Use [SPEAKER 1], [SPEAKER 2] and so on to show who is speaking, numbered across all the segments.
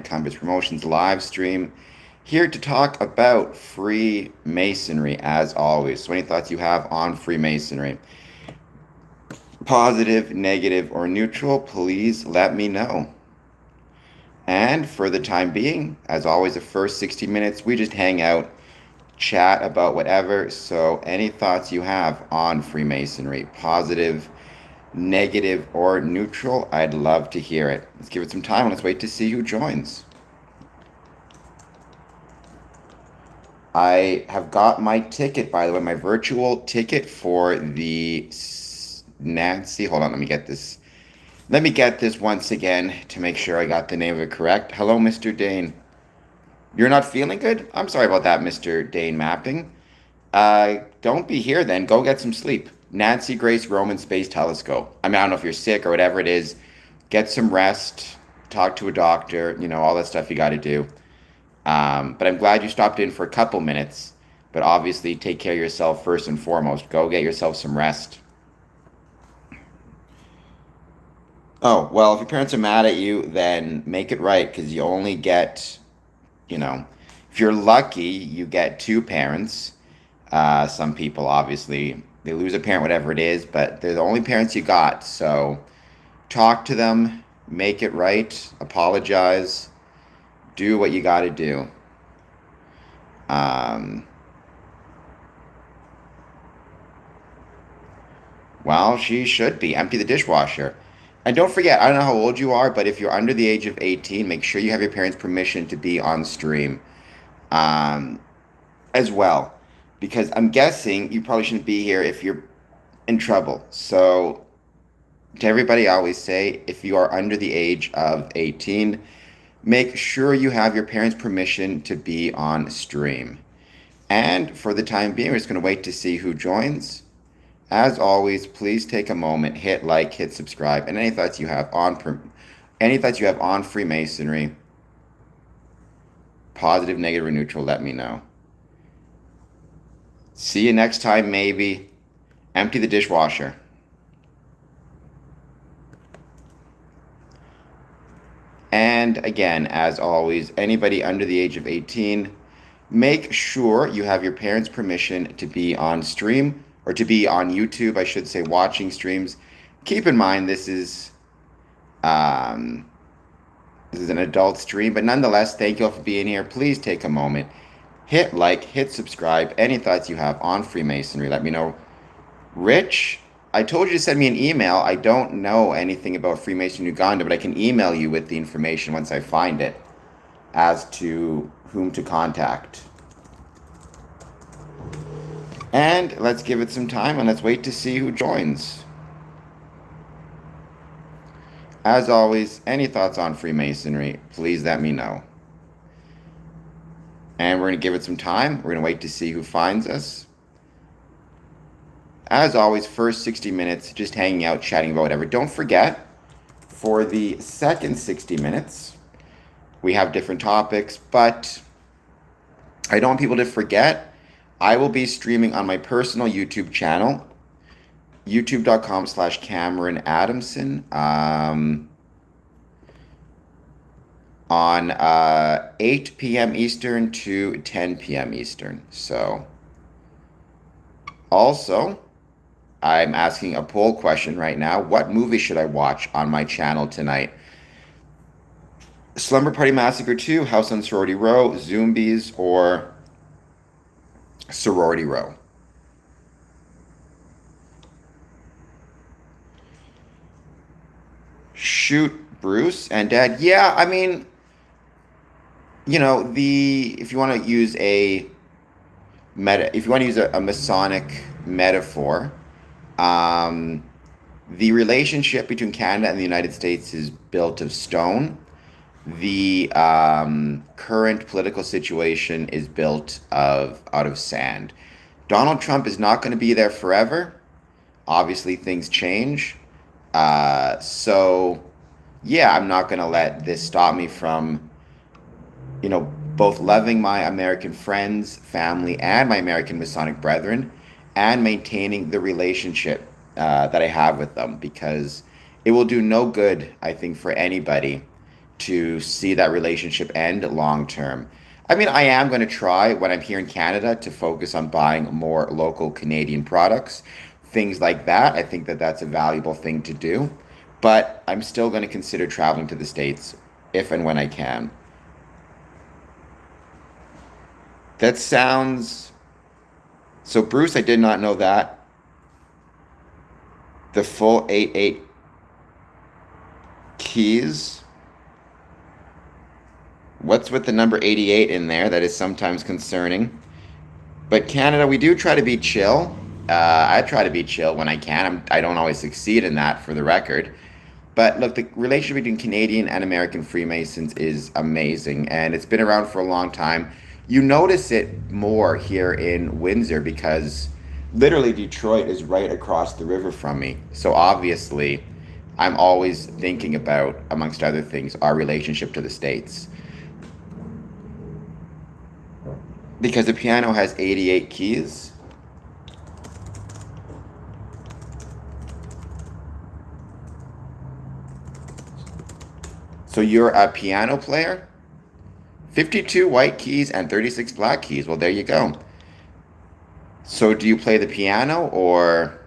[SPEAKER 1] Compass Promotions live stream. Here to talk about Freemasonry, as always. So, any thoughts you have on Freemasonry? Positive, negative, or neutral, please let me know. And for the time being, as always, the first 60 minutes, we just hang out, chat about whatever. So, any thoughts you have on Freemasonry, positive, negative, or neutral, I'd love to hear it. Let's give it some time. Let's wait to see who joins. I have got my ticket, by the way, my virtual ticket for the Nancy. Hold on, let me get this. Let me get this once again to make sure I got the name of it correct. Hello, Mr. Dane. You're not feeling good? I'm sorry about that, Mr. Dane Mapping. Don't be here then. Go get some sleep. Nancy Grace Roman Space Telescope. I mean, I don't know if you're sick or whatever it is. Get some rest. Talk to a doctor. You know, all that stuff you got to do. But I'm glad you stopped in for a couple minutes. But obviously, take care of yourself first and foremost. Go get yourself some rest. Oh, well, if your parents are mad at you, then make it right because you only get, if you're lucky, you get two parents. Some people, obviously, they lose a parent, whatever it is, but they're the only parents you got. So talk to them, make it right, apologize, do what you got to do. Well, she should be. Empty the dishwasher. And don't forget, I don't know how old you are, but if you're under the age of 18, make sure you have your parents' permission to be on stream as well. Because I'm guessing you probably shouldn't be here if you're in trouble. So, to everybody, I always say, if you are under the age of 18, make sure you have your parents' permission to be on stream. And for the time being, we're just going to wait to see who joins. As always, please take a moment, hit like, hit subscribe, and any thoughts you have on Freemasonry, positive, negative, or neutral, let me know. See you next time, maybe. Empty the dishwasher. And again, as always, anybody under the age of 18, make sure you have your parents' permission to be on stream, or to be on YouTube, I should say, watching streams. Keep in mind this is an adult stream, but nonetheless, thank you all for being here. Please take a moment, hit like, hit subscribe. Any thoughts you have on Freemasonry, let me know. Rich, I told you to send me an email. I don't know anything about Freemason Uganda, but I can email you with the information once I find it as to whom to contact. And let's give it some time and let's wait to see who joins. As always, any thoughts on Freemasonry, please let me know. And we're going to give it some time. We're going to wait to see who finds us. As always, first 60 minutes, just hanging out, chatting about whatever. Don't forget, for the second 60 minutes, we have different topics, but I don't want people to forget, I will be streaming on my personal YouTube channel, youtube.com/Cameron Adamson, on 8 p.m. Eastern to 10 p.m. Eastern. So, also, I'm asking a poll question right now. What movie should I watch on my channel tonight? Slumber Party Massacre 2, House on Sorority Row, Zombies, or Sorority Row? Shoot, Bruce and Dad. Yeah, I mean, if you want to use a Masonic metaphor, the relationship between Canada and the United States is built of stone. The current political situation is built out of sand. Donald Trump is not going to be there forever. Obviously, things change. So, yeah, I'm not going to let this stop me from, both loving my American friends, family, and my American Masonic brethren, and maintaining the relationship that I have with them, because it will do no good, I think, for anybody to see that relationship end long term. I mean, I am going to try when I'm here in Canada to focus on buying more local Canadian products, things like that. I think that that's a valuable thing to do, but I'm still going to consider traveling to the States if and when I can. That sounds so, Bruce, I did not know that. The full 8 keys. What's with the number 88 in there? That is sometimes concerning. But Canada, we do try to be chill. I try to be chill when I can. I don't always succeed in that, for the record. But look, the relationship between Canadian and American Freemasons is amazing, and it's been around for a long time. You notice it more here in Windsor because literally Detroit is right across the river from me. So obviously, I'm always thinking about, amongst other things, our relationship to the States. Because the piano has 88 keys. So you're a piano player? 52 white keys and 36 black keys. Well, there you go. So do you play the piano or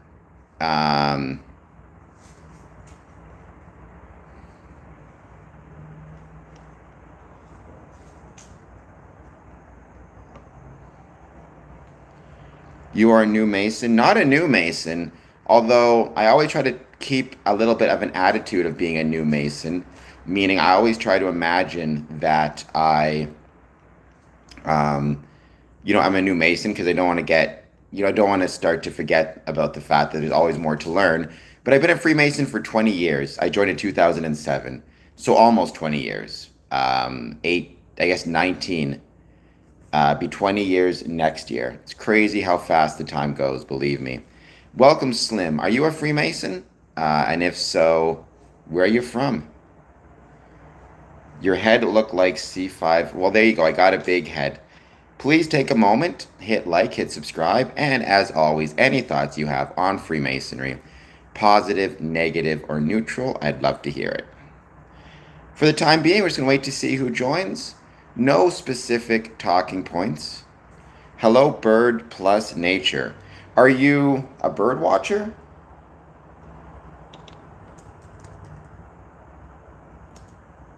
[SPEAKER 1] you are a new Mason? Not a new Mason, although I always try to keep a little bit of an attitude of being a new Mason, meaning I always try to imagine that um, I'm a new Mason because I don't want to get, I don't want to start to forget about the fact that there's always more to learn. But I've been a Freemason for 20 years. I joined in 2007, so almost 20 years. I guess 19. Be 20 years next year. It's crazy how fast the time goes, believe me. Welcome, Slim. Are you a Freemason? And if so, where are you from? Your head looked like C5. Well, there you go. I got a big head. Please take a moment, hit like, hit subscribe, and as always, any thoughts you have on Freemasonry, positive, negative, or neutral, I'd love to hear it. For the time being, we're just going to wait to see who joins. No specific talking points. Hello, bird plus nature. Are you a bird watcher?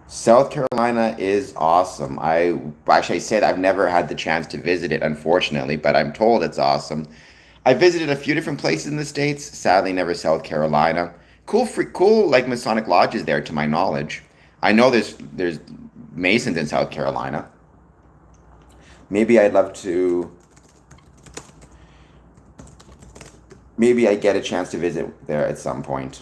[SPEAKER 1] South Carolina is awesome. I say that I've never had the chance to visit it, unfortunately, but I'm told it's awesome. I visited a few different places in the States, sadly never South Carolina. Cool like Masonic lodges there to my knowledge. I know there's Masons in South Carolina. Maybe I'd love to. Maybe I get a chance to visit there at some point.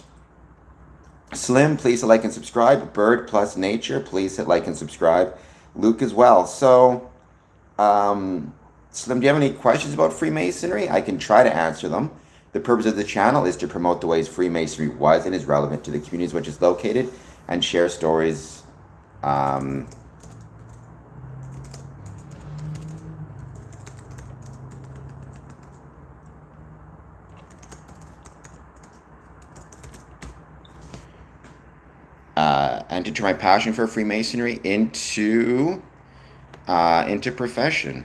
[SPEAKER 1] Slim, please hit like and subscribe. Bird plus nature, please hit like and subscribe. Luke as well. So, Slim, do you have any questions about Freemasonry? I can try to answer them. The purpose of the channel is to promote the ways Freemasonry was and is relevant to the communities which it's located and share stories. And to turn my passion for Freemasonry into profession.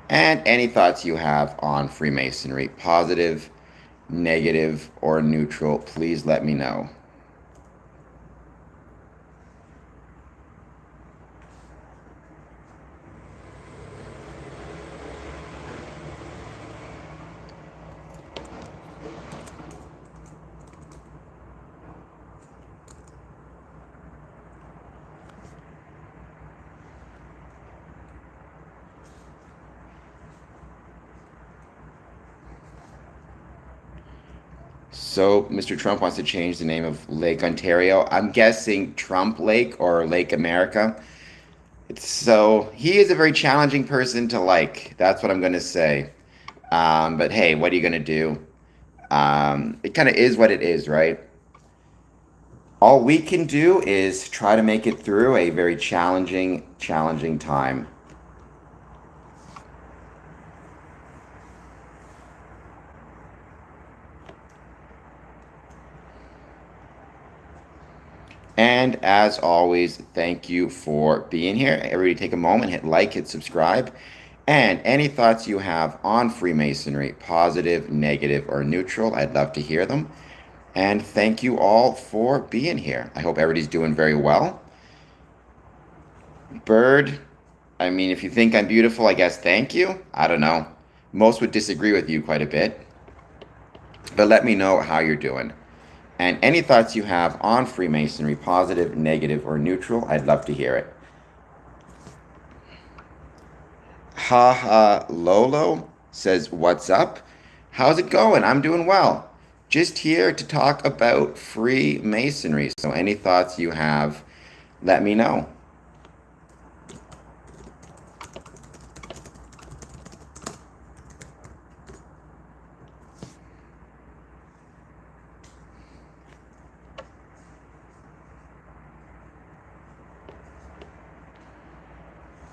[SPEAKER 1] And any thoughts you have on Freemasonry, positive, negative, or neutral, please let me know. So, Mr. Trump wants to change the name of Lake Ontario. I'm guessing Trump Lake or Lake America. So, he is a very challenging person to like. That's what I'm going to say. But hey, what are you going to do? It kind of is what it is, right? All we can do is try to make it through a very challenging time. And as always, thank you for being here. Everybody take a moment, hit like, hit subscribe. And any thoughts you have on Freemasonry, positive, negative, or neutral, I'd love to hear them. And thank you all for being here. I hope everybody's doing very well. Bird, I mean, if you think I'm beautiful, I guess thank you. I don't know. Most would disagree with you quite a bit. But let me know how you're doing. And any thoughts you have on Freemasonry, positive, negative, or neutral, I'd love to hear it. Haha Lolo says, "What's up? How's it going? I'm doing well. Just here to talk about Freemasonry. So any thoughts you have, let me know."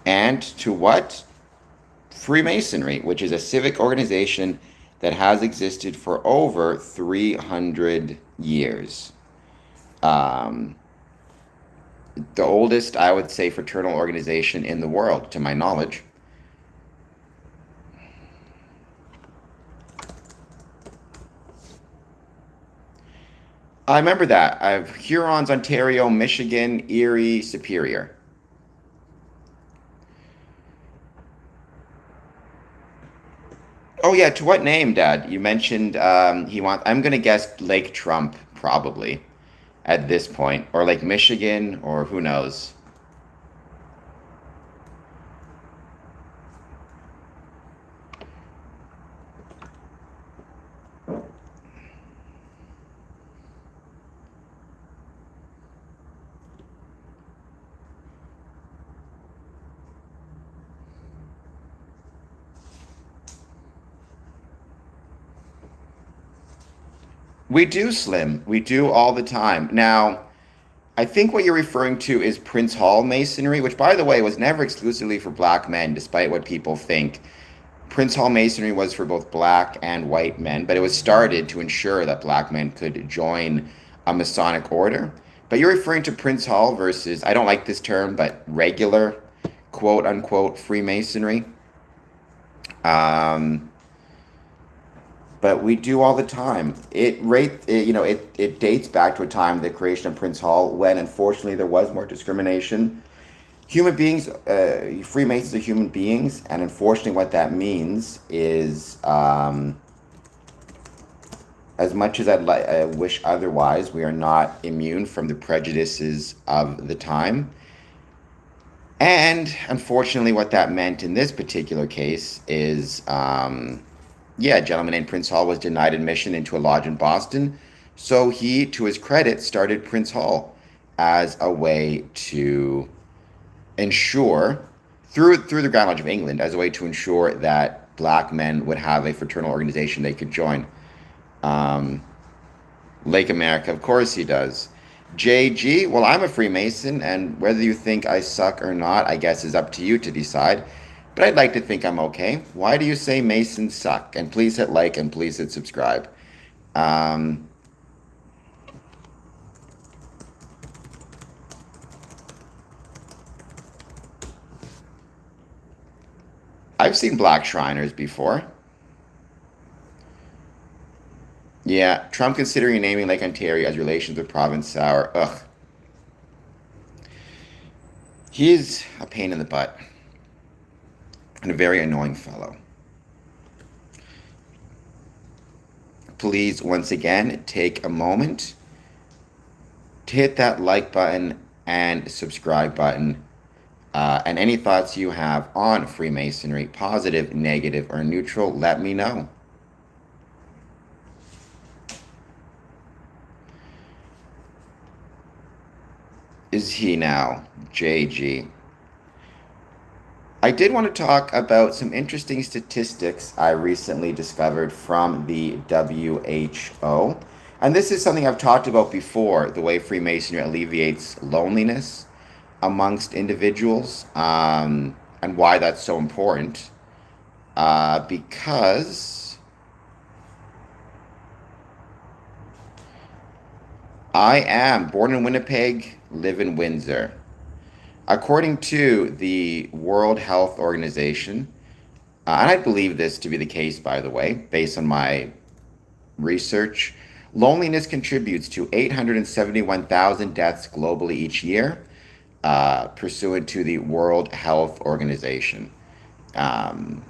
[SPEAKER 1] And to what? Freemasonry, which is a civic organization that has existed for over 300 years. The oldest, I would say, fraternal organization in the world, to my knowledge. I remember that. I've Hurons, Ontario, Michigan, Erie, Superior. Oh yeah, to what name, Dad? You mentioned he wants. I'm gonna guess Lake Trump, probably, at this point, or Lake Michigan, or who knows. We do, Slim. We do all the time. Now, I think what you're referring to is Prince Hall Masonry, which, by the way, was never exclusively for black men, despite what people think. Prince Hall Masonry was for both black and white men, but it was started to ensure that black men could join a Masonic order. But you're referring to Prince Hall versus, I don't like this term, but regular, quote unquote, Freemasonry. Um, but we do all the time. It dates back to a time, the creation of Prince Hall, when unfortunately there was more discrimination. Human beings, Freemasons are human beings, and unfortunately, what that means is, as much as I wish otherwise, we are not immune from the prejudices of the time. And unfortunately, what that meant in this particular case is, a gentleman named Prince Hall was denied admission into a lodge in Boston. So he, to his credit, started Prince Hall as a way to ensure, through the Grand Lodge of England, as a way to ensure that black men would have a fraternal organization they could join. Lake America, of course he does. JG, well, I'm a Freemason, and whether you think I suck or not, I guess is up to you to decide. But I'd like to think I'm okay. Why do you say Masons suck? And please hit like and please hit subscribe. I've seen black Shriners before. Yeah, Trump considering naming Lake Ontario as relations with province sour. Ugh. He's a pain in the butt and a very annoying fellow. Please, once again, take a moment to hit that like button and subscribe button. And any thoughts you have on Freemasonry, positive, negative, or neutral, let me know. Is he now? JG. I did want to talk about some interesting statistics I recently discovered from the WHO. And this is something I've talked about before, the way Freemasonry alleviates loneliness amongst individuals, and why that's so important. Because I am born in Winnipeg, live in Windsor. According to the World Health Organization, and I believe this to be the case, by the way, based on my research, loneliness contributes to 871,000 deaths globally each year, pursuant to the World Health Organization. Um,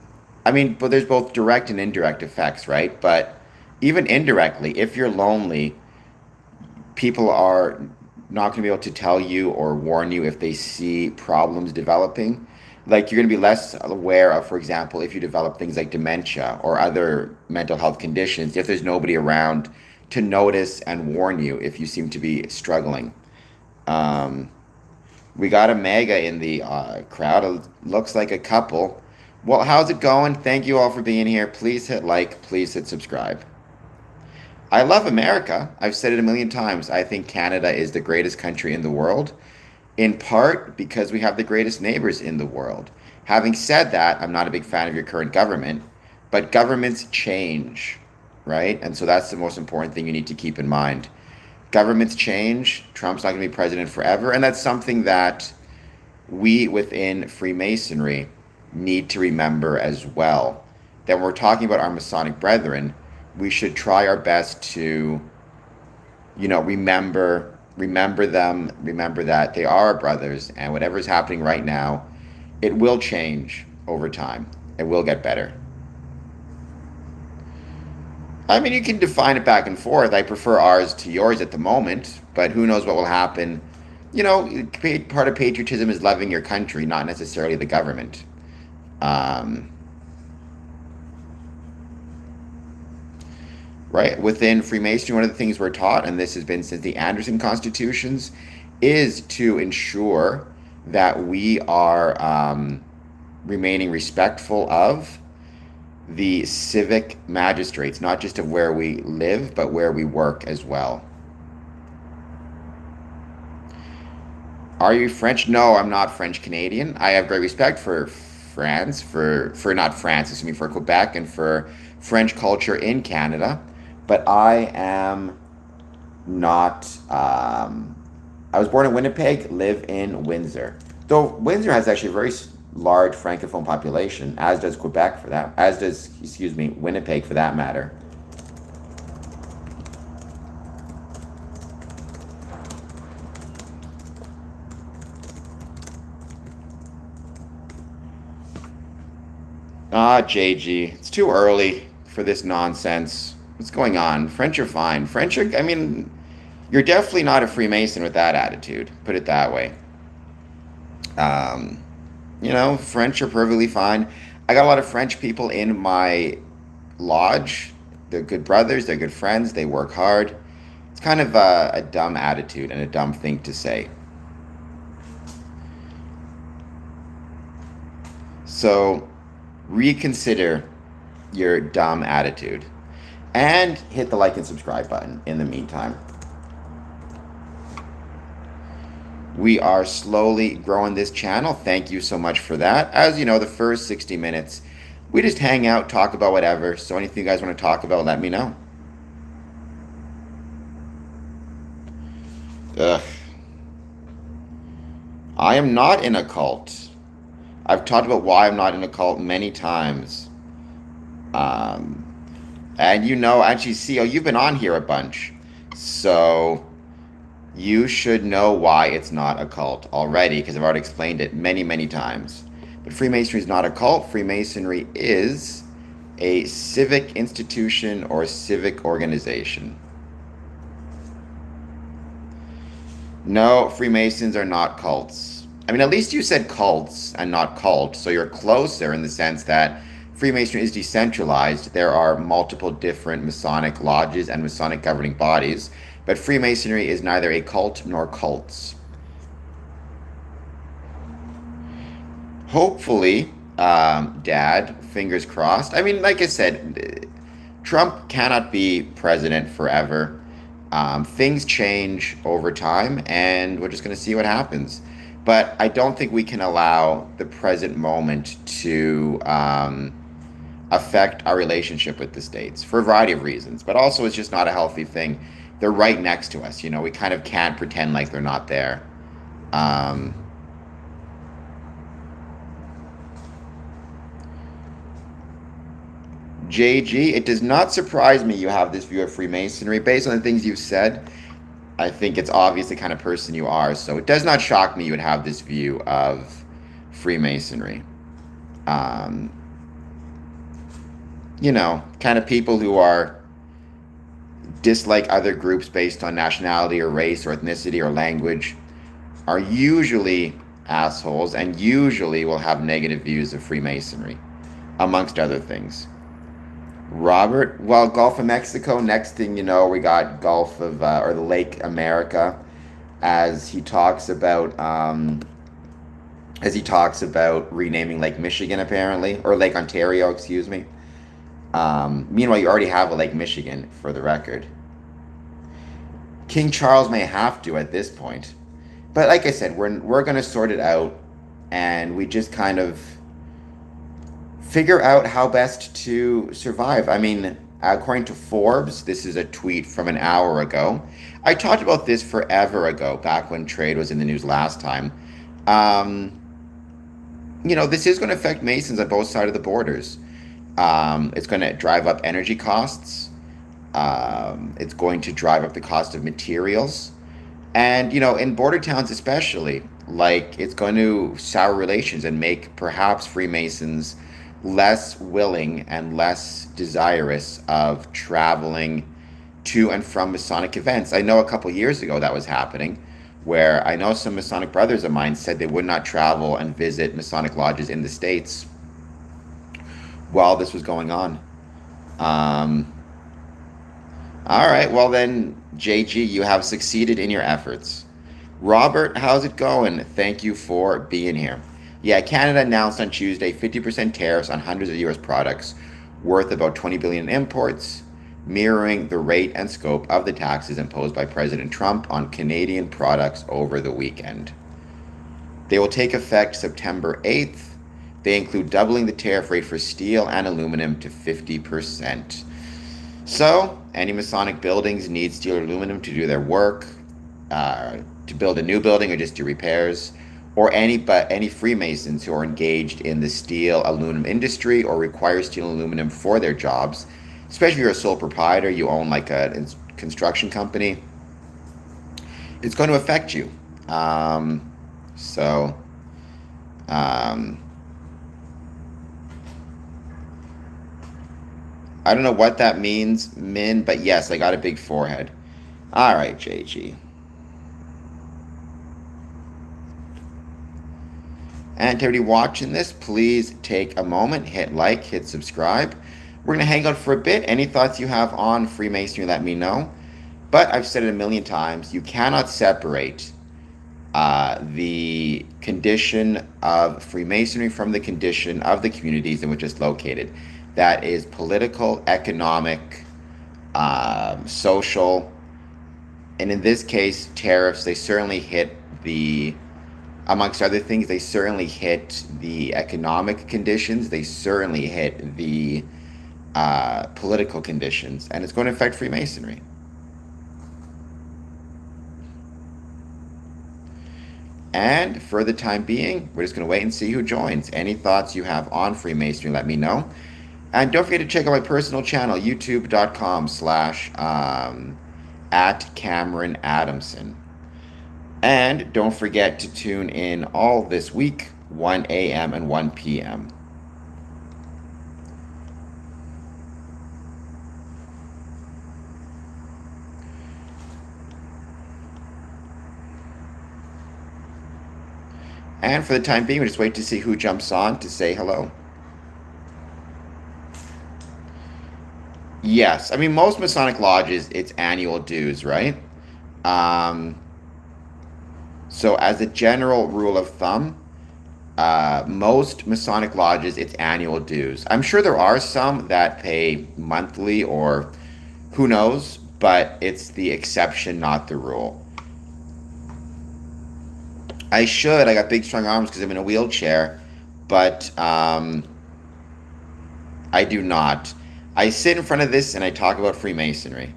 [SPEAKER 1] I mean, but there's both direct and indirect effects, right? But even indirectly, if you're lonely, people are not going to be able to tell you or warn you if they see problems developing. Like you're going to be less aware of, for example, if you develop things like dementia or other mental health conditions, if there's nobody around to notice and warn you if you seem to be struggling. Um, we got a mega in the crowd. It looks like a couple. Well, how's it going? Thank you all for being here. Please hit like, please hit subscribe. I love America. I've said it a million times. I think Canada is the greatest country in the world, in part because we have the greatest neighbors in the world. Having said that, I'm not a big fan of your current government, but governments change, right? And so that's the most important thing you need to keep in mind. Governments change. Trump's not going to be president forever. And that's something that we within Freemasonry need to remember as well. That when we're talking about our Masonic brethren, we should try our best to, remember them, remember that they are our brothers, and whatever's happening right now, it will change over time. It will get better. I mean, you can define it back and forth. I prefer ours to yours at the moment, but who knows what will happen. Part of patriotism is loving your country, not necessarily the government. Um, right? Within Freemasonry, one of the things we're taught, and this has been since the Anderson constitutions, is to ensure that we are remaining respectful of the civic magistrates, not just of where we live, but where we work as well. Are you French? No, I'm not French Canadian. I have great respect for France, for not France, excuse me, for Quebec and for French culture in Canada, but I am not. I was born in Winnipeg, live in Windsor. Though Windsor has actually a very large francophone population, as does Quebec for that, as does, excuse me, Winnipeg for that matter. Ah, JG, it's too early for this nonsense. What's going on? French are fine. I mean, you're definitely not a Freemason with that attitude, put it that way. Um, French are perfectly fine. I got a lot of French people in my lodge. They're good brothers, they're good friends, they work hard. It's kind of a dumb attitude and a dumb thing to say. So reconsider your dumb attitude and hit the like and subscribe button in the meantime. We are slowly growing this channel. Thank you so much for that. As you know, the first 60 minutes, we just hang out, talk about whatever. So anything you guys want to talk about, let me know. Ugh. I am not in a cult. I've talked about why I'm not in a cult many times. Um, and actually, CEO, you've been on here a bunch. So you should know why it's not a cult already, because I've already explained it many, many times. But Freemasonry is not a cult. Freemasonry is a civic institution or civic organization. No, Freemasons are not cults. I mean, at least you said cults and not cult, so you're closer in the sense that Freemasonry is decentralized. There are multiple different Masonic lodges and Masonic governing bodies, but Freemasonry is neither a cult nor cults. Hopefully, Dad, fingers crossed. I mean, like I said, Trump cannot be president forever. Things change over time, and we're just going to see what happens. But I don't think we can allow the present moment to affect our relationship with the states for a variety of reasons. But also, it's just not a healthy thing they're right next to us. We kind of can't pretend like they're not there. Um, JG, it does not surprise me you have this view of Freemasonry. Based on the things you've said, I think it's obvious the kind of person you are. So it does not shock me you would have this view of Freemasonry. Um, kind of people who dislike other groups based on nationality or race or ethnicity or language are usually assholes and usually will have negative views of Freemasonry, amongst other things. Robert, well, Gulf of Mexico. Next thing you know, we got Gulf of or the Lake America, as he talks about renaming Lake Michigan apparently, or Lake Ontario, excuse me. Meanwhile, you already have a Lake Michigan, for the record. King Charles may have to at this point, but like I said, we're gonna sort it out, and we just kind of figure out how best to survive. I mean, according to Forbes, this is a tweet from an hour ago. I talked about this forever ago, back when trade was in the news last time. This is going to affect Masons on both sides of the borders. It's going to drive up energy costs. It's going to drive up the cost of materials. And, in border towns especially, it's going to sour relations and make perhaps Freemasons less willing and less desirous of traveling to and from Masonic events. I know a couple years ago that was happening, where I know some Masonic brothers of mine said they would not travel and visit Masonic lodges in the States while this was going on. All right, well then, JG, you have succeeded in your efforts. Robert, how's it going? Thank you for being here. Yeah, Canada announced on Tuesday 50% tariffs on hundreds of U.S. products worth about $20 billion in imports, mirroring the rate and scope of the taxes imposed by President Trump on Canadian products over the weekend. They will take effect September 8th. They include doubling the tariff rate for steel and aluminum to 50%. So, any Masonic buildings need steel or aluminum to do their work, to build a new building or just do repairs, or any Freemasons who are engaged in the steel aluminum industry or require steel and aluminum for their jobs, especially if you're a sole proprietor, you own like a construction company, it's going to affect you. I don't know what that means, Min, but yes, I got a big forehead. All right, JG. And to everybody watching this, please take a moment, hit like, hit subscribe. We're going to hang out for a bit. Any thoughts you have on Freemasonry, let me know. But I've said it a million times, you cannot separate the condition of Freemasonry from the condition of the communities in which it's located. That is political, economic, social, and in this case, tariffs. They certainly hit amongst other things, they certainly hit the economic conditions. They certainly hit the political conditions, and it's going to affect Freemasonry. And for the time being, we're just going to wait and see who joins. Any thoughts you have on Freemasonry, let me know. And don't forget to check out my personal channel, youtube.com/@CameronAdamson. And don't forget to tune in all this week, 1 a.m. and 1 p.m. And for the time being, we just wait to see who jumps on to say hello. Yes, I mean, most Masonic lodges, it's annual dues, right? So as a general rule of thumb, most Masonic lodges, it's annual dues. I'm sure there are some that pay monthly or who knows, but it's the exception, not the rule. I got big strong arms because I'm in a wheelchair, but I do not. I sit in front of this and I talk about Freemasonry.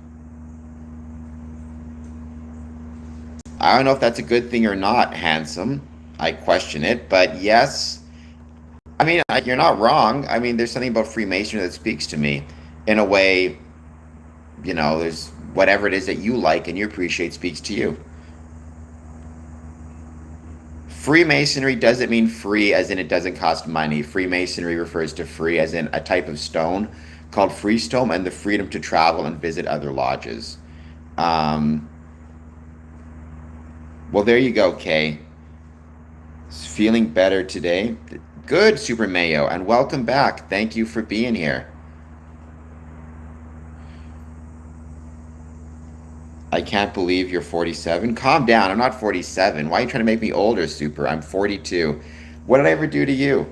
[SPEAKER 1] I don't know if that's a good thing or not, handsome. I question it, but yes. I mean, you're not wrong. I mean, there's something about Freemasonry that speaks to me in a way, there's whatever it is that you like and you appreciate speaks to you. Freemasonry doesn't mean free as in it doesn't cost money. Freemasonry refers to free as in a type of stone called freestone and the freedom to travel and visit other lodges. Um, well, there you go, Kay. Feeling better today? Good, Super Mayo, and welcome back. Thank you for being here. I can't believe you're 47. Calm down. I'm not 47. Why are you trying to make me older, Super? I'm 42. What did I ever do to you?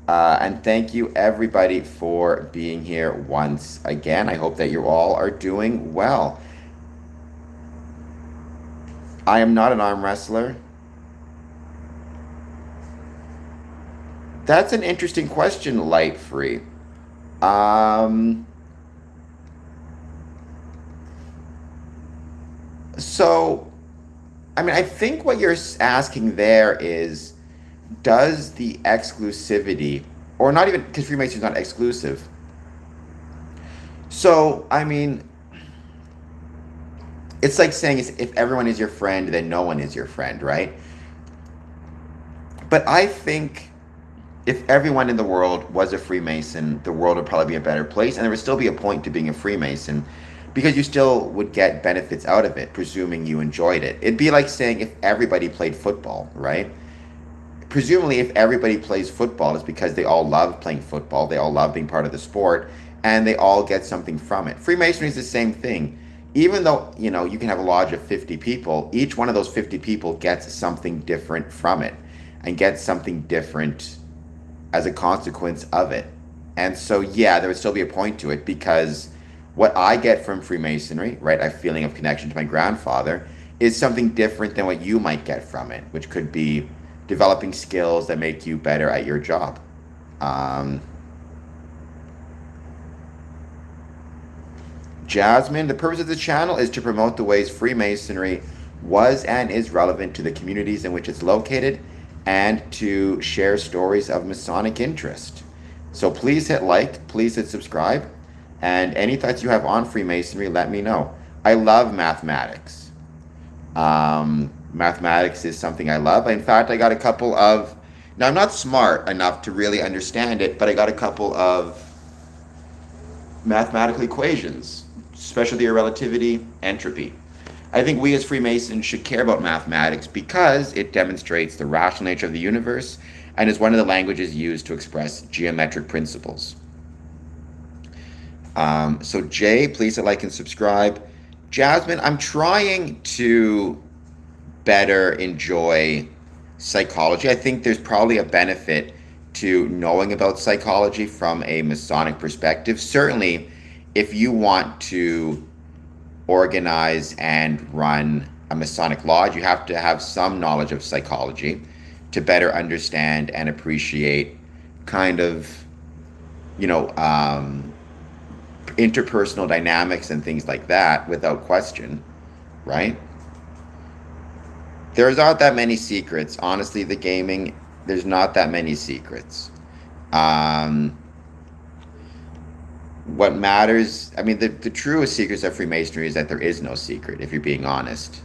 [SPEAKER 1] And thank you, everybody, for being here once again. I hope that you all are doing well. I am not an arm wrestler. That's an interesting question, Light Free. So, I mean, I think what you're asking there is, does the exclusivity, or not even, because Freemasonry is not exclusive. So, I mean, it's like saying if everyone is your friend, then no one is your friend, right? But I think if everyone in the world was a Freemason, the world would probably be a better place, and there would still be a point to being a Freemason because you still would get benefits out of it, presuming you enjoyed it. It'd be like saying if everybody played football, right? Presumably, if everybody plays football, it's because they all love playing football, they all love being part of the sport, and they all get something from it. Freemasonry is the same thing. Even though, you can have a lodge of 50 people, each one of those 50 people gets something different from it and gets something different as a consequence of it. And so, yeah, there would still be a point to it because what I get from Freemasonry, right, a feeling of connection to my grandfather, is something different than what you might get from it, which could be developing skills that make you better at your job. Jasmine, the purpose of the channel is to promote the ways Freemasonry was and is relevant to the communities in which it's located and to share stories of Masonic interest. So please hit like, please hit subscribe, and any thoughts you have on Freemasonry, let me know. I love mathematics. Mathematics is something I love. In fact, I got a couple of, now I'm not smart enough to really understand it, but I got a couple of mathematical equations, special theory of relativity, entropy. I think we as Freemasons should care about mathematics because it demonstrates the rational nature of the universe and is one of the languages used to express geometric principles. So Jay, please hit like and subscribe. Jasmine, I'm trying to better enjoy psychology. I think there's probably a benefit to knowing about psychology from a Masonic perspective. Certainly, if you want to organize and run a Masonic lodge, you have to have some knowledge of psychology to better understand and appreciate kind of, interpersonal dynamics and things like that without question, right? There's not that many secrets. Honestly, the gaming, there's not that many secrets. What matters, I mean, the truest secrets of Freemasonry is that there is no secret, if you're being honest.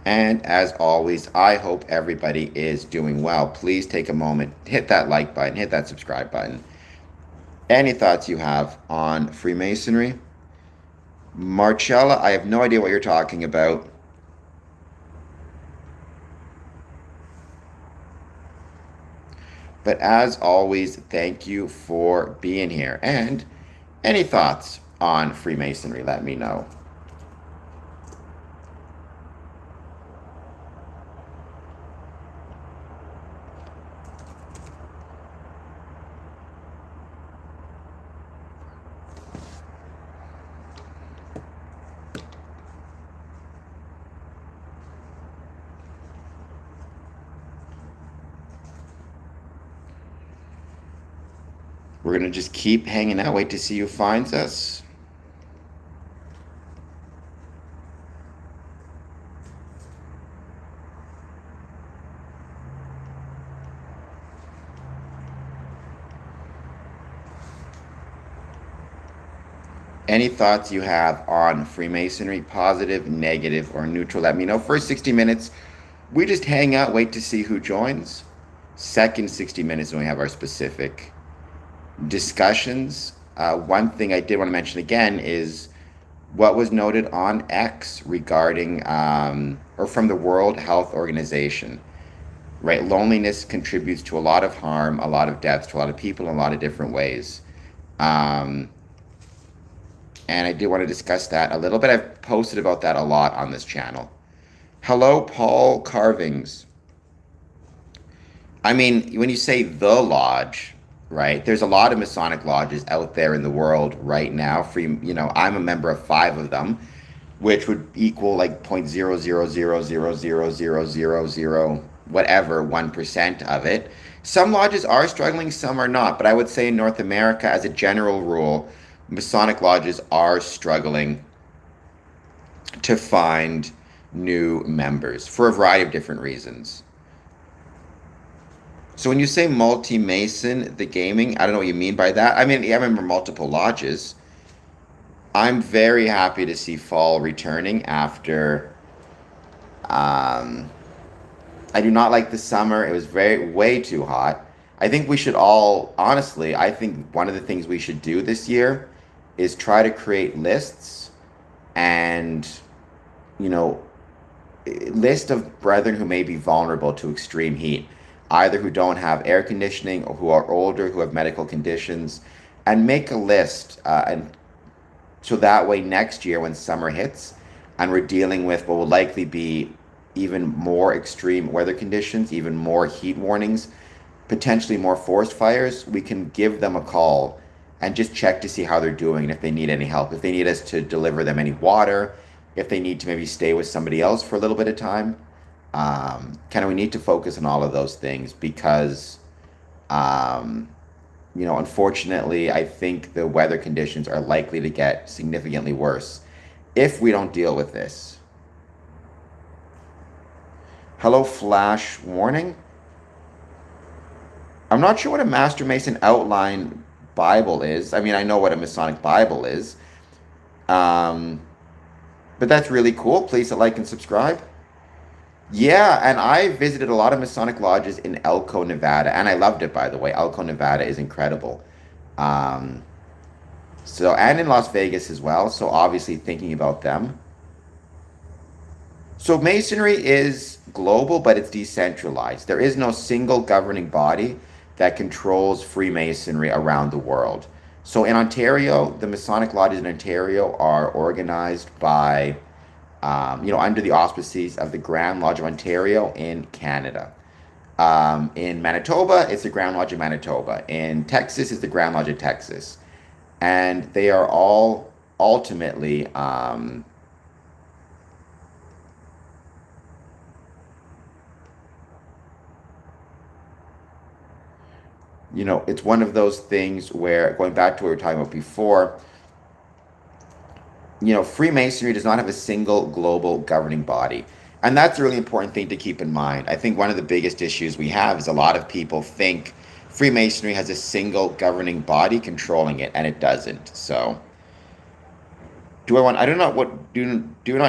[SPEAKER 1] And as always, I hope everybody is doing well. Please take a moment, hit that like button, hit that subscribe button. Any thoughts you have on Freemasonry? Marcella, I have no idea what you're talking about. But as always, thank you for being here. And any thoughts on Freemasonry, let me know. We're going to just keep hanging out, wait to see who finds us. Any thoughts you have on Freemasonry, positive, negative, or neutral, let me know. First 60 minutes, we just hang out, wait to see who joins. Second 60 minutes, when we have our specific discussions. One thing I did want to mention again is what was noted on X regarding, or from the World Health Organization, right? Loneliness contributes to a lot of harm, a lot of deaths to a lot of people in a lot of different ways. And I do want to discuss that a little bit. I've posted about that a lot on this channel. Hello, Paul Carvings. I mean, when you say the lodge, right? There's a lot of Masonic lodges out there in the world right now. I'm a member of 5 of them, which would equal like 0.000000000 whatever 1% of it. Some lodges are struggling, some are not. But I would say in North America, as a general rule, Masonic lodges are struggling to find new members for a variety of different reasons. So when you say multi-Mason, the gaming, I don't know what you mean by that. I mean, I remember multiple lodges. I'm very happy to see fall returning after. I do not like the summer. It was way too hot. I think we should all, honestly, I think one of the things we should do this year is try to create lists and, list of brethren who may be vulnerable to extreme heat, either who don't have air conditioning or who are older, who have medical conditions, and make a list. And so that way next year when summer hits and we're dealing with what will likely be even more extreme weather conditions, even more heat warnings, potentially more forest fires, we can give them a call and just check to see how they're doing and if they need any help, if they need us to deliver them any water, if they need to maybe stay with somebody else for a little bit of time. We need to focus on all of those things because, unfortunately, I think the weather conditions are likely to get significantly worse if we don't deal with this. Hello, flash warning. I'm not sure what a Master Mason outline Bible is. I mean, I know what a Masonic Bible is. But that's really cool. Please like and subscribe. Yeah, and I visited a lot of Masonic lodges in Elko, Nevada, and I loved it, by the way. Elko, Nevada is incredible. And in Las Vegas as well, so obviously thinking about them. So Masonry is global, but it's decentralized. There is no single governing body that controls Freemasonry around the world. So in Ontario, the Masonic lodges in Ontario are organized by, under the auspices of the Grand Lodge of Ontario in Canada. In Manitoba, it's the Grand Lodge of Manitoba. In Texas, it's the Grand Lodge of Texas. And they are all ultimately, it's one of those things where, going back to what we were talking about before, Freemasonry does not have a single global governing body. And that's a really important thing to keep in mind. I think one of the biggest issues we have is a lot of people think Freemasonry has a single governing body controlling it, and it doesn't. So, do not know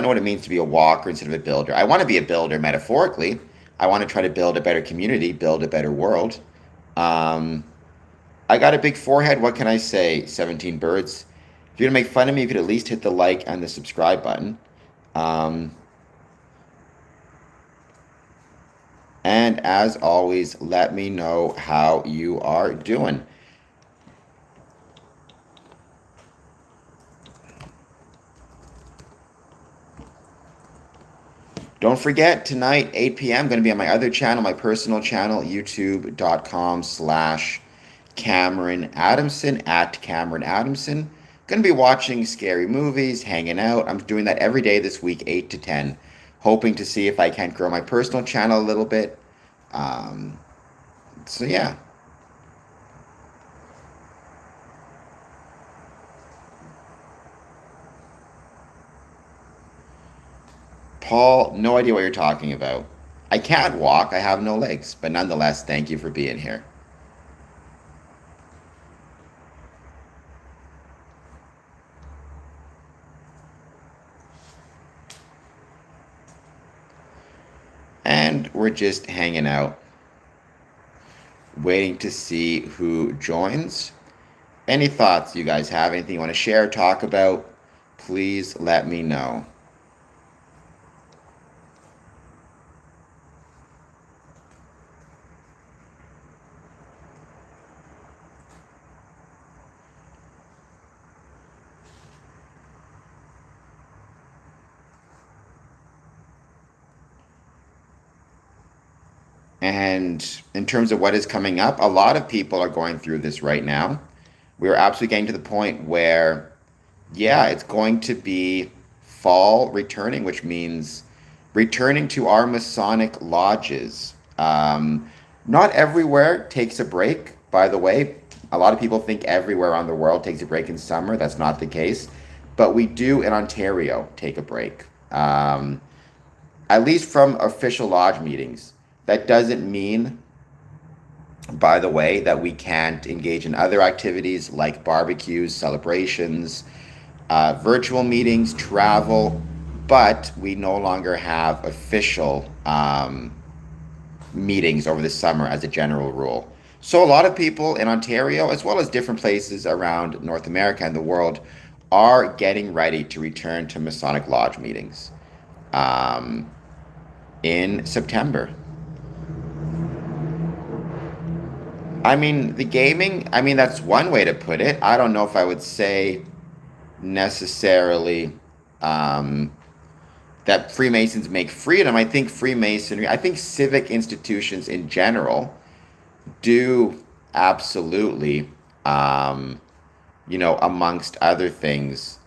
[SPEAKER 1] what it means to be a walker instead of a builder. I want to be a builder metaphorically. I want to try to build a better community, build a better world. I got a big forehead. What can I say? 17 birds. If you're going to make fun of me, you could at least hit the like and the subscribe button. And as always, let me know how you are doing. Don't forget, tonight, 8 p.m., going to be on my other channel, my personal channel, youtube.com/Cameron Adamson, @Cameron Adamson. Going to be watching scary movies, hanging out. I'm doing that every day this week, 8 to 10. Hoping to see if I can grow my personal channel a little bit. So, yeah. Paul, no idea what you're talking about. I can't walk, I have no legs, but nonetheless, thank you for being here. And we're just hanging out, waiting to see who joins. Any thoughts you guys have? Anything you want to share, talk about? Please let me know. And in terms of what is coming up, a lot of people are going through this right now. We're absolutely getting to the point where, yeah, it's going to be fall returning, which means returning to our Masonic lodges. Not everywhere takes a break, by the way. A lot of people think everywhere around the world takes a break in summer. That's not the case. But we do in Ontario take a break. At least from official lodge meetings. That doesn't mean, by the way, that we can't engage in other activities like barbecues, celebrations, virtual meetings, travel, but we no longer have official meetings over the summer as a general rule. So a lot of people in Ontario, as well as different places around North America and the world, are getting ready to return to Masonic Lodge meetings um, in September. I mean, the gaming, I mean, that's one way to put it. I don't know if I would say necessarily um, that Freemasons make freedom. I think Freemasonry, I think civic institutions in general do absolutely, um, amongst other things,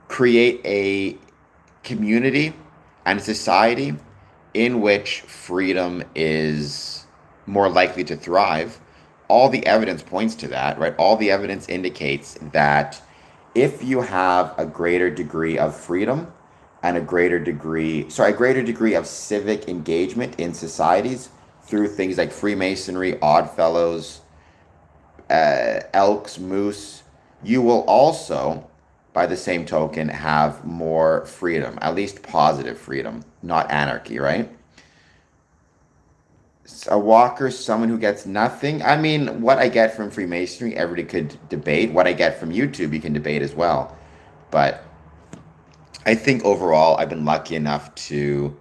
[SPEAKER 1] create a community and society in which freedom is more likely to thrive. All the evidence points to that, right? All the evidence indicates that if you have a greater degree of freedom and a greater degree of civic engagement in societies through things like Freemasonry, Odd Fellows, Elks, Moose, you will also, by the same token, have more freedom, at least positive freedom, not anarchy, right? A walker, someone who gets nothing. I mean, what I get from Freemasonry, everybody could debate. What I get from YouTube, you can debate as well. But I think overall, I've been lucky enough to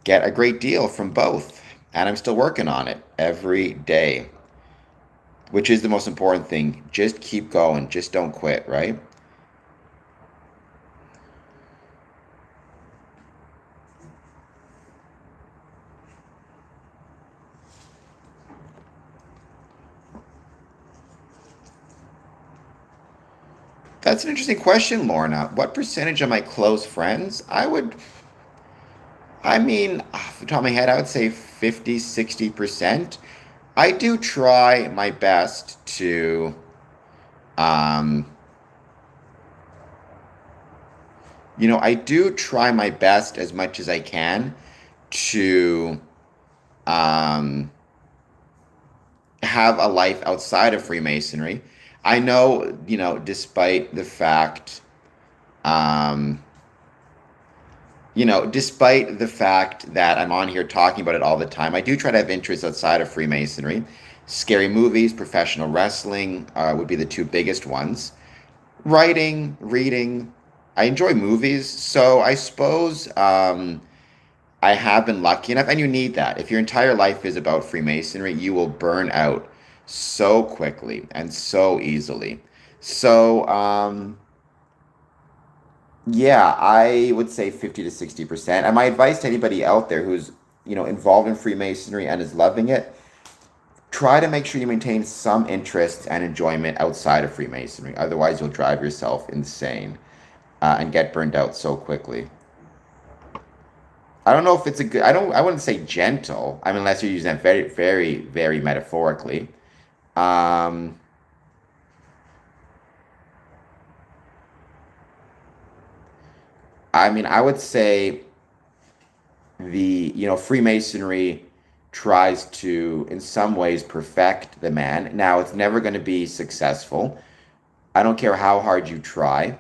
[SPEAKER 1] get a great deal from both. And I'm still working on it every day, which is the most important thing. Just keep going, just don't quit, right? That's an interesting question, Lorna. What percentage of my close friends? I mean, off the top of my head, I would say 50, 60%. I do try my best to, um, I do try my best as much as I can to um, have a life outside of Freemasonry. I know, despite the fact, um, despite the fact that I'm on here talking about it all the time, I do try to have interests outside of Freemasonry. Scary movies, professional wrestling would be the two biggest ones. Writing, reading. I enjoy movies, so I suppose I have been lucky enough, and you need that. If your entire life is about Freemasonry, you will burn out so quickly and so easily. So, yeah, I would say 50 to 60%. And my advice to anybody out there who's, involved in Freemasonry and is loving it, try to make sure you maintain some interest and enjoyment outside of Freemasonry. Otherwise, you'll drive yourself insane and get burned out so quickly. I don't know if it's a good, I wouldn't say gentle. I mean, unless you're using that very, very, very metaphorically. Um, I mean, I would say Freemasonry tries to, in some ways, perfect the man. Now, it's never going to be successful. I don't care how hard you try.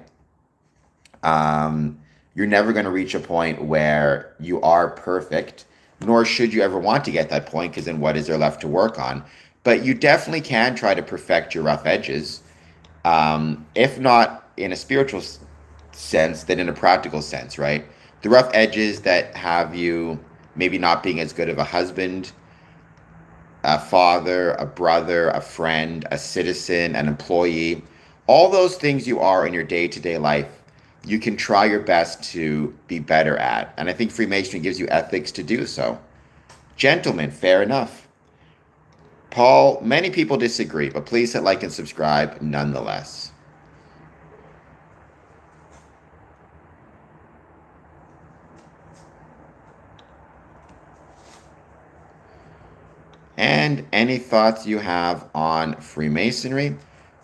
[SPEAKER 1] You're never going to reach a point where you are perfect, nor should you ever want to get that point, because then what is there left to work on? But you definitely can try to perfect your rough edges, if not in a spiritual sense, then in a practical sense, right? The rough edges that have you maybe not being as good of a husband, a father, a brother, a friend, a citizen, an employee, all those things you are in your day to day life, you can try your best to be better at. And I think Freemasonry gives you ethics to do so. Gentlemen, fair enough. Paul, many people disagree, but please hit like and subscribe nonetheless. And any thoughts you have on Freemasonry,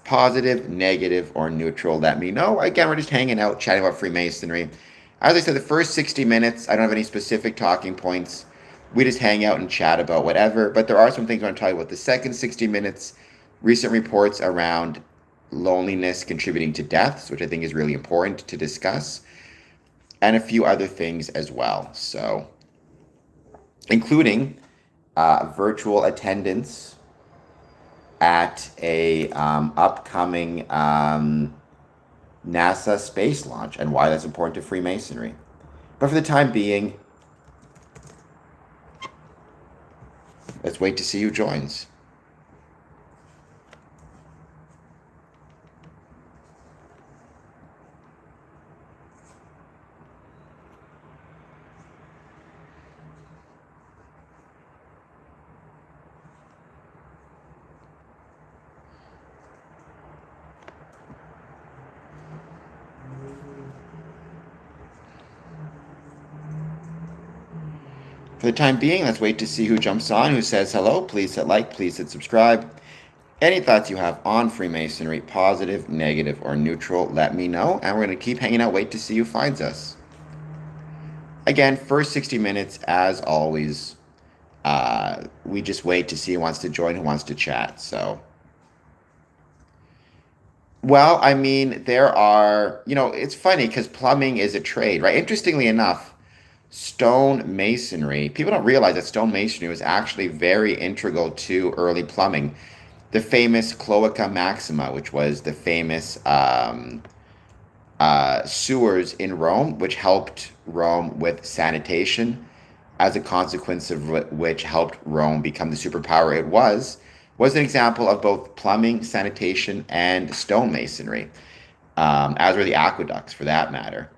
[SPEAKER 1] positive, negative, or neutral, let me know. Again, we're just hanging out, chatting about Freemasonry. As I said, the first 60 minutes, I don't have any specific talking points. We just hang out and chat about whatever. But there are some things I want to talk about. The second 60 minutes, recent reports around loneliness contributing to deaths, which I think is really important to discuss, and a few other things as well. So, including virtual attendance at a upcoming NASA space launch and why that's important to Freemasonry. But for the time being, let's wait to see who joins. For the time being, let's wait to see who jumps on, who says hello. Please hit like, please hit subscribe. Any thoughts you have on Freemasonry, positive, negative, or neutral, let me know. And we're going to keep hanging out, wait to see who finds us. Again, first 60 minutes, as always, we just wait to see who wants to join, who wants to chat. So, well, I mean, there are, it's funny because plumbing is a trade, right? Interestingly enough, stone masonry, people don't realize that stone masonry was actually very integral to early plumbing. The famous Cloaca Maxima, which was the famous sewers in Rome, which helped Rome with sanitation, as a consequence of which helped Rome become the superpower it was an example of both plumbing, sanitation, and stone masonry, as were the aqueducts for that matter.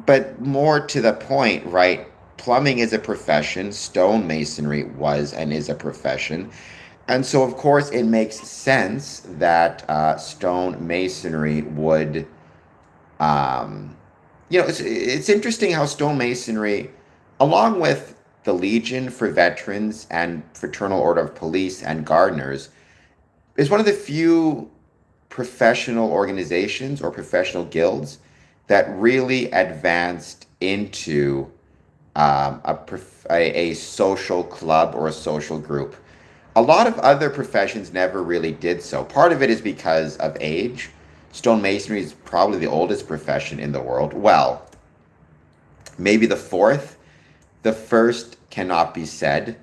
[SPEAKER 1] But more to the point, right? Plumbing is a profession. Stone masonry was and is a profession. And so, of course, it makes sense that stone masonry would, it's interesting how stone masonry, along with the Legion for veterans and Fraternal Order of Police and gardeners, is one of the few professional organizations or professional guilds that really advanced into a social club or a social group. A lot of other professions never really did so. Part of it is because of age. Stonemasonry is probably the oldest profession in the world. Well, maybe the fourth. The first cannot be said.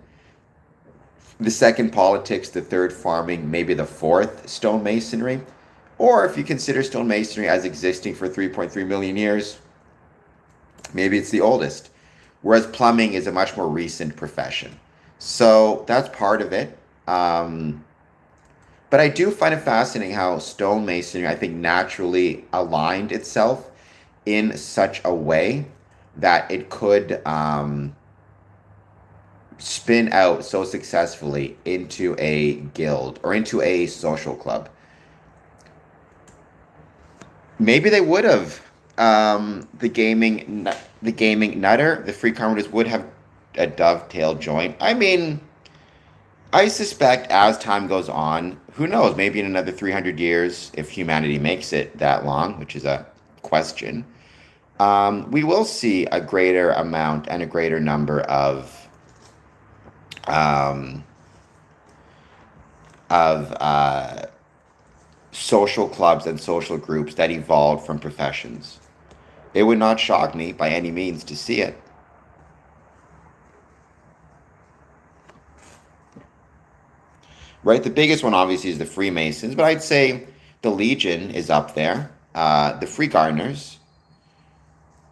[SPEAKER 1] The second, politics. The third, farming. Maybe the fourth, stonemasonry. Or if you consider stonemasonry as existing for 3.3 million years, maybe it's the oldest. Whereas plumbing is a much more recent profession. So that's part of it. But I do find it fascinating how stonemasonry, I think, naturally aligned itself in such a way that it could spin out so successfully into a guild or into a social club. Maybe they would have. The gaming nutter, the free commoners would have a dovetail joint. I mean, I suspect as time goes on, who knows, maybe in another 300 years, if humanity makes it that long, which is question, we will see a greater amount and a greater number um, of social clubs and social groups that evolved from professions. It would not shock me by any means to see it. Right? The biggest one obviously is the Freemasons, but I'd say the Legion is up there. The Free Gardeners,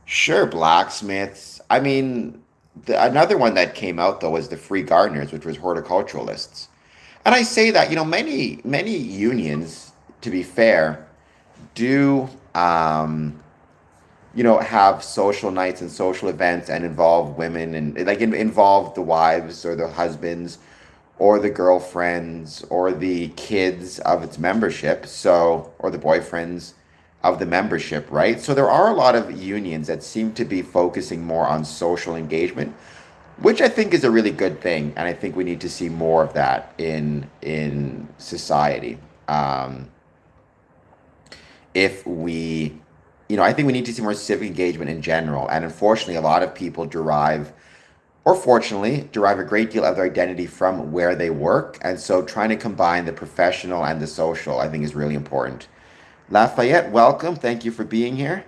[SPEAKER 1] sure, blacksmiths. I mean, another one that came out though was the Free Gardeners, which was horticulturalists. And I say that, many unions, to be fair, do have social nights and social events and involve women and like involve the wives or the husbands or the girlfriends or the kids of its membership, so or the boyfriends of the membership, right? So there are a lot of unions that seem to be focusing more on social engagement, which I think is a really good thing, and I think we need to see more of that in society. Um, if we, I think we need to see more civic engagement in general, and unfortunately, a lot of people or fortunately, derive a great deal of their identity from where they work, and so trying to combine the professional and the social, I think, is really important. Lafayette, welcome. Thank you for being here.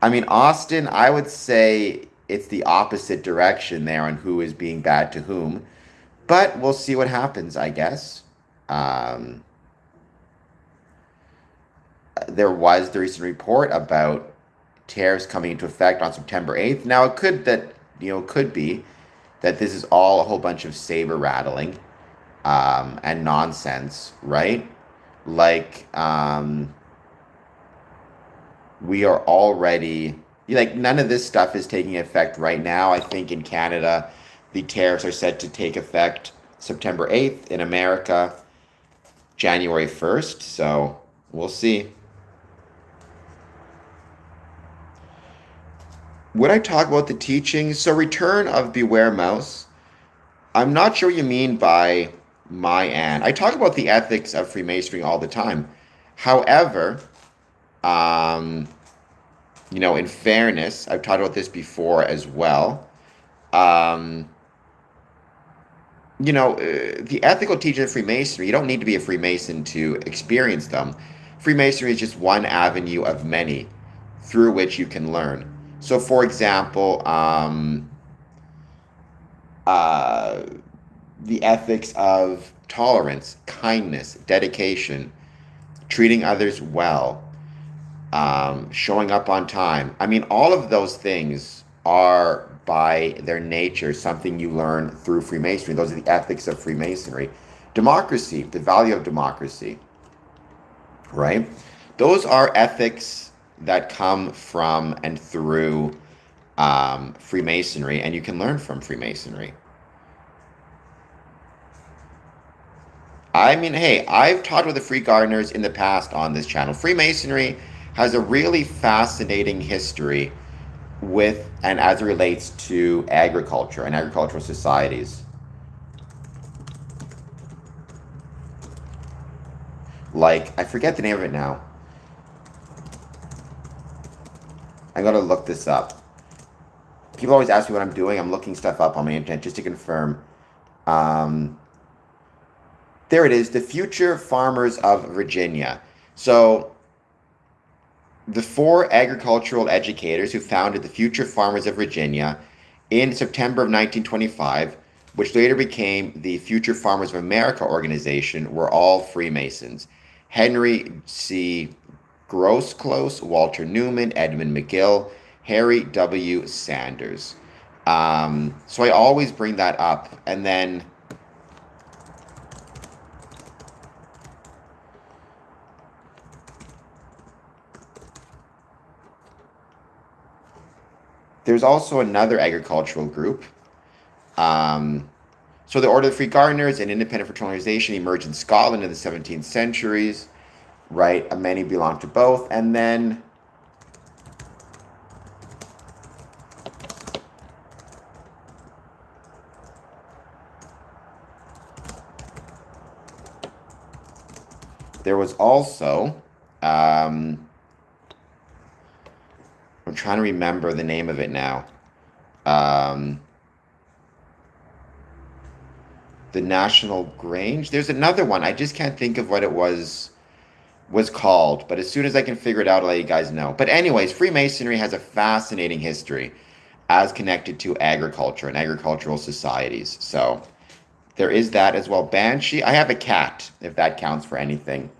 [SPEAKER 1] I mean, Austin, I would say it's the opposite direction there on who is being bad to whom, but we'll see what happens, I guess. Um, there was the recent report about tariffs coming into effect on September 8th. Now, it could be that this is all a whole bunch of saber rattling and nonsense, right? Like, we are already like none of this stuff is taking effect right now. I think in Canada, the tariffs are set to take effect September 8th. In America, January 1st. So we'll see. Would I talk about the teachings? So, Return of Beware Mouse. I'm not sure what you mean by my Anne. I talk about the ethics of Freemasonry all the time. However, um, in fairness, I've talked about this before as well. Um, the ethical teachings of Freemasonry, you don't need to be a Freemason to experience them. Freemasonry is just one avenue of many through which you can learn. So, for example, uh, the ethics of tolerance, kindness, dedication, treating others well, showing up on time. I mean, all of those things are by their nature something you learn through Freemasonry. Those are the ethics of Freemasonry. Democracy, the value of democracy, right? Those are ethics that come from and through Freemasonry, and you can learn from Freemasonry. I mean, hey, I've talked with the Free Gardeners in the past on this channel. Freemasonry has a really fascinating history with and as it relates to agriculture and agricultural societies. Like, I forget the name of it now. I gotta look this up. People always ask me what I'm doing. I'm looking stuff up on my internet just to confirm. Um, there it is, the Future Farmers of Virginia. So, the four agricultural educators who founded the Future Farmers of Virginia in September of 1925, which later became the Future Farmers of America organization, were all Freemasons. Henry C. Grosclose, Walter Newman, Edmund McGill, Harry W. Sanders. So I always bring that up. And then there's also another agricultural group. So the Order of the Free Gardeners, an independent fraternization, emerged in Scotland in the 17th centuries, right? Many belong to both. And then there was also I'm trying to remember the name of it now. Um, the National Grange. There's another one. I just can't think of what it was called. But as soon as I can figure it out, I'll let you guys know. But anyways, Freemasonry has a fascinating history as connected to agriculture and agricultural societies. So there is that as well. Banshee. I have a cat, if that counts for anything.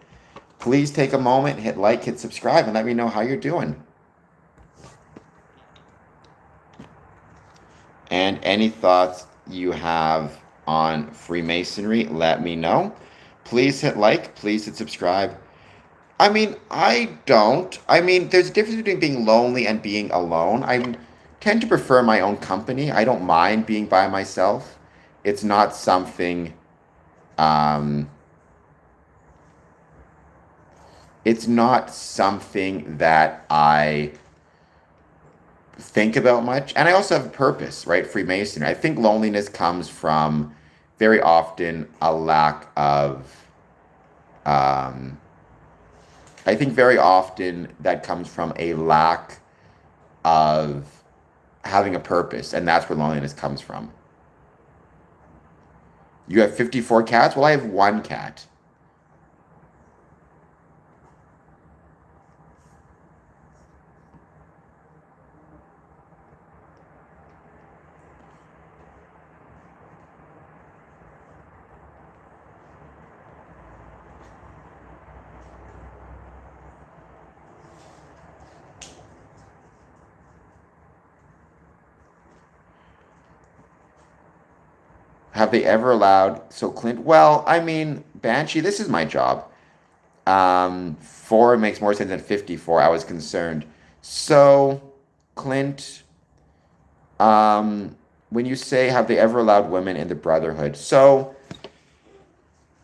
[SPEAKER 1] Please take a moment, hit like, hit subscribe, and let me know how you're doing. And any thoughts you have on Freemasonry, let me know. Please hit like, please hit subscribe. I mean, I don't. I mean, there's a difference between being lonely and being alone. I tend to prefer my own company. I don't mind being by myself. It's not something, um, it's not something that I think about much. And I also have a purpose, right? Freemasonry. I think loneliness comes from very often a lack of, um, I think very often that comes from a lack of having a purpose. And that's where loneliness comes from. You have 54 cats? Well, I have one cat. Have they ever allowed, so Clint, well, I mean, Banshee, this is my job. Four makes more sense than 54. I was concerned. So, Clint, when you say, have they ever allowed women in the Brotherhood? So,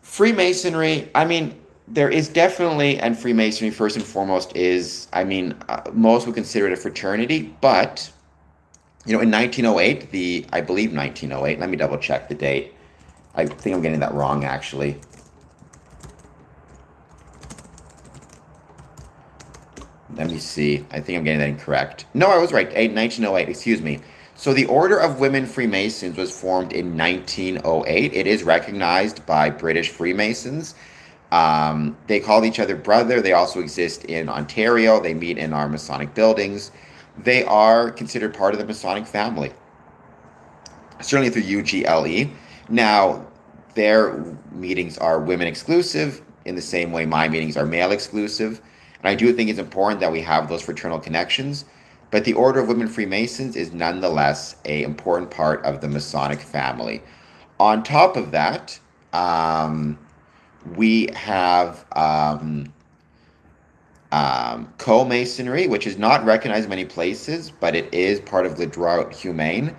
[SPEAKER 1] Freemasonry, I mean, there is definitely, and Freemasonry first and foremost is, I mean, most would consider it a fraternity, but, you know, in 1908, I believe 1908, let me double check the date. I think I'm getting that wrong, actually. Let me see. I think I'm getting that incorrect. No, I was right. 1908, excuse me. So the Order of Women Freemasons was formed in 1908. It is recognized by British Freemasons. They call each other brother. They also exist in Ontario. They meet in our Masonic buildings. They are considered part of the Masonic family, certainly through UGLE. Now, their meetings are women exclusive in the same way my meetings are male exclusive. And I do think it's important that we have those fraternal connections. But the Order of Women Freemasons is nonetheless an important part of the Masonic family. On top of that, we have co-masonry, which is not recognized in many places, but it is part of the Droit Humain.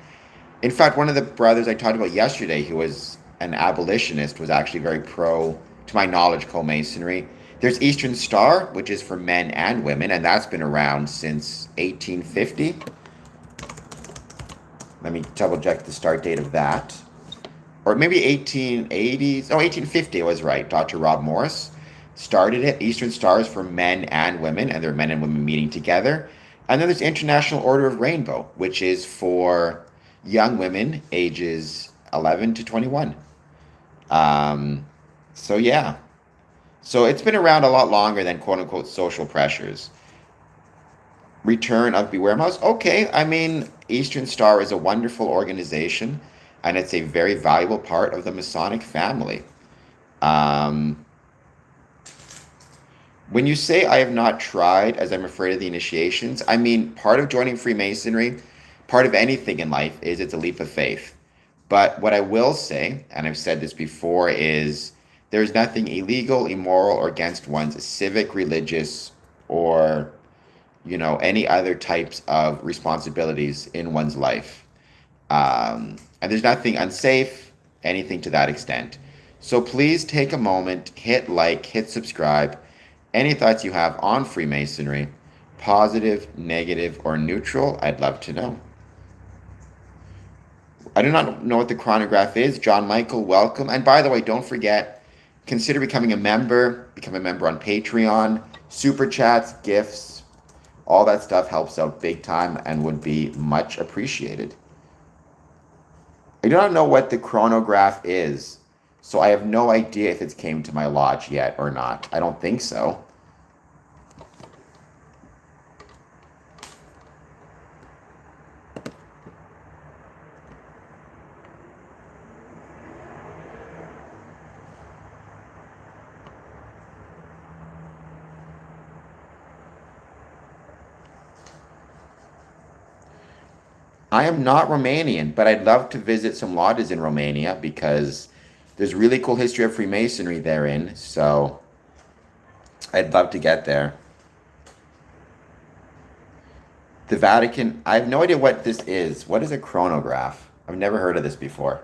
[SPEAKER 1] In fact, one of the brothers I talked about yesterday, who was an abolitionist, was actually very pro, to my knowledge, co-masonry. There's Eastern Star, which is for men and women, and that's been around since 1850. Let me double check the start date of that. Or maybe 1880s. Oh, 1850, I was right. Dr. Rob Morris started it. Eastern Star is for men and women, and they're men and women meeting together. And then there's International Order of Rainbow, which is for young women ages 11 to 21. So yeah. So it's been around a lot longer than quote unquote social pressures. Return of Beware Mouse. Okay, I mean, Eastern Star is a wonderful organization, and it's a very valuable part of the Masonic family. When you say I have not tried as I'm afraid of the initiations, I mean, part of joining Freemasonry, part of anything in life is it's a leap of faith. But what I will say, and I've said this before, is there's nothing illegal, immoral, or against one's civic, religious, or, you know, any other types of responsibilities in one's life. And there's nothing unsafe, anything to that extent. So please take a moment, hit like, hit subscribe. Any thoughts you have on Freemasonry, positive, negative, or neutral, I'd love to know. I do not know what the chronograph is. John Michael, welcome. And by the way, don't forget, consider becoming a member. Become a member on Patreon. Super chats, gifts, All that stuff helps out big time and would be much appreciated. I do not know what the chronograph is, so I have no idea if it's came to my lodge yet or not. I don't think so. I am not Romanian, but I'd love to visit some lodges in Romania because there's really cool history of Freemasonry therein. So I'd love to get there. The Vatican, I have no idea what this is. What is a chronograph? I've never heard of this before.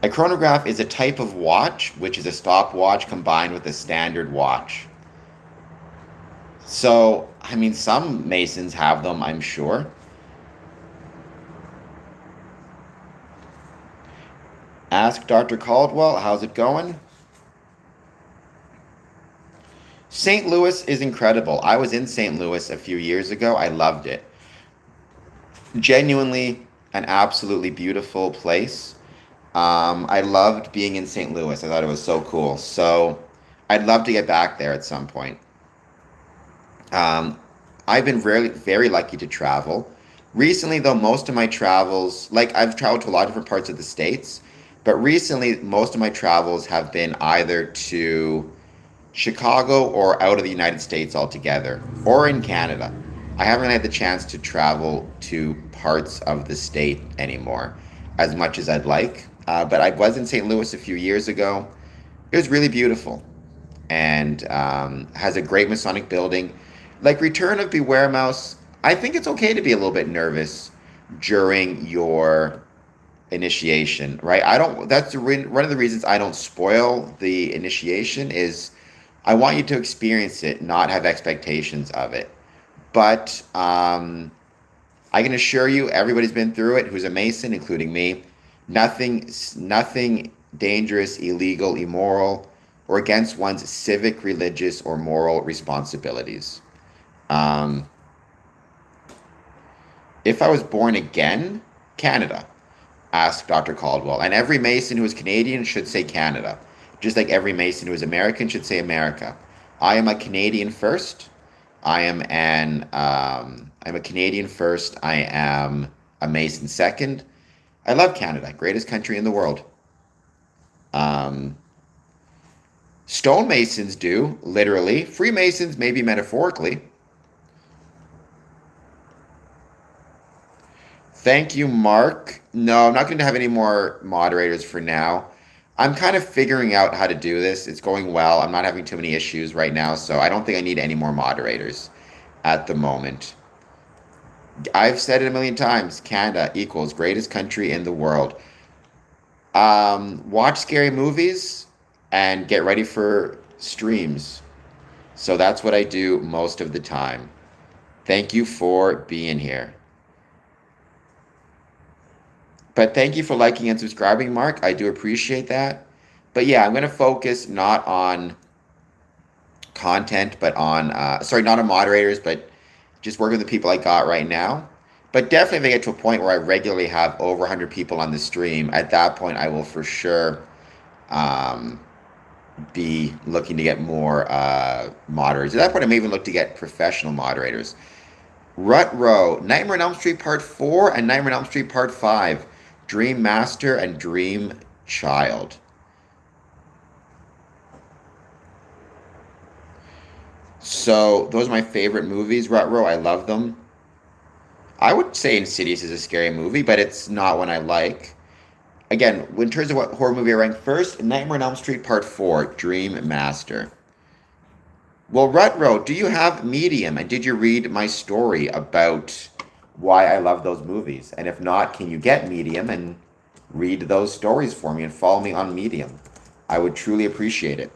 [SPEAKER 1] A chronograph is a type of watch, which is a stopwatch combined with a standard watch. So, I mean, some Masons have them, I'm sure. Ask Dr. Caldwell, how's it going? St. Louis is incredible. I was in St. Louis a few years ago. I loved it. Genuinely an absolutely beautiful place. I loved being in St. Louis. I thought it was so cool. So I'd love to get back there at some point. I've been very lucky to travel. Recently, though, most of my travels, like I've traveled to a lot of different parts of the States, but recently, most of my travels have been either to Chicago or out of the United States altogether, or in Canada. I haven't really had the chance to travel to parts of the state anymore as much as I'd like. But I was in St. Louis a few years ago. It was really beautiful and has a great Masonic building. Like Return of Beware Mouse, I think it's okay to be a little bit nervous during your initiation, right? I don't. One of the reasons I don't spoil the initiation is I want you to experience it, not have expectations of it. But I can assure you, everybody's been through it who's a Mason, including me. Nothing dangerous, illegal, immoral, or against one's civic, religious, or moral responsibilities. Um, if I was born again, Canada, asked Dr. Caldwell. And every Mason who is Canadian should say Canada, just like every Mason who is American should say America. I am a Canadian first. I'm a Canadian first. I am a Mason second. I love Canada, greatest country in the world. Um, Stonemasons do, literally. Freemasons, maybe metaphorically. Thank you, Mark. No, I'm not going to have any more moderators for now. I'm kind of figuring out how to do this. It's going well. I'm not having too many issues right now, so I don't think I need any more moderators at the moment. I've said it a million times. Canada equals greatest country in the world. Watch scary movies and get ready for streams. So that's what I do most of the time. Thank you for being here. But thank you for liking and subscribing, Mark. I do appreciate that. But yeah, I'm going to focus not on content, but on, not on moderators, but just working with the people I got right now. But definitely if I get to a point where I regularly have over 100 people on the stream, at that point I will for sure be looking to get more moderators. At that point I may even look to get professional moderators. Rut Row, Nightmare on Elm Street Part 4 and Nightmare on Elm Street Part 5. Dream Master and Dream Child. So those are my favorite movies, Rut Row. I love them. I would say Insidious is a scary movie, but it's not one I like. Again, in terms of what horror movie I rank first, Nightmare on Elm Street Part 4, Dream Master. Well, Rut Row, do you have Medium? And did you read my story about why I love those movies? And if not, can you get Medium and read those stories for me and follow me on Medium? I would truly appreciate it.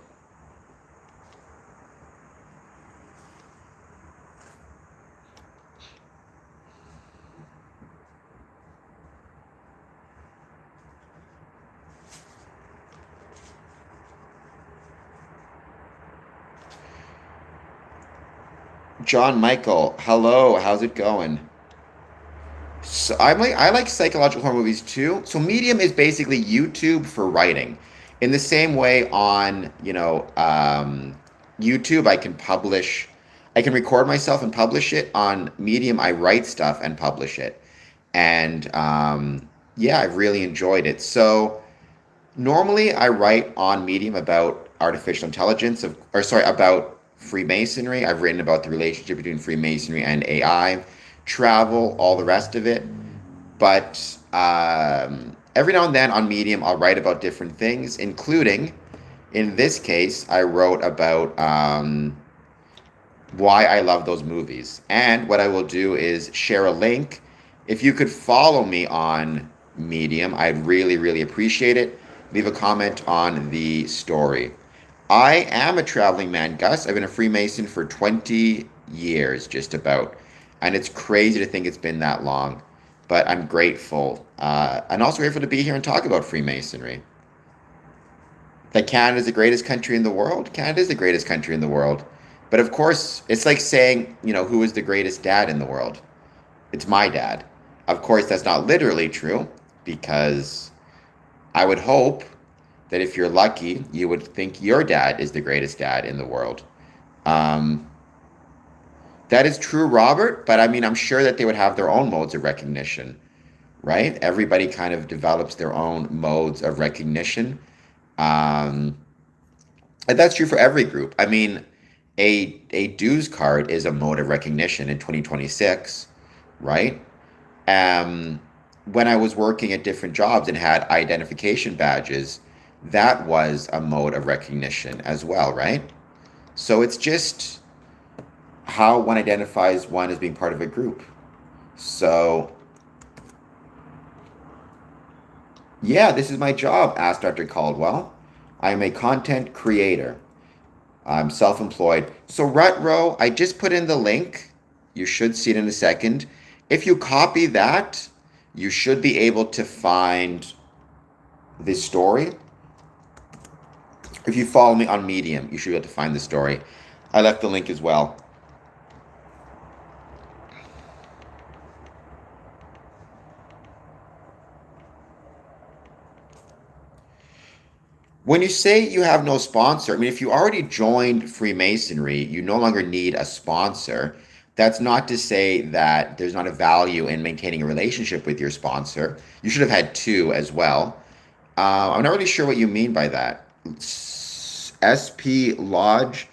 [SPEAKER 1] John Michael, hello, how's it going? So I like psychological horror movies too. So Medium is basically YouTube for writing. In the same way on, YouTube I can record myself and publish it. On Medium, I write stuff and publish it. And yeah, I've really enjoyed it. So normally, I write on Medium about artificial intelligence, about Freemasonry. I've written about the relationship between Freemasonry and AI, travel, all the rest of it. But every now and then on Medium, I'll write about different things, including, in this case, I wrote about why I love those movies. And what I will do is share a link. If you could follow me on Medium, I'd really, really appreciate it. Leave a comment on the story. I am a traveling man, Gus. I've been a Freemason for 20 years, just about. And it's crazy to think it's been that long. But I'm grateful. And also grateful to be here and talk about Freemasonry. That Canada is the greatest country in the world. Canada is the greatest country in the world. But of course, it's like saying, who is the greatest dad in the world? It's my dad. Of course, that's not literally true because I would hope that if you're lucky, you would think your dad is the greatest dad in the world. Um, that is true, Robert, but I mean, I'm sure that they would have their own modes of recognition, right? Everybody kind of develops their own modes of recognition. Um, and that's true for every group. I mean, a dues card is a mode of recognition in 2026, right? Um, when I was working at different jobs and had identification badges, that was a mode of recognition as well, right? So it's just how one identifies one as being part of a group. So, yeah, this is my job, asked Dr. Caldwell. I am a content creator. I'm self employed. So, Rutro, I just put in the link. You should see it in a second. If you copy that, you should be able to find this story. If you follow me on Medium, you should be able to find the story. I left the link as well. When you say you have no sponsor, I mean, if you already joined Freemasonry, you no longer need a sponsor. That's not to say that there's not a value in maintaining a relationship with your sponsor. You should have had two as well. I'm not really sure what you mean by that. SP Lodge.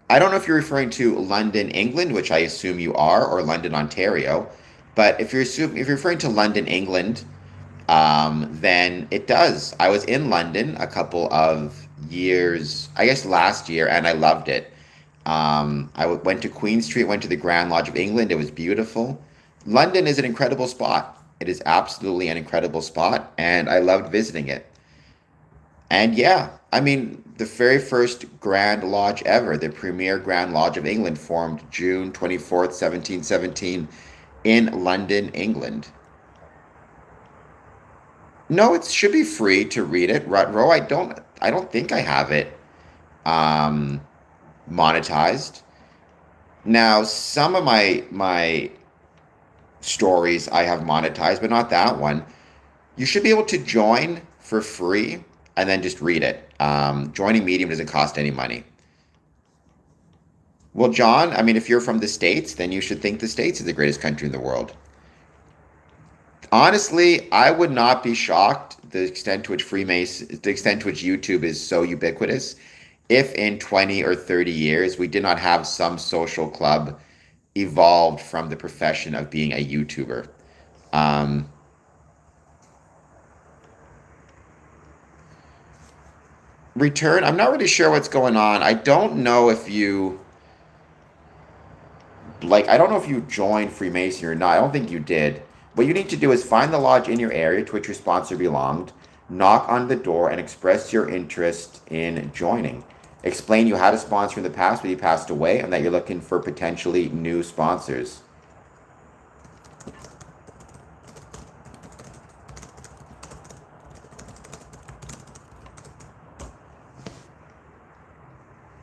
[SPEAKER 1] I don't know if you're referring to London, England, which I assume you are, or London, Ontario. But if you're referring to London, England, then it does. I was in London a couple of years, I guess last year, and I loved it. Went to Queen Street, went to the Grand Lodge of England. It was beautiful. London is an incredible spot. It is absolutely an incredible spot, and I loved visiting it. And yeah, I mean, the very first Grand Lodge ever, the premier Grand Lodge of England, formed June 24th, 1717, in London, England. No, it should be free to read it. Rutro, I don't think I have it um, monetized. Now, some of my stories I have monetized, but not that one. You should be able to join for free and then just read it. Joining Medium doesn't cost any money. Well, John, I mean, if you're from the States, then you should think the States is the greatest country in the world. Honestly, I would not be shocked the extent to which YouTube is so ubiquitous, if in 20 or 30 years we did not have some social club evolved from the profession of being a YouTuber. Um, Return, I'm not really sure what's going on. I don't know if you joined Freemasonry or not. I don't think you did. What you need to do is find the lodge in your area to which your sponsor belonged, knock on the door, and express your interest in joining. Explain you had a sponsor in the past, but he passed away, and that you're looking for potentially new sponsors.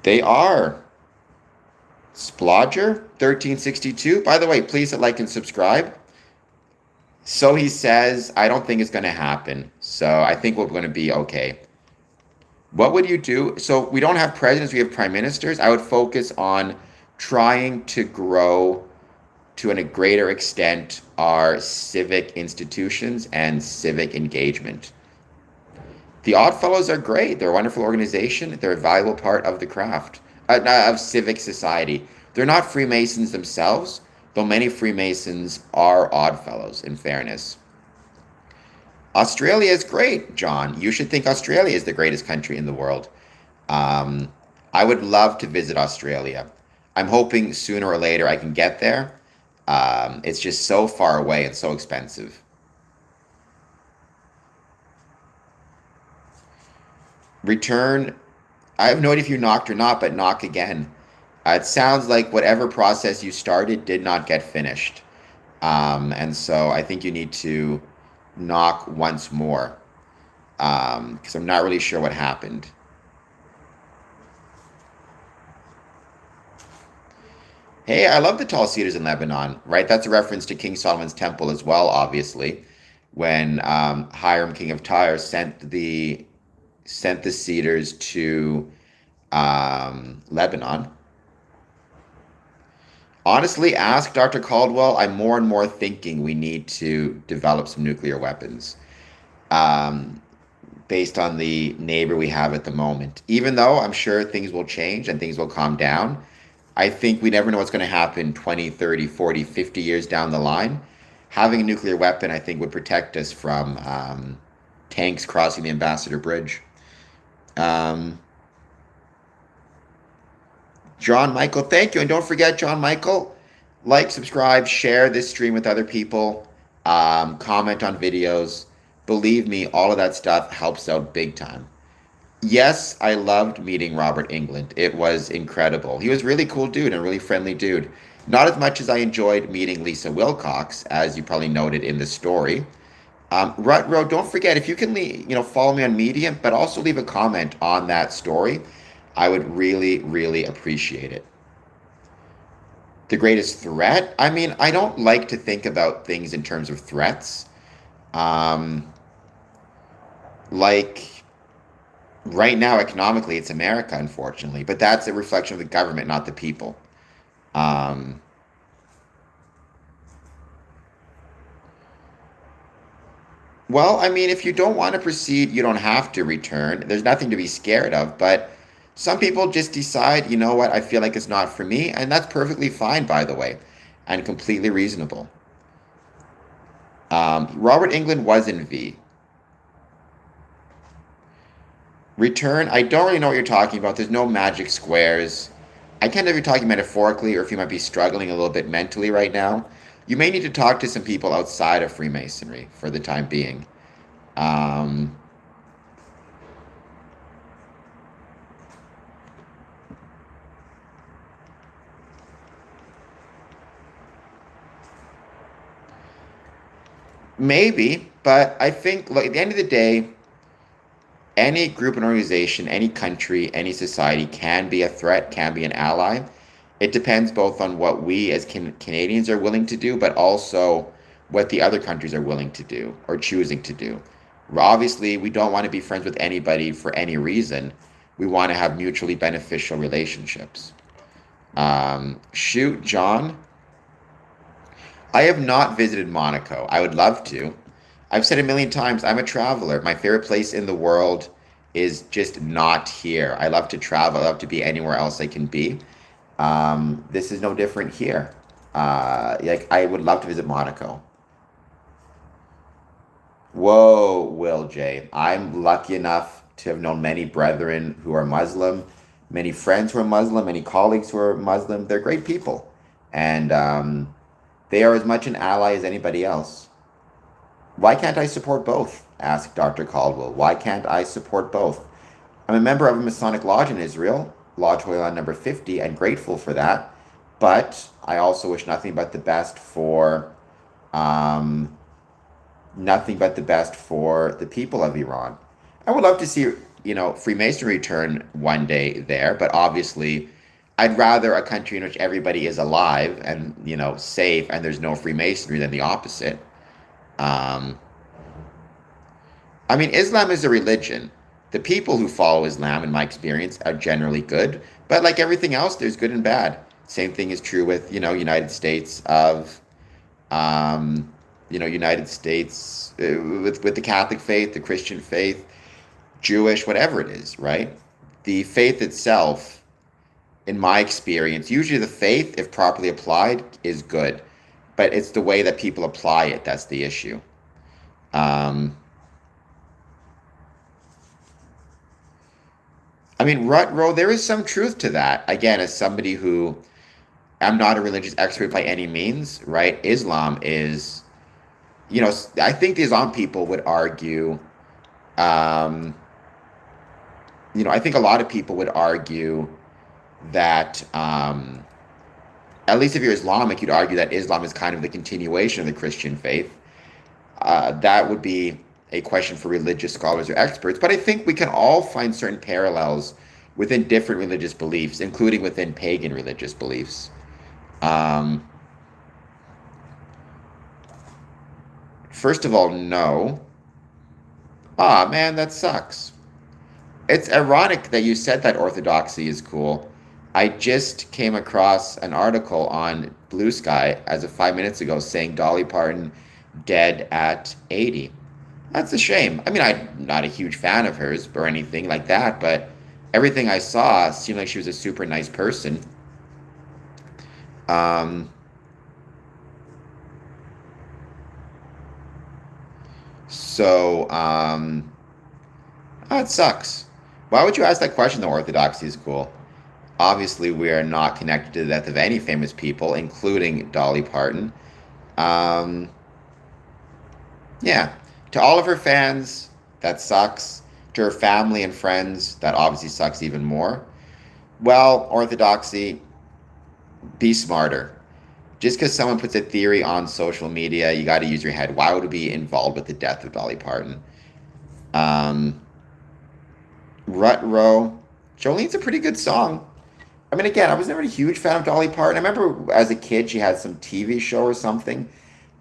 [SPEAKER 1] They are. Splodger 1362. By the way, please hit like and subscribe. So he says, I don't think it's going to happen. So I think we're going to be okay. What would you do? So we don't have presidents, we have prime ministers. I would focus on trying to grow to a greater extent our civic institutions and civic engagement. The Oddfellows are great. They're a wonderful organization. They're a valuable part of the craft, of civic society. They're not Freemasons themselves, though many Freemasons are Oddfellows, in fairness. Australia is great, John. You should think Australia is the greatest country in the world. Um, I would love to visit Australia. I'm hoping sooner or later I can get there. It's just so far away and so expensive. Return. I have no idea if you knocked or not, but knock again. It sounds like whatever process you started did not get finished. And so I think you need to knock once more because I'm not really sure what happened. Hey, I love the tall cedars in Lebanon, right? That's a reference to King Solomon's temple as well, obviously, when Hiram, king of Tyre, sent the cedars to Lebanon. Honestly, ask Dr. Caldwell. I'm more and more thinking we need to develop some nuclear weapons um, based on the neighbor we have at the moment. Even though I'm sure things will change and things will calm down, I think we never know what's going to happen 20, 30, 40, 50 years down the line. Having a nuclear weapon, I think, would protect us from tanks crossing the Ambassador Bridge. Um, John Michael, thank you. And don't forget, John Michael, like, subscribe, share this stream with other people, comment on videos. Believe me, all of that stuff helps out big time. Yes, I loved meeting Robert England. It was incredible. He was a really cool dude and a really friendly dude. Not as much as I enjoyed meeting Lisa Wilcox, as you probably noted in the story. Rutro, don't forget if you can follow me on Medium, but also leave a comment on that story. I would really, really appreciate it. The greatest threat? I mean, I don't like to think about things in terms of threats. Um, like right now, economically, it's America, unfortunately, but that's a reflection of the government, not the people. Um, Well, I mean, if you don't want to proceed, you don't have to return. There's nothing to be scared of. But some people just decide, you know what, I feel like it's not for me. And that's perfectly fine, by the way, and completely reasonable. Robert England was in V. Return, I don't really know what you're talking about. There's no magic squares. I can't know if you're talking metaphorically or if you might be struggling a little bit mentally right now. You may need to talk to some people outside of Freemasonry for the time being. Um, Maybe, but I think, look, at the end of the day, any group and organization, any country, any society can be a threat, can be an ally. It depends both on what we as Canadians are willing to do, but also what the other countries are willing to do or choosing to do. Obviously, we don't want to be friends with anybody for any reason. We want to have mutually beneficial relationships. Shoot, John. I have not visited Monaco. I would love to. I've said a million times, I'm a traveler. My favorite place in the world is just not here. I love to travel. I love to be anywhere else I can be. This is no different here. Like I would love to visit Monaco. Whoa, Will J. I'm lucky enough to have known many brethren who are Muslim, many friends who are Muslim, many colleagues who are Muslim. They're great people. And they are as much an ally as anybody else. Why can't I support both? Asked Dr. Caldwell. Why can't I support both? I'm a member of a Masonic lodge in Israel, Lodge Holy Land number 50, and grateful for that. But I also wish um, nothing but the best for the people of Iran. I would love to see, Freemasonry return one day there, but obviously I'd rather a country in which everybody is alive and, safe, and there's no Freemasonry than the opposite. Um, I mean, Islam is a religion. The people who follow Islam, in my experience, are generally good. But like everything else, there's good and bad. Same thing is true with, United States of, um, United States with the Catholic faith, the Christian faith, Jewish, whatever it is, right? The faith itself, in my experience, usually the faith, if properly applied, is good. But it's the way that people apply it that's the issue. Um, I mean, rut row, there is some truth to that. Again, as somebody who, I'm not a religious expert by any means, right? Islam is, I think the Islam people would argue, um, I think a lot of people would argue that, at least if you're Islamic, you'd argue that Islam is kind of the continuation of the Christian faith. That would be a question for religious scholars or experts. But I think we can all find certain parallels within different religious beliefs, including within pagan religious beliefs. Um, First of all, no. Ah, man, that sucks. It's ironic that you said that orthodoxy is cool. I just came across an article on Blue Sky as of 5 minutes ago saying Dolly Parton dead at 80. That's a shame. I mean, I'm not a huge fan of hers or anything like that, but everything I saw seemed like she was a super nice person. Um, so, oh, it sucks. Why would you ask that question, though? Orthodoxy is cool. Obviously, we are not connected to the death of any famous people, including Dolly Parton. Um, yeah. To all of her fans, that sucks. To her family and friends, that obviously sucks even more. Well, Orthodoxy, be smarter. Just because someone puts a theory on social media, you got to use your head. Why would it be involved with the death of Dolly Parton? Um, Rut Row. Jolene's a pretty good song. I mean, again, I was never a huge fan of Dolly Parton. I remember as a kid she had some TV show or something.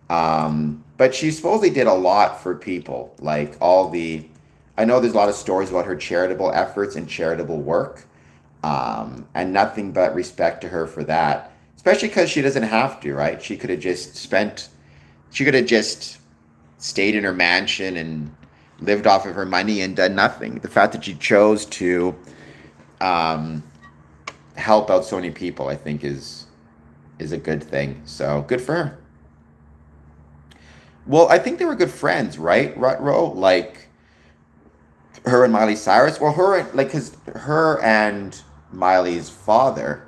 [SPEAKER 1] But she supposedly did a lot for people. Like I know there's a lot of stories about her charitable efforts and charitable work. And nothing but respect to her for that. Especially because she doesn't have to, right? She could have just stayed in her mansion and lived off of her money and done nothing. The fact that she chose to um, help out so many people, I think, is a good thing. So good for her. Well, I think they were good friends, right? Rutro, like her and Miley Cyrus. Well, because her and Miley's father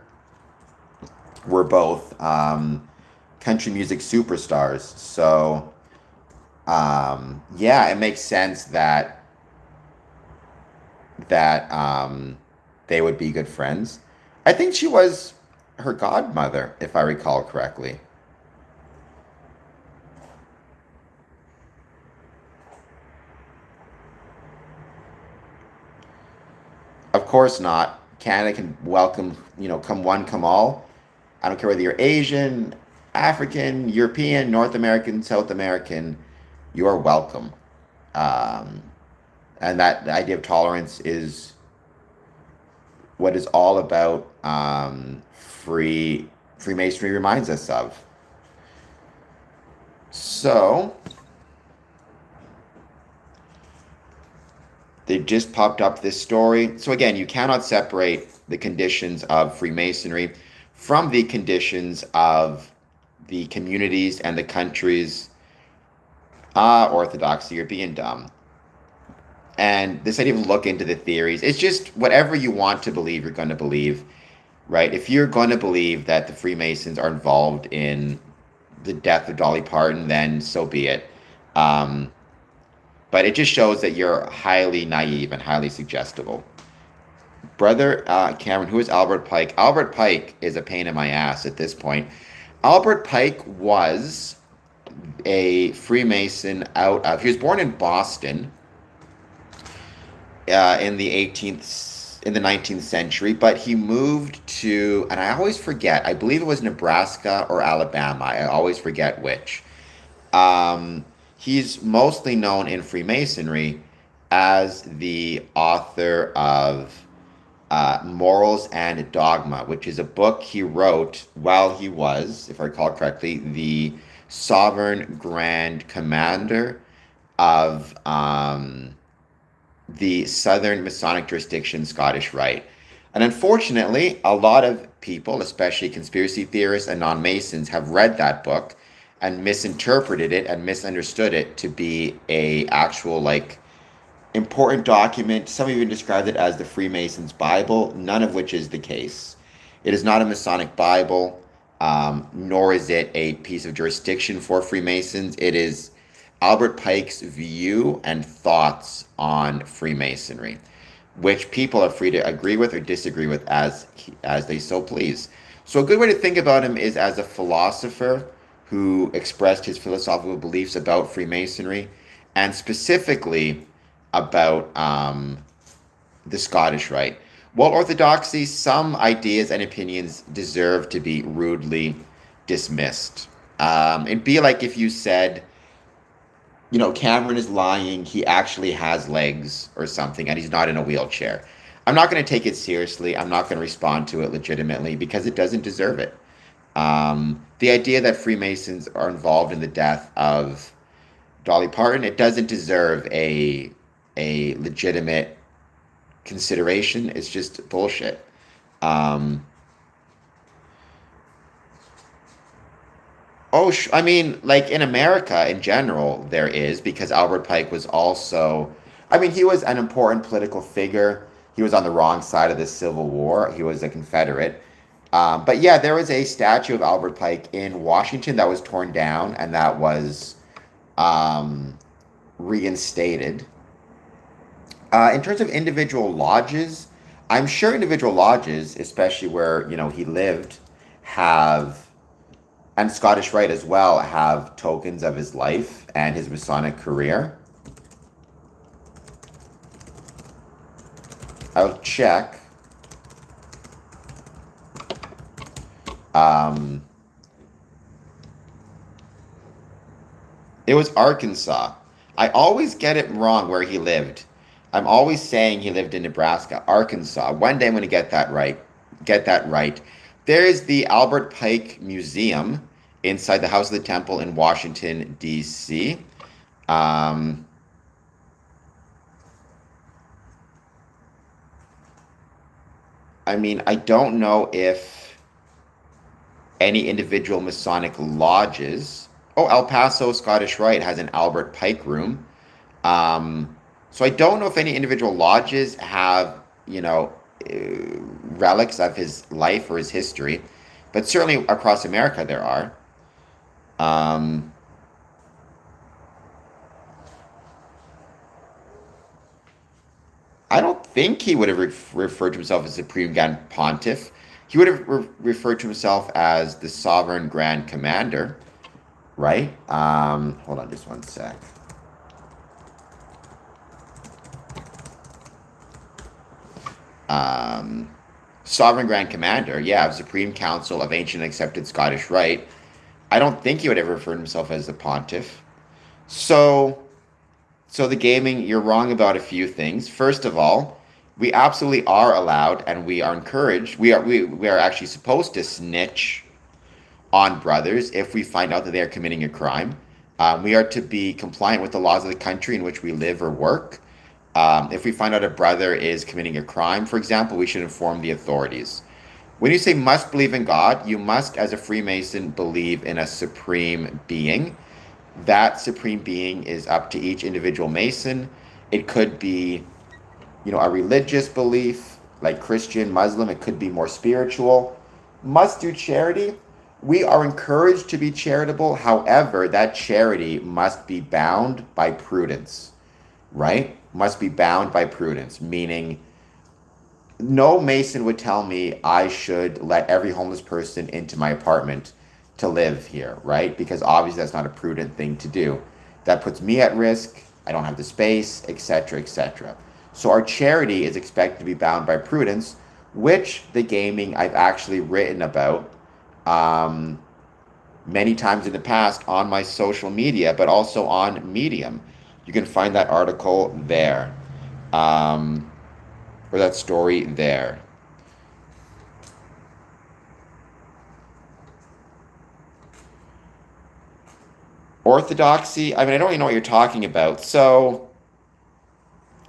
[SPEAKER 1] were both country music superstars. So, yeah, it makes sense that they would be good friends. I think she was her godmother, if I recall correctly. Of course not. Canada can welcome, come one, come all. I don't care whether you're Asian, African, European, North American, South American, you are welcome. Um, and that the idea of tolerance is what is all about Freemasonry reminds us of. So they just popped up this story. So again, you cannot separate the conditions of Freemasonry from the conditions of the communities and the countries. Orthodoxy, you're being dumb. And this idea of look into the theories, it's just whatever you want to believe, you're going to believe, right? If you're going to believe that the Freemasons are involved in the death of Dolly Parton, then so be it. Um, but it just shows that you're highly naive and highly suggestible. Brother Cameron, who is Albert Pike? Albert Pike is a pain in my ass at this point. Albert Pike was a Freemason he was born in Boston in the 18th in the 19th century, but he moved to, and I always forget, I believe it was Nebraska or Alabama. I always forget which. He's mostly known in Freemasonry as the author of Morals and Dogma, which is a book he wrote while he was, if I recall correctly, the Sovereign Grand Commander of the Southern Masonic jurisdiction, Scottish Rite. And unfortunately, a lot of people, especially conspiracy theorists and non-Masons, have read that book and misinterpreted it and misunderstood it to be a actual like important document. Some even described it as the Freemasons' Bible, none of which is the case. It is not a Masonic Bible, nor is it a piece of jurisdiction for Freemasons. It is Albert Pike's view and thoughts on Freemasonry, which people are free to agree with or disagree with as they so please. So a good way to think about him is as a philosopher who expressed his philosophical beliefs about Freemasonry, and specifically about the Scottish Rite. While orthodoxy, some ideas and opinions deserve to be rudely dismissed. It'd be like if you said, Cameron is lying, he actually has legs or something, and he's not in a wheelchair. I'm not going to take it seriously. I'm not going to respond to it legitimately because it doesn't deserve it. The idea that Freemasons are involved in the death of Dolly Parton, it doesn't deserve a legitimate consideration. It's just bullshit. I mean, like in America in general, there is, because Albert Pike was also, he was an important political figure. He was on the wrong side of the Civil War. He was a Confederate. But yeah, there was a statue of Albert Pike in Washington that was torn down and that was reinstated. In terms of individual lodges, I'm sure individual lodges, especially where, he lived, and Scottish Rite as well, have tokens of his life and his Masonic career. I'll check. It was Arkansas. I always get it wrong where he lived. I'm always saying he lived in Nebraska, Arkansas. One day I'm going to get that right. There is the Albert Pike Museum inside the House of the Temple in Washington, D.C. I don't know if any individual Masonic lodges. Oh, El Paso Scottish Rite has an Albert Pike room. So I don't know if any individual lodges have, relics of his life or his history, but certainly across America there are. I don't think he would have referred to himself as Supreme Grand Pontiff. He would have referred to himself as the Sovereign Grand Commander, right? Hold on just one sec. Sovereign Grand Commander, of Supreme Council of Ancient and Accepted Scottish Rite. I don't think he would ever refer to himself as the Pontiff. So the gaming, you're wrong about a few things. First of all, we absolutely are allowed, and we are encouraged. We are actually supposed to snitch on brothers if we find out that they are committing a crime. We are to be compliant with the laws of the country in which we live or work. If we find out a brother is committing a crime, for example, we should inform the authorities. When you say must believe in God, you must, as a Freemason, believe in a supreme being. That supreme being is up to each individual Mason. It could be, a religious belief, like Christian, Muslim. It could be more spiritual. Must do charity. We are encouraged to be charitable. However, that charity must be bound by prudence, right? Must be bound by prudence, meaning no Mason would tell me I should let every homeless person into my apartment to live here, right? Because obviously that's not a prudent thing to do. That puts me at risk. I don't have the space, etc., etc. So our charity is expected to be bound by prudence, which the gaming I've actually written about um, many times in the past on my social media, but also on Medium. You can find that article there, um, or that story there. Orthodoxy, I mean, I don't really know what you're talking about. So,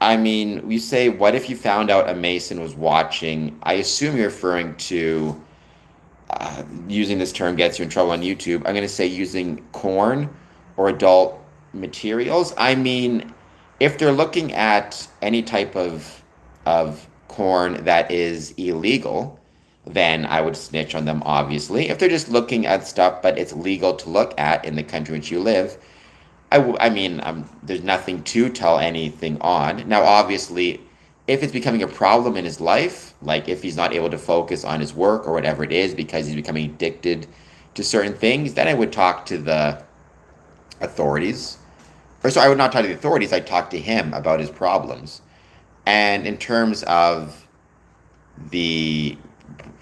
[SPEAKER 1] I mean, we say, what if you found out a Mason was watching? I assume you're referring to using this term gets you in trouble on YouTube. I'm going to say using corn or adult materials. I mean, if they're looking at any type of corn that is illegal, then I would snitch on them, obviously. If they're just looking at stuff, but it's legal to look at in the country in which you live, I mean, there's nothing to tell anything on. Now, obviously, if it's becoming a problem in his life, like if he's not able to focus on his work or whatever it is because he's becoming addicted to certain things, then I would talk to the authorities. Or so I would not talk to the authorities, I'd talk to him about his problems. And in terms of the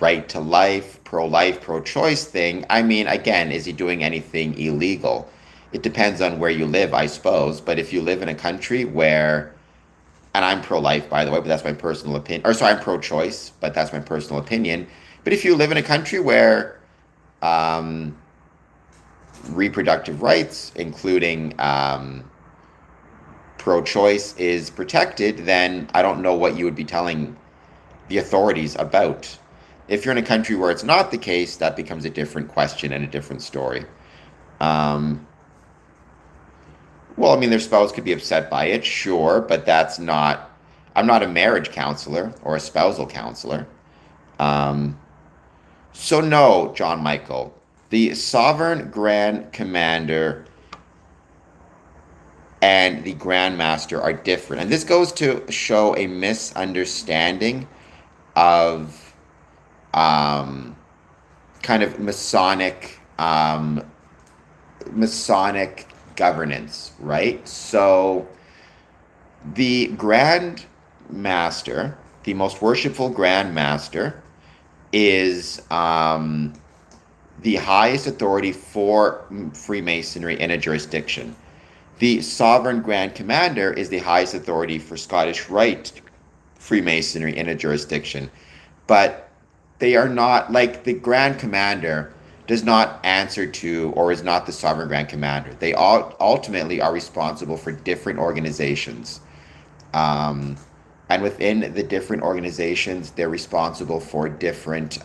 [SPEAKER 1] right to life, pro-choice thing, I mean, again, is he doing anything illegal? It depends on where you live, I suppose. But if you live in a country where, and I'm pro-life, by the way, but that's my personal opinion. Or sorry, I'm pro-choice, but that's my personal opinion. But if you live in a country where um, reproductive rights, including pro-choice, is protected, then I don't know what you would be telling the authorities about. If you're in a country where it's not the case, that becomes a different question and a different story. Um, well, I mean, their spouse could be upset by it, sure, but that's not. I'm not a marriage counselor or a spousal counselor. Um, so, no, John Michael, the Sovereign Grand Commander and the Grand Master are different. And this goes to show a misunderstanding of kind of Masonic governance, right? So the Grand Master, the most worshipful Grand Master, is the highest authority for Freemasonry in a jurisdiction. The Sovereign Grand Commander is the highest authority for Scottish Rite Freemasonry in a jurisdiction. But they are not, like, the Grand Commander does not answer to or is not the Sovereign Grand Commander. They all ultimately are responsible for different organizations. Um, and within the different organizations, they're responsible for different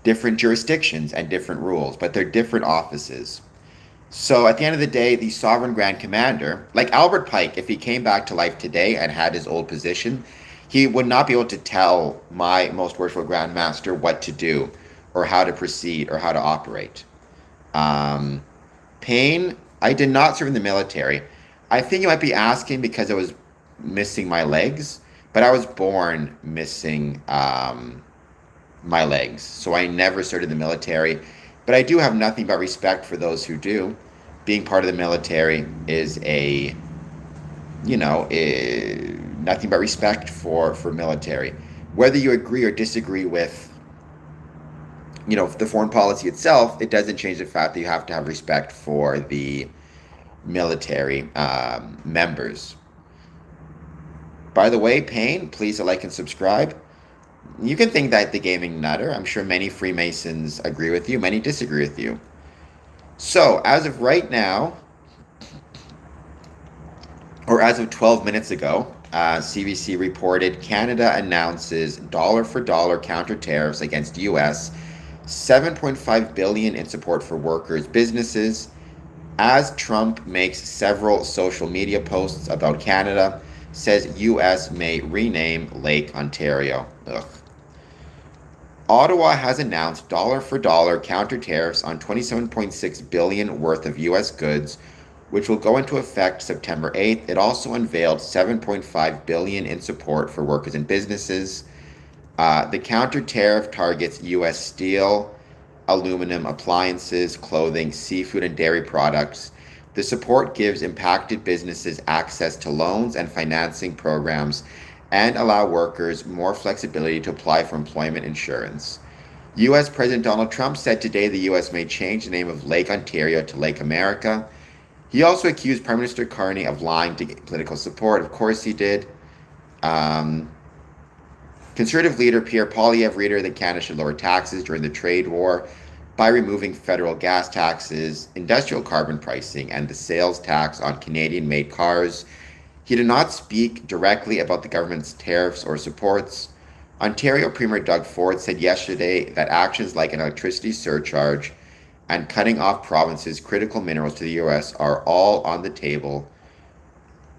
[SPEAKER 1] jurisdictions and different rules, but they're different offices. So at the end of the day, the Sovereign Grand Commander, like Albert Pike, if he came back to life today and had his old position, he would not be able to tell my most worshipful Grand Master what to do or how to proceed or how to operate. Um, Pain, I did not serve in the military. I think you might be asking because I was missing my legs, but I was born missing my legs. So I never served in the military. But I do have nothing but respect for those who do. Being part of the military is nothing but respect for military. Whether you agree or disagree with, the foreign policy itself, it doesn't change the fact that you have to have respect for the military members. By the way, Payne, please like and subscribe. You can think that the gaming nutter. I'm sure many Freemasons agree with you, many disagree with you. So, as of right now, or as of 12 minutes ago, CBC reported Canada announces dollar for dollar counter tariffs against U.S., 7.5 billion in support for workers, businesses, as Trump makes several social media posts about Canada, says U.S. may rename Lake Ontario. Ugh. Ottawa has announced dollar for dollar counter tariffs on 27.6 billion worth of U.S. goods, which will go into effect September 8th. It also unveiled 7.5 billion in support for workers and businesses. The counter tariff targets U.S. steel, aluminum, appliances, clothing, seafood, and dairy products, The support gives impacted businesses access to loans and financing programs and allow workers more flexibility to apply for employment insurance. U.S. President Donald Trump said today the U.S. may change the name of Lake Ontario to Lake America. He also accused Prime Minister Carney of lying to get political support. Of course he did. Conservative leader Pierre Poilievre reiterated that Canada should lower taxes during the trade war by removing federal gas taxes, industrial carbon pricing, and the sales tax on Canadian-made cars. He did not speak directly about the government's tariffs or supports. Ontario Premier Doug Ford said yesterday that actions like an electricity surcharge and cutting off provinces' critical minerals to the U.S. are all on the table.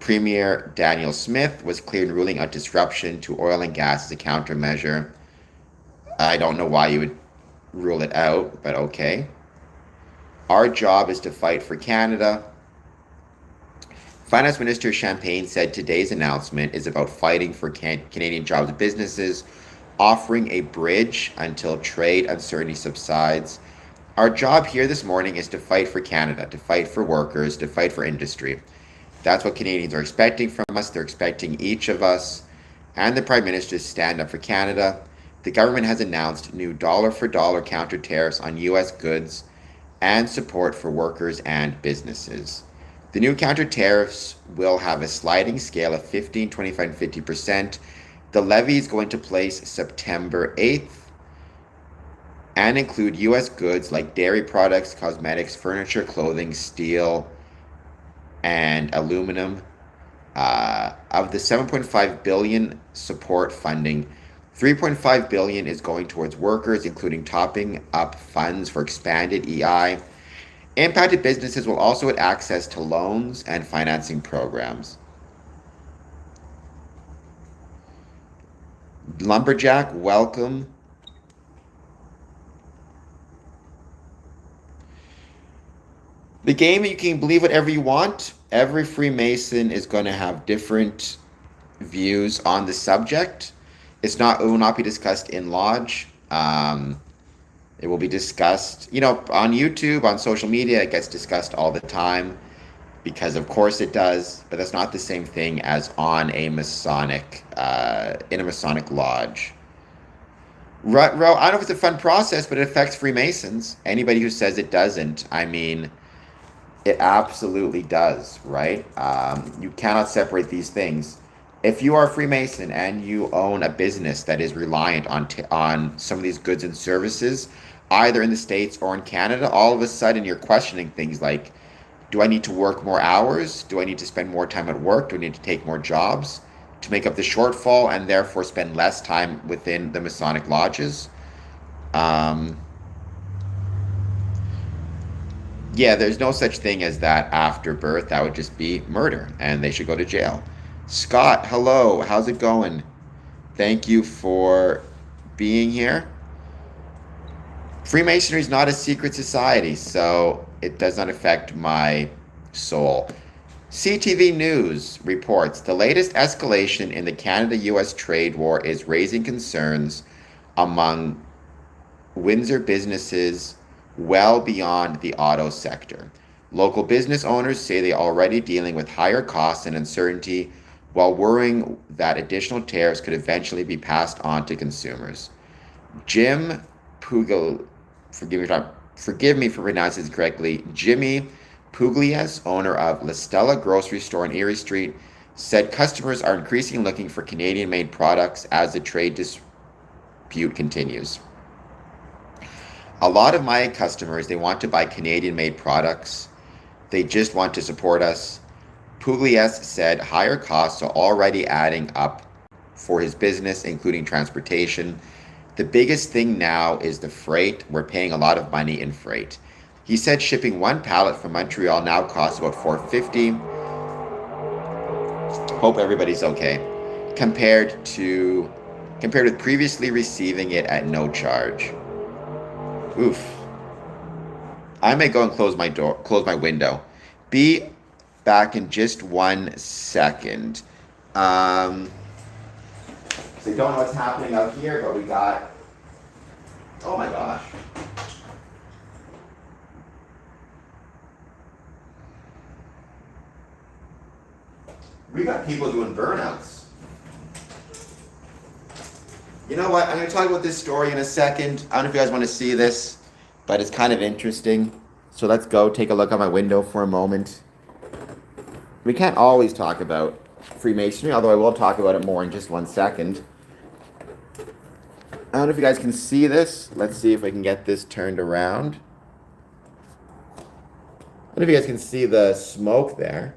[SPEAKER 1] Premier Daniel Smith was clear in ruling out disruption to oil and gas as a countermeasure. I don't know why you would rule it out, but okay. Our job is to fight for Canada. Finance Minister Champagne said today's announcement is about fighting for Canadian jobs and businesses, offering a bridge until trade uncertainty subsides. Our job here this morning is to fight for Canada, to fight for workers, to fight for industry. That's what Canadians are expecting from us. They're expecting each of us and the Prime Minister to stand up for Canada. The government has announced new dollar-for-dollar counter tariffs on U.S. goods and support for workers and businesses. The new counter tariffs will have a sliding scale of 15, 25, and 50%. The levies go into place September 8th and include U.S. goods like dairy products, cosmetics, furniture, clothing, steel, and aluminum. Of the $7.5 billion support funding, $3.5 billion is going towards workers, including topping up funds for expanded EI. Impacted businesses will also get access to loans and financing programs. Lumberjack, welcome. The game, you can believe whatever you want. Every Freemason is going to have different views on the subject. It will not be discussed in lodge. It will be discussed, on YouTube, on social media. It gets discussed all the time because, of course, it does. But that's not the same thing as on a Masonic, in a Masonic lodge. I don't know if it's a fun process, but it affects Freemasons. Anybody who says it doesn't, it absolutely does, right? You cannot separate these things. If you are a Freemason and you own a business that is reliant on some of these goods and services, either in the States or in Canada, all of a sudden you're questioning things like, do I need to work more hours? Do I need to spend more time at work? Do I need to take more jobs to make up the shortfall and therefore spend less time within the Masonic lodges? Yeah, there's no such thing as that after birth. That would just be murder, and they should go to jail. Scott, hello. How's it going? Thank you for being here. Freemasonry is not a secret society, so it does not affect my soul. CTV News reports the latest escalation in the Canada-US trade war is raising concerns among Windsor businesses well beyond the auto sector. Local business owners say they are already dealing with higher costs and uncertainty while worrying that additional tariffs could eventually be passed on to consumers. Jim Pugel, forgive me for pronouncing this correctly, Jimmy Pugliese, owner of La Stella grocery store on Erie Street, said customers are increasingly looking for Canadian-made products as the trade dispute continues. A lot of my customers, they want to buy Canadian-made products. They just want to support us. Pugliese said higher costs are already adding up for his business, including transportation. The biggest thing now is the freight. We're paying a lot of money in freight. He said shipping one pallet from Montreal now costs about $4.50. Hope everybody's okay. Compared with previously receiving it at no charge. Oof. I may go and close my window. Be back in just 1 second. So you don't know what's happening out here, but we got, oh my gosh. We got people doing burnouts. You know what? I'm going to talk about this story in a second. I don't know if you guys want to see this, but it's kind of interesting. So let's go take a look out my window for a moment. We can't always talk about Freemasonry, although I will talk about it more in just 1 second. I don't know if you guys can see this. Let's see if I can get this turned around. I don't know if you guys can see the smoke there.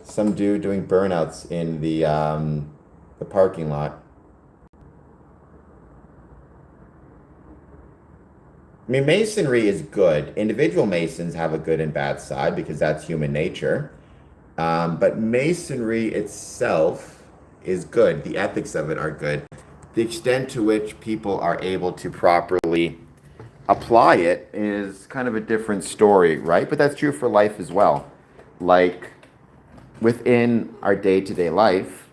[SPEAKER 1] Some dude doing burnouts in the parking lot. I mean, masonry is good. Individual masons have a good and bad side because that's human nature. But masonry itself is good. The ethics of it are good. The extent to which people are able to properly apply it is kind of a different story, right? But that's true for life as well. Like within our day-to-day life,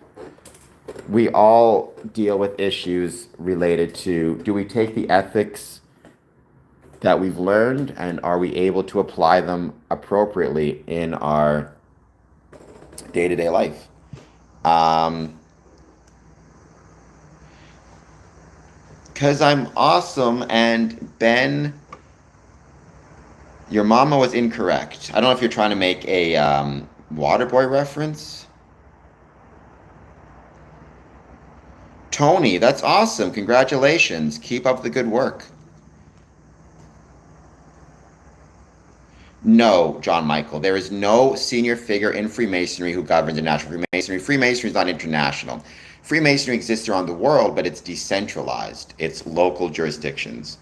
[SPEAKER 1] we all deal with issues related to, do we take the ethics that we've learned and are we able to apply them appropriately in our day-to-day life? Because I'm awesome and Ben, your mama was incorrect. I don't know if you're trying to make a Waterboy reference. Tony, that's awesome. Congratulations. Keep up the good work. No, John Michael, there is no senior figure in Freemasonry who governs international Freemasonry. Freemasonry is not international. Freemasonry exists around the world, but it's decentralized. It's local jurisdictions.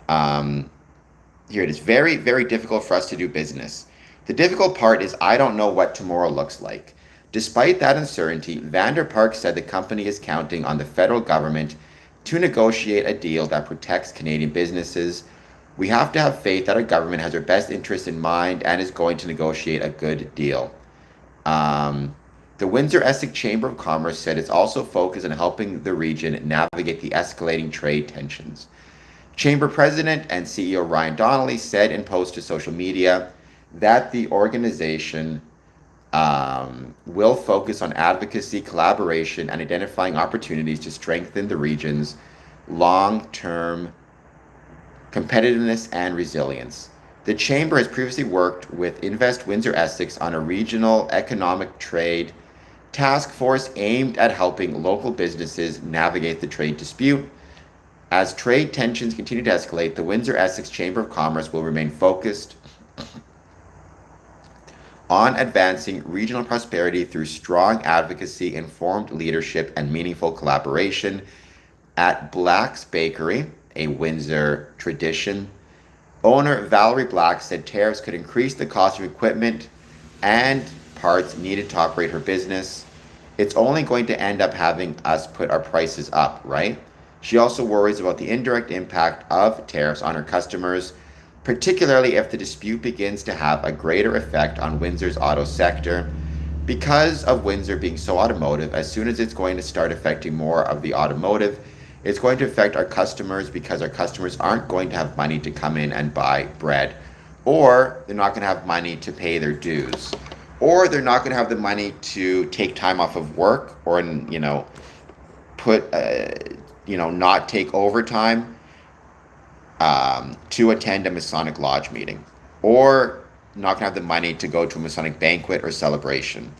[SPEAKER 1] Here it is. Very, very difficult for us to do business. The difficult part is I don't know what tomorrow looks like. Despite that uncertainty, Vander Park said the company is counting on the federal government to negotiate a deal that protects Canadian businesses. We have to have faith that our government has our best interests in mind and is going to negotiate a good deal. The Windsor Essex Chamber of Commerce said it's also focused on helping the region navigate the escalating trade tensions. Chamber President and CEO Ryan Donnelly said in post to social media that the organization will focus on advocacy, collaboration, and identifying opportunities to strengthen the region's long-term competitiveness and resilience. The Chamber has previously worked with Invest Windsor Essex on a regional economic trade task force aimed at helping local businesses navigate the trade dispute. As trade tensions continue to escalate, the Windsor Essex Chamber of Commerce will remain focused on advancing regional prosperity through strong advocacy, informed leadership, and meaningful collaboration. At Black's Bakery, a Windsor tradition, owner Valerie Black said tariffs could increase the cost of equipment and parts needed to operate her business. It's only going to end up having us put our prices up, right? She also worries about the indirect impact of tariffs on her customers, particularly if the dispute begins to have a greater effect on Windsor's auto sector. Because of Windsor being so automotive, as soon as it's going to start affecting more of the automotive, it's going to affect our customers because our customers aren't going to have money to come in and buy bread, or they're not going to have money to pay their dues, or they're not going to have the money to take time off of work or, put, not take overtime to attend a Masonic Lodge meeting, or not going to have the money to go to a Masonic banquet or celebration.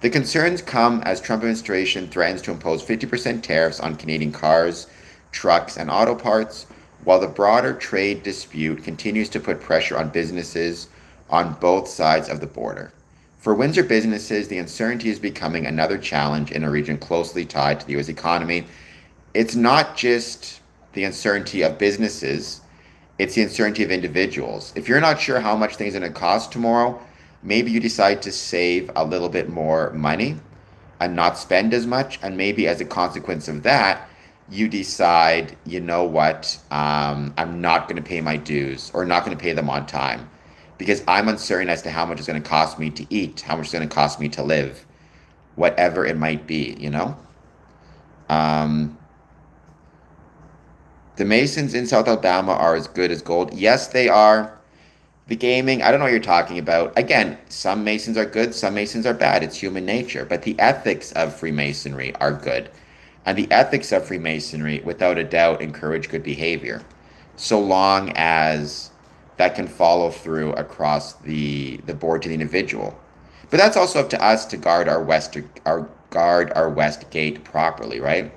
[SPEAKER 1] The concerns come as Trump administration threatens to impose 50% tariffs on Canadian cars, trucks, and auto parts, while the broader trade dispute continues to put pressure on businesses on both sides of the border. For Windsor businesses, the uncertainty is becoming another challenge in a region closely tied to the U.S. economy. It's not just the uncertainty of businesses, it's the uncertainty of individuals. If you're not sure how much things are going to cost tomorrow, maybe you decide to save a little bit more money and not spend as much. And maybe as a consequence of that, you decide, you know what, I'm not going to pay my dues or not going to pay them on time because I'm uncertain as to how much it's going to cost me to eat, how much it's going to cost me to live, whatever it might be, The Masons in South Alabama are as good as gold. Yes, they are. The gaming, I don't know what you're talking about. Again, some Masons are good, some Masons are bad. It's human nature. But the ethics of Freemasonry are good. And the ethics of Freemasonry, without a doubt, encourage good behavior, so long as that can follow through across the board to the individual. But that's also up to us to guard our west gate properly, right?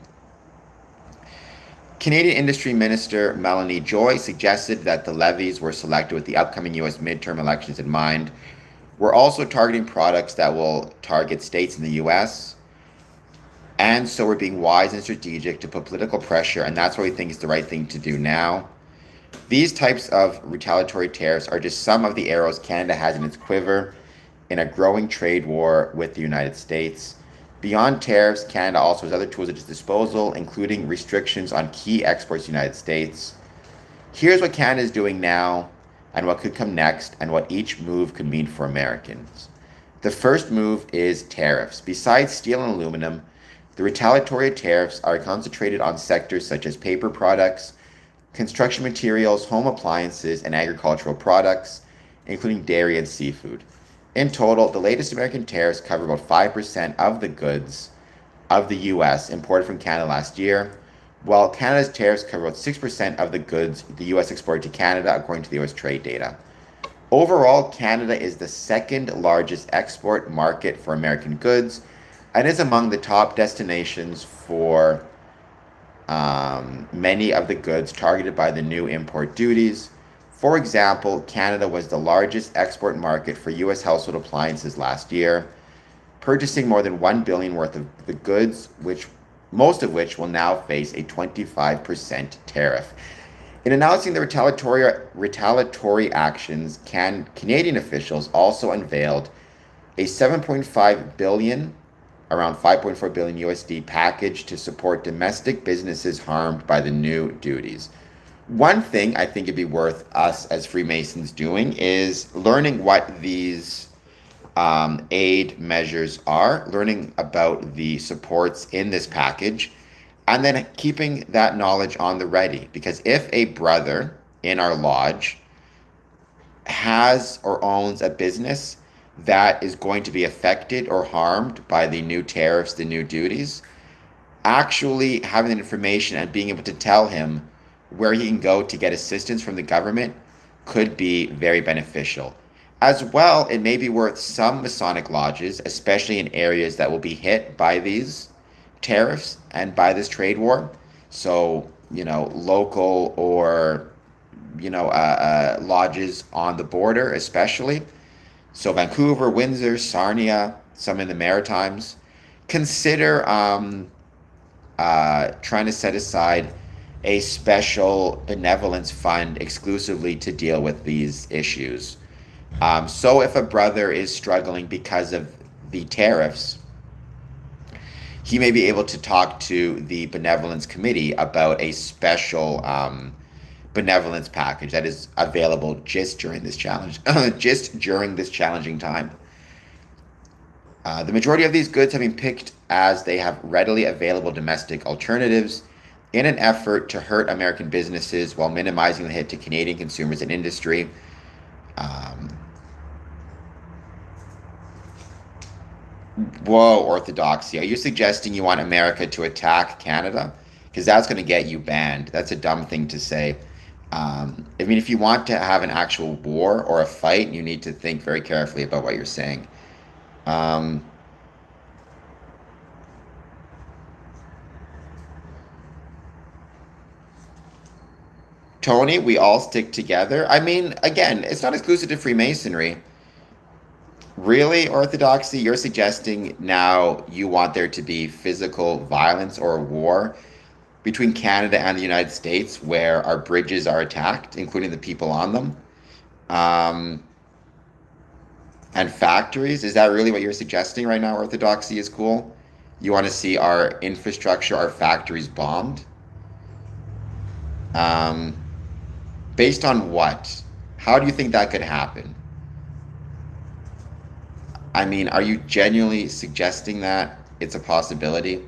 [SPEAKER 1] Canadian Industry Minister Melanie Joy suggested that the levies were selected with the upcoming U.S. midterm elections in mind. We're also targeting products that will target states in the U.S., and so we're being wise and strategic to put political pressure, and that's what we think is the right thing to do now. These types of retaliatory tariffs are just some of the arrows Canada has in its quiver in a growing trade war with the United States. Beyond tariffs, Canada also has other tools at its disposal, including restrictions on key exports to the United States. Here's what Canada is doing now, and what could come next, and what each move could mean for Americans. The first move is tariffs. Besides steel and aluminum, the retaliatory tariffs are concentrated on sectors such as paper products, construction materials, home appliances, and agricultural products, including dairy and seafood. In total, the latest American tariffs cover about 5% of the goods of the U.S. imported from Canada last year, while Canada's tariffs cover about 6% of the goods the U.S. exported to Canada, according to the U.S. trade data. Overall, Canada is the second largest export market for American goods and is among the top destinations for many of the goods targeted by the new import duties. For example, Canada was the largest export market for U.S. household appliances last year, purchasing more than $1 billion worth of the goods, most of which will now face a 25% tariff. In announcing the retaliatory actions, Canadian officials also unveiled a $7.5 billion, around $5.4 billion USD package to support domestic businesses harmed by the new duties. One thing I think it'd be worth us as Freemasons doing is learning what these aid measures are, learning about the supports in this package, and then keeping that knowledge on the ready. Because if a brother in our lodge has or owns a business that is going to be affected or harmed by the new tariffs, the new duties, actually having the information and being able to tell him where he can go to get assistance from the government could be very beneficial. As well, it may be worth some Masonic lodges, especially in areas that will be hit by these tariffs and by this trade war. So, local or, lodges on the border, especially. So Vancouver, Windsor, Sarnia, some in the Maritimes. Consider trying to set aside a special benevolence fund exclusively to deal with these issues. So if a brother is struggling because of the tariffs, he may be able to talk to the benevolence committee about a special benevolence package that is available just during this challenging time. The majority of these goods have been picked as they have readily available domestic alternatives in an effort to hurt American businesses while minimizing the hit to Canadian consumers and industry. Whoa, orthodoxy. Are you suggesting you want America to attack Canada? Because that's going to get you banned. That's a dumb thing to say. If you want to have an actual war or a fight, you need to think very carefully about what you're saying. Tony, we all stick together. Again, it's not exclusive to Freemasonry. Really, orthodoxy, you're suggesting now you want there to be physical violence or a war between Canada and the United States where our bridges are attacked, including the people on them, and factories. Is that really what you're suggesting right now? Orthodoxy is cool. You want to see our infrastructure, our factories bombed? Based on what? How do you think that could happen? Are you genuinely suggesting that it's a possibility?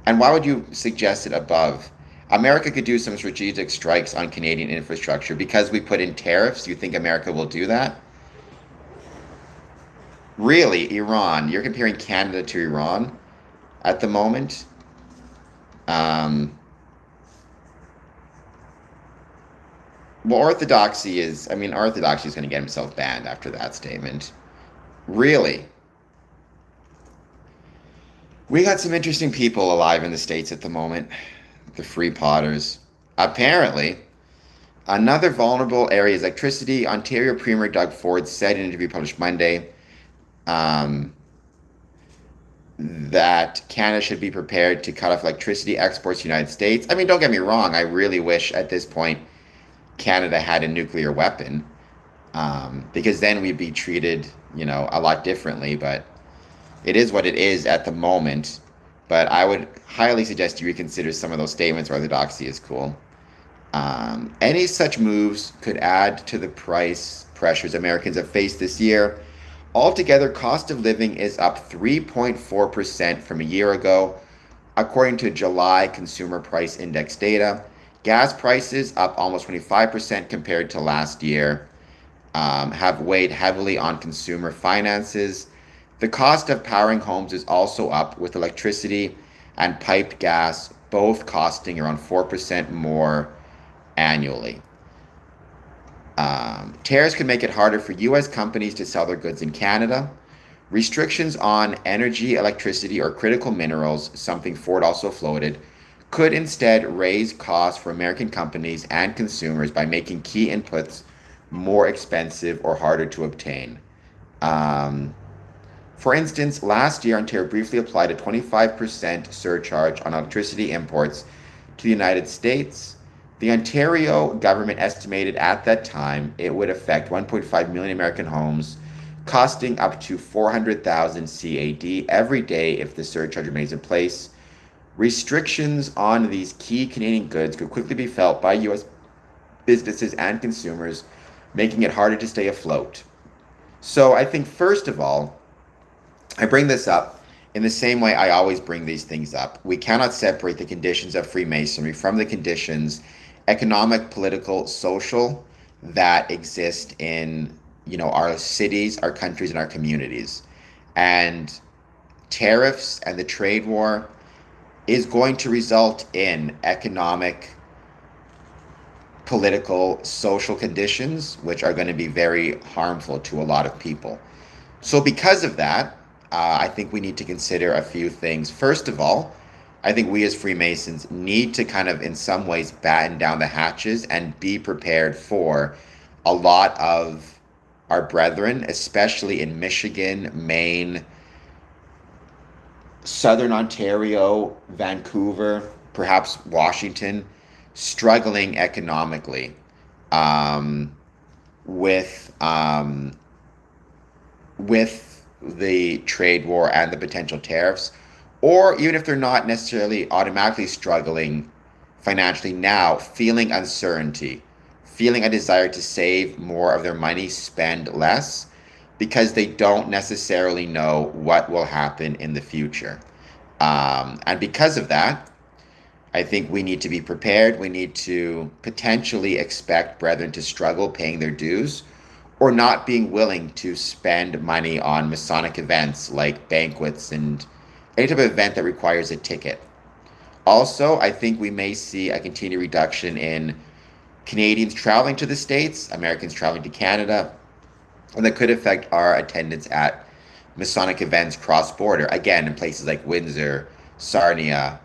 [SPEAKER 1] And why would you suggest it above? America could do some strategic strikes on Canadian infrastructure because we put in tariffs. You think America will do that? Really, Iran? You're comparing Canada to Iran at the moment? Um, well, Orthodoxy is going to get himself banned after that statement. Really? We got some interesting people alive in the States at the moment. The Free Potters. Apparently, another vulnerable area is electricity. Ontario Premier Doug Ford said in an interview published Monday um, that Canada should be prepared to cut off electricity exports to the United States. I mean, don't get me wrong. I really wish at this point Canada had a nuclear weapon, because then we'd be treated, a lot differently. But it is what it is at the moment. But I would highly suggest you reconsider some of those statements. Orthodoxy is cool. Any such moves could add to the price pressures Americans have faced this year. Altogether, cost of living is up 3.4% from a year ago, according to July Consumer Price Index data. Gas prices up almost 25% compared to last year, have weighed heavily on consumer finances. The cost of powering homes is also up, with electricity and piped gas both costing around 4% more annually. Tariffs could make it harder for U.S. companies to sell their goods in Canada. Restrictions on energy, electricity, or critical minerals, something Ford also floated, could instead raise costs for American companies and consumers by making key inputs more expensive or harder to obtain. For instance, last year, Ontario briefly applied a 25% surcharge on electricity imports to the United States. The Ontario government estimated at that time it would affect 1.5 million American homes, costing up to 400,000 CAD every day if the surcharge remains in place. Restrictions on these key Canadian goods could quickly be felt by U.S. businesses and consumers, making it harder to stay afloat. So I think, first of all, I bring this up in the same way I always bring these things up. We cannot separate the conditions of Freemasonry from the conditions, economic, political, social, that exist in, our cities, our countries, and our communities. And tariffs and the trade war is going to result in economic, political, social conditions, which are going to be very harmful to a lot of people. So because of that, I think we need to consider a few things. First of all, I think we as Freemasons need to kind of, in some ways, batten down the hatches and be prepared for a lot of our brethren, especially in Michigan, Maine, Southern Ontario, Vancouver, perhaps Washington, struggling economically, with the trade war and the potential tariffs, or even if they're not necessarily automatically struggling financially now, feeling uncertainty, feeling a desire to save more of their money, spend less, because they don't necessarily know what will happen in the future. And because of that, I think we need to be prepared. We need to potentially expect brethren to struggle paying their dues, or not being willing to spend money on Masonic events like banquets and any type of event that requires a ticket. Also, I think we may see a continued reduction in Canadians traveling to the States, Americans traveling to Canada, and that could affect our attendance at Masonic events cross-border, again, in places like Windsor, Sarnia,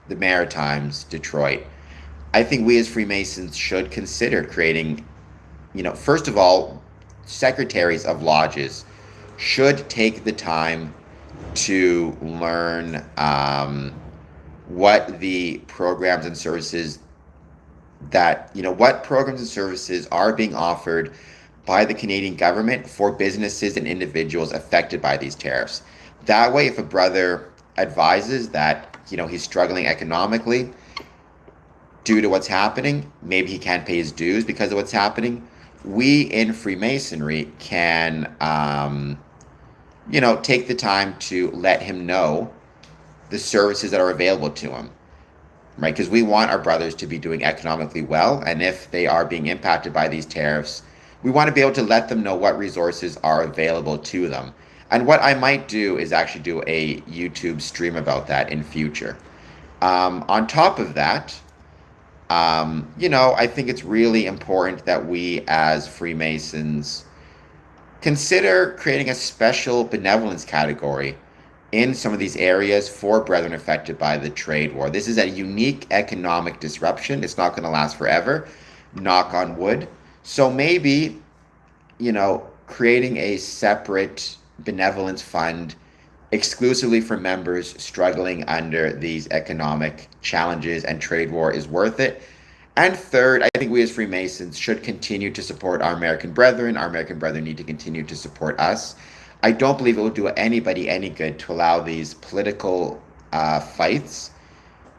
[SPEAKER 1] the Maritimes, Detroit. I think we as Freemasons should consider creating, first of all, secretaries of lodges should take the time to learn what the programs and services what programs and services are being offered by the Canadian government for businesses and individuals affected by these tariffs. That way, if a brother advises that, he's struggling economically due to what's happening, maybe he can't pay his dues because of what's happening, we in Freemasonry can, take the time to let him know the services that are available to him. right? Because we want our brothers to be doing economically well. And if they are being impacted by these tariffs, we want to be able to let them know what resources are available to them. And what I might do is actually do a YouTube stream about that in future. On top of that, I think it's really important that we as Freemasons consider creating a special benevolence category in some of these areas for brethren affected by the trade war. This is a unique economic disruption. It's not going to last forever, knock on wood. So maybe, creating a separate benevolence fund exclusively for members struggling under these economic challenges and trade war is worth it. And third, I think we as Freemasons should continue to support our American brethren. Our American brethren need to continue to support us. I don't believe it will do anybody any good to allow these political fights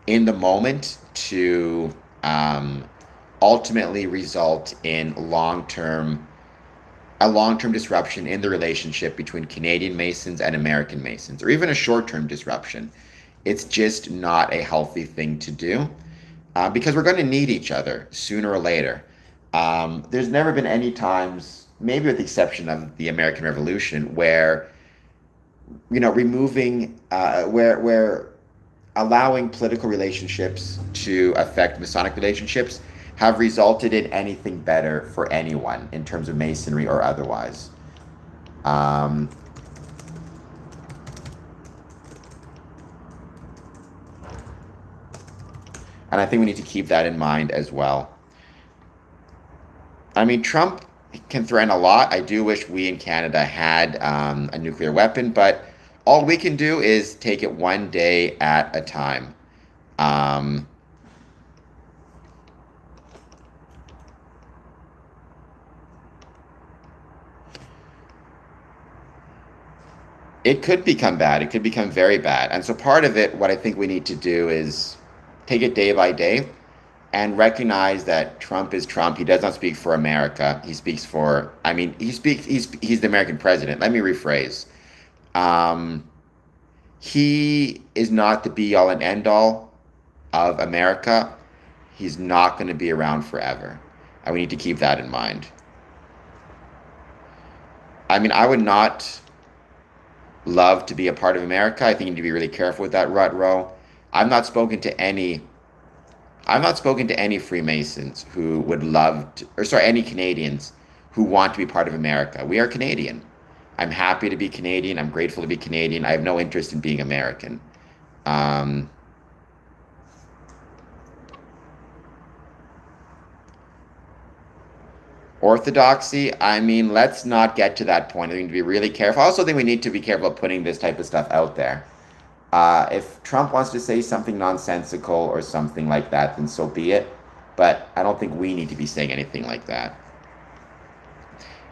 [SPEAKER 1] in the moment to ultimately result in a long-term disruption in the relationship between Canadian Masons and American Masons, or even a short-term disruption. It's just not a healthy thing to do because we're going to need each other sooner or later. There's never been any times, maybe with the exception of the American Revolution, where where allowing political relationships to affect Masonic relationships have resulted in anything better for anyone in terms of Masonry or otherwise. And I think we need to keep that in mind as well. I mean, Trump can threaten a lot. I do wish we in Canada had a nuclear weapon, but all we can do is take it one day at a time. It could become bad. It could become very bad. And so part of it, what I think we need to do is take it day by day and recognize that Trump is Trump. He does not speak for America. He speaks for, he's the American president. Let me rephrase. He is not the be all and end all of America. He's not going to be around forever. And we need to keep that in mind. I mean, I would not love to be a part of America. I think you need to be really careful with that rut row. I've not spoken to any Freemasons who would love to, or sorry, any Canadians who want to be part of America. We are Canadian. I'm happy to be Canadian. I'm grateful to be Canadian. I have no interest in being American. Orthodoxy, I mean, let's not get to that point. I think we need to be really careful. I also think we need to be careful of putting this type of stuff out there. If Trump wants to say something nonsensical or something like that, then so be it. But I don't think we need to be saying anything like that.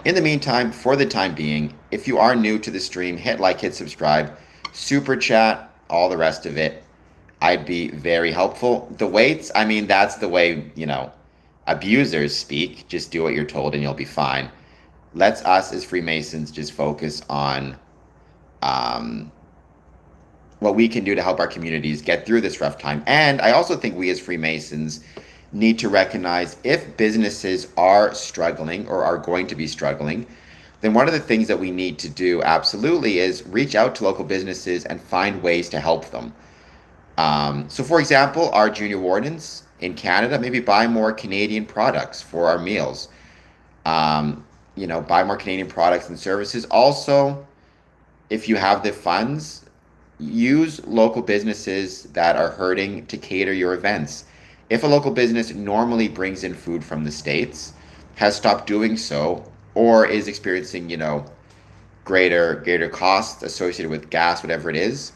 [SPEAKER 1] In the meantime, for the time being, if you are new to the stream, hit like, hit subscribe, super chat, all the rest of it. I'd be very helpful. The weights, I mean, that's the way, abusers speak. Just do what you're told and you'll be fine. Let's us as Freemasons just focus on what we can do to help our communities get through this rough time. And I also think we as Freemasons need to recognize if businesses are struggling or are going to be struggling, then one of the things that we need to do absolutely is reach out to local businesses and find ways to help them. So for example, our junior wardens in Canada, maybe buy more Canadian products for our meals. Buy more Canadian products and services. Also, if you have the funds, use local businesses that are hurting to cater your events. If a local business normally brings in food from the States, has stopped doing so, or is experiencing, greater costs associated with gas, whatever it is,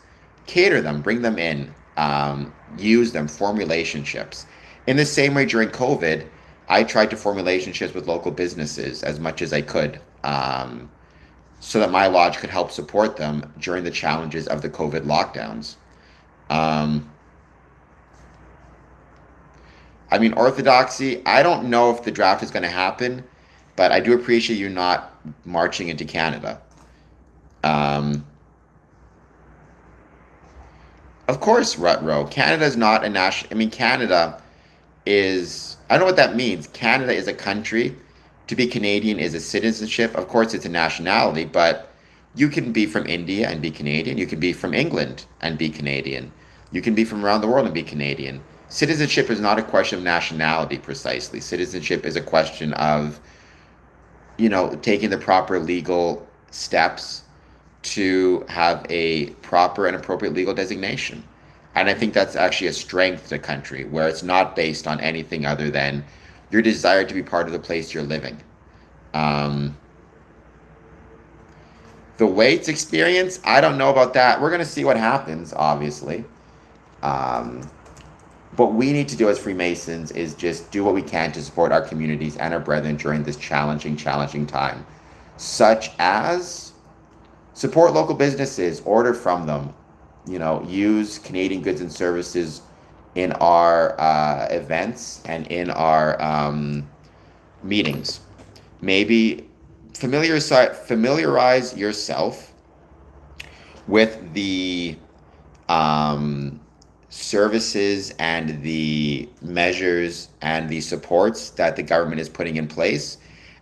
[SPEAKER 1] cater them, bring them in, use them, form relationships. In the same way during COVID, I tried to form relationships with local businesses as much as I could, so that my lodge could help support them during the challenges of the COVID lockdowns. Orthodoxy, I don't know if the draft is going to happen, but I do appreciate you not marching into Canada. Of course, Rutro. Canada is not a national. I mean, Canada is. I don't know what that means. Canada is a country. To be Canadian is a citizenship. Of course, it's a nationality, but you can be from India and be Canadian. You can be from England and be Canadian. You can be from around the world and be Canadian. Citizenship is not a question of nationality precisely. Citizenship is a question of, taking the proper legal steps to have a proper and appropriate legal designation. And I think that's actually a strength to the country, where it's not based on anything other than your desire to be part of the place you're living. Um, the Waits experience, I don't know about that. We're going to see what happens, obviously. Um, what we need to do as Freemasons is just do what we can to support our communities and our brethren during this challenging time, such as support local businesses, order from them, use Canadian goods and services in our events and in our meetings. Maybe familiarize yourself with the services and the measures and the supports that the government is putting in place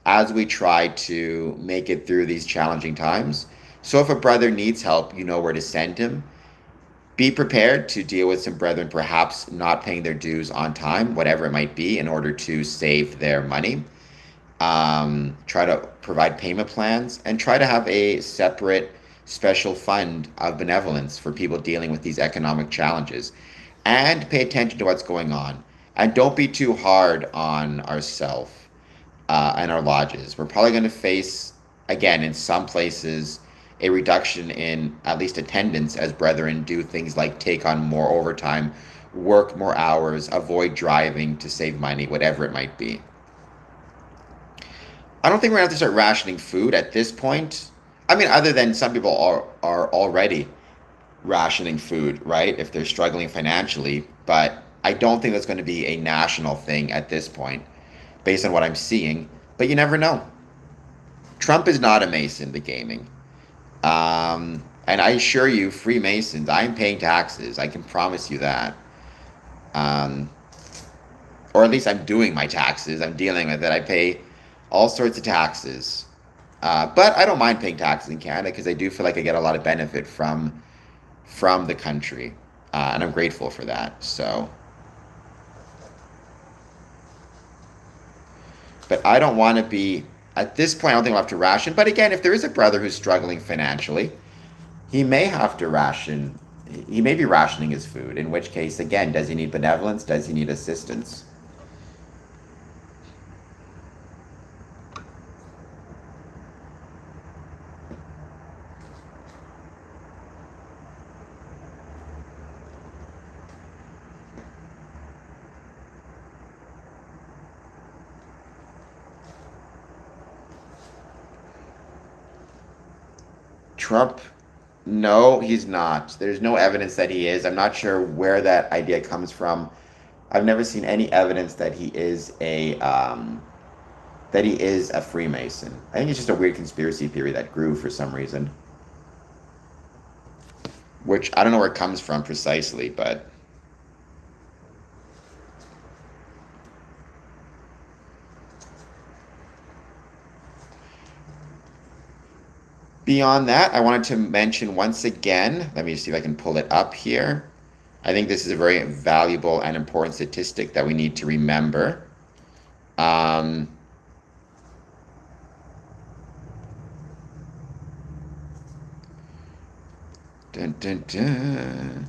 [SPEAKER 1] as we try to make it through these challenging times. So if a brother needs help, you know where to send him. Be prepared to deal with some brethren perhaps not paying their dues on time, whatever it might be, in order to save their money. Try to provide payment plans and try to have a separate special fund of benevolence for people dealing with these economic challenges, and pay attention to what's going on, and don't be too hard on ourselves and our lodges. We're probably going to face, again, in some places, a reduction in at least attendance as brethren do things like take on more overtime, work more hours, avoid driving to save money, whatever it might be. I don't think we're going to have to start rationing food at this point. I mean, other than some people are already rationing food, right? If they're struggling financially. But I don't think that's going to be a national thing at this point, based on what I'm seeing. But you never know. Trump is not a Mason, the gaming. And I assure you, Freemasons, I'm paying taxes. I can promise you that. Or at least I'm doing my taxes. I'm dealing with it. I pay all sorts of taxes. But I don't mind paying taxes in Canada because I do feel like I get a lot of benefit from the country. And I'm grateful for that. So, but I don't want to be, at this point, I don't think I'll have to ration. But again, if there is a brother who's struggling financially, he may have to ration. He may be rationing his food, in which case, again, does he need benevolence? Does he need assistance? Trump, no, he's not. There's no evidence that he is. I'm not sure where that idea comes from. I've never seen any evidence that he is a Freemason. I think it's just a weird conspiracy theory that grew for some reason, which I don't know where it comes from precisely, but beyond that, I wanted to mention once again, let me see if I can pull it up here. I think this is a very valuable and important statistic that we need to remember. Dun, dun, dun.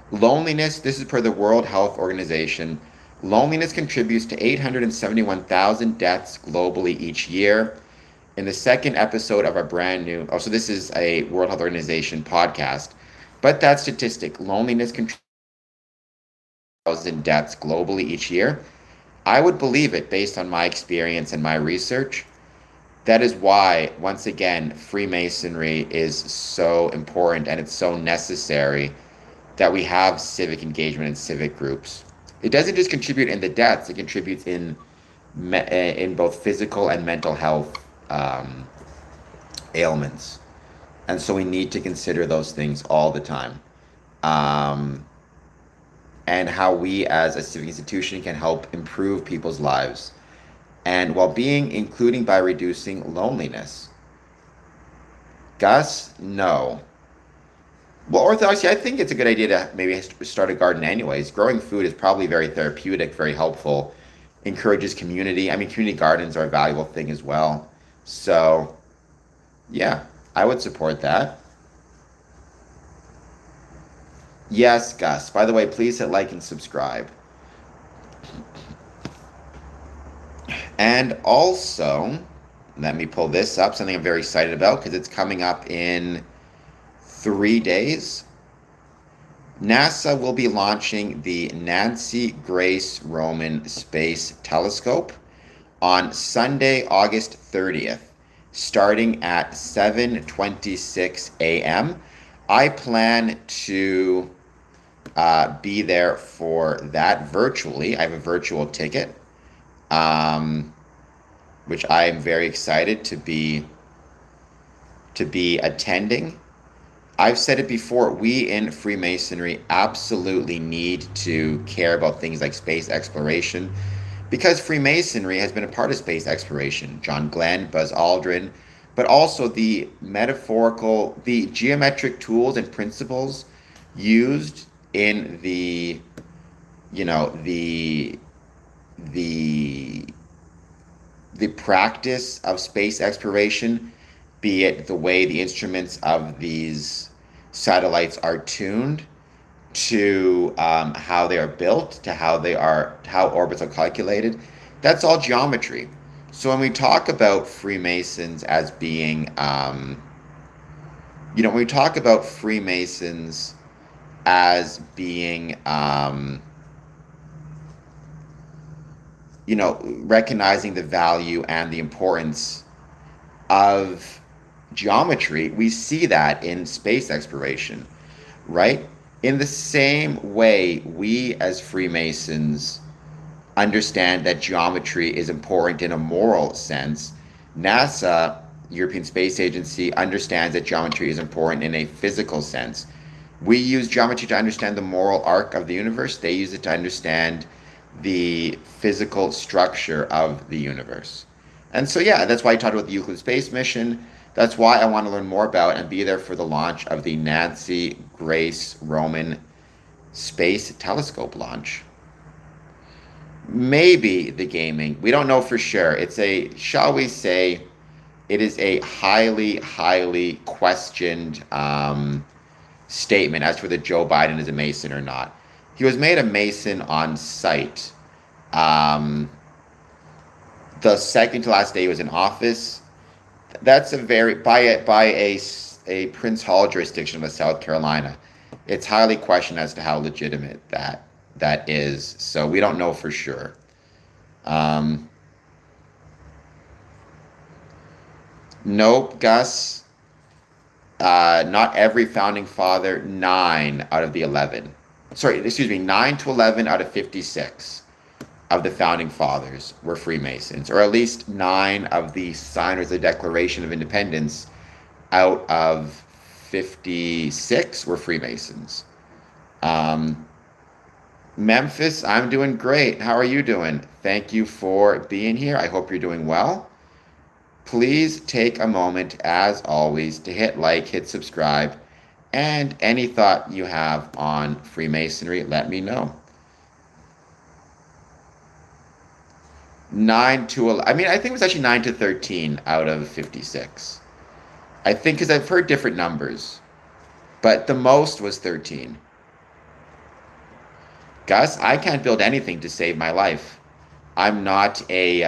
[SPEAKER 1] Loneliness, this is per the World Health Organization. Loneliness contributes to 871,000 deaths globally each year. In the second episode of our brand new, so this is a World Health Organization podcast, but that statistic, loneliness contributes to 1,000 deaths globally each year. I would believe it based on my experience and my research. That is why, once again, Freemasonry is so important and it's so necessary that we have civic engagement and civic groups. It doesn't just contribute in the deaths, it contributes in both physical and mental health ailments. And so we need to consider those things all the time. Um, and how we as a civic institution can help improve people's lives and well-being, including by reducing loneliness. Gus, no. Well, orthodoxy, I think it's a good idea to maybe start a garden anyways. Growing food is probably very therapeutic, very helpful, encourages community. I mean, community gardens are a valuable thing as well. So, yeah, I would support that. Yes, Gus. By the way, please hit like and subscribe. And also, let me pull this up, something I'm very excited about because it's coming up in 3 days. NASA will be launching the Nancy Grace Roman Space Telescope on Sunday, August 30th, starting at 7:26 a.m. I plan to be there for that virtually. I have a virtual ticket, um, which I am very excited to be attending. I've said it before, we in Freemasonry absolutely need to care about things like space exploration because Freemasonry has been a part of space exploration. John Glenn, Buzz Aldrin, but also the metaphorical, the geometric tools and principles used in you know, the the practice of space exploration, be it the way the instruments of these satellites are tuned to how they are built, to how orbits are calculated, that's all geometry. So when we talk about Freemasons as being, when we talk about Freemasons as being, recognizing the value and the importance of geometry, we see that in space exploration, right? In the same way, we as Freemasons understand that geometry is important in a moral sense. NASA, European Space Agency, understands that geometry is important in a physical sense. We use geometry to understand the moral arc of the universe. They use it to understand the physical structure of the universe. And so, yeah, that's why I talked about the Euclid Space Mission. That's why I want to learn more about and be there for the launch of the Nancy Grace Roman Space Telescope launch. Maybe the gaming. We don't know for sure. Shall we say, it is a highly, highly questioned statement as to whether Joe Biden is a Mason or not. He was made a Mason on site. The second to last day he was in office. That's by a Prince Hall jurisdiction of South Carolina. It's highly questioned as to how legitimate that is. So we don't know for sure. Nope, Gus. Not every founding father. 9 out of the 11. Sorry, excuse me. 9 to 11 out of 56 of the founding fathers were Freemasons, or at least 9 of the signers of the Declaration of Independence out of 56 were Freemasons. Memphis, I'm doing great. How are you doing? Thank you for being here. I hope you're doing well. Please take a moment, as always, to hit like, hit subscribe, and any thought you have on Freemasonry, let me know. 9 to 11. I mean, I think it was actually 9 to 13 out of 56. I think because I've heard different numbers, but the most was 13. Gus, I can't build anything to save my life. I am not a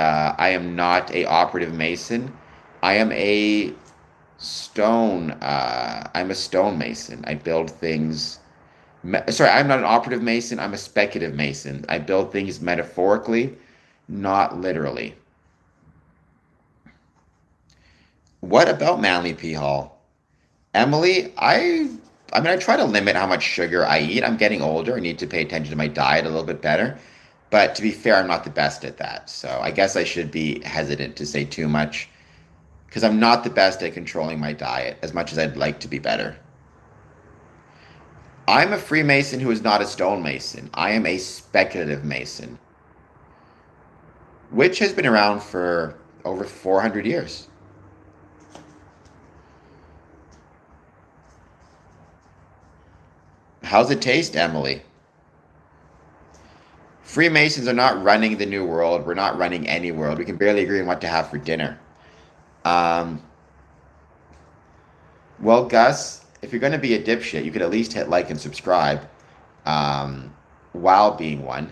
[SPEAKER 1] operative mason. I'm a stone mason. I build things. Sorry, I'm not an operative mason. I'm a speculative mason. I build things metaphorically, not literally. What about Manly P. Hall? Emily, I try to limit how much sugar I eat. I'm getting older. I need to pay attention to my diet a little bit better. But to be fair, I'm not the best at that. So I guess I should be hesitant to say too much because I'm not the best at controlling my diet as much as I'd like to be better. I'm a Freemason who is not a stonemason. I am a speculative Mason, which has been around for over 400 years. How's it taste, Emily? Freemasons are not running the new world. We're not running any world. We can barely agree on what to have for dinner. Um, well, Gus, if you're going to be a dipshit, you could at least hit like and subscribe while being one.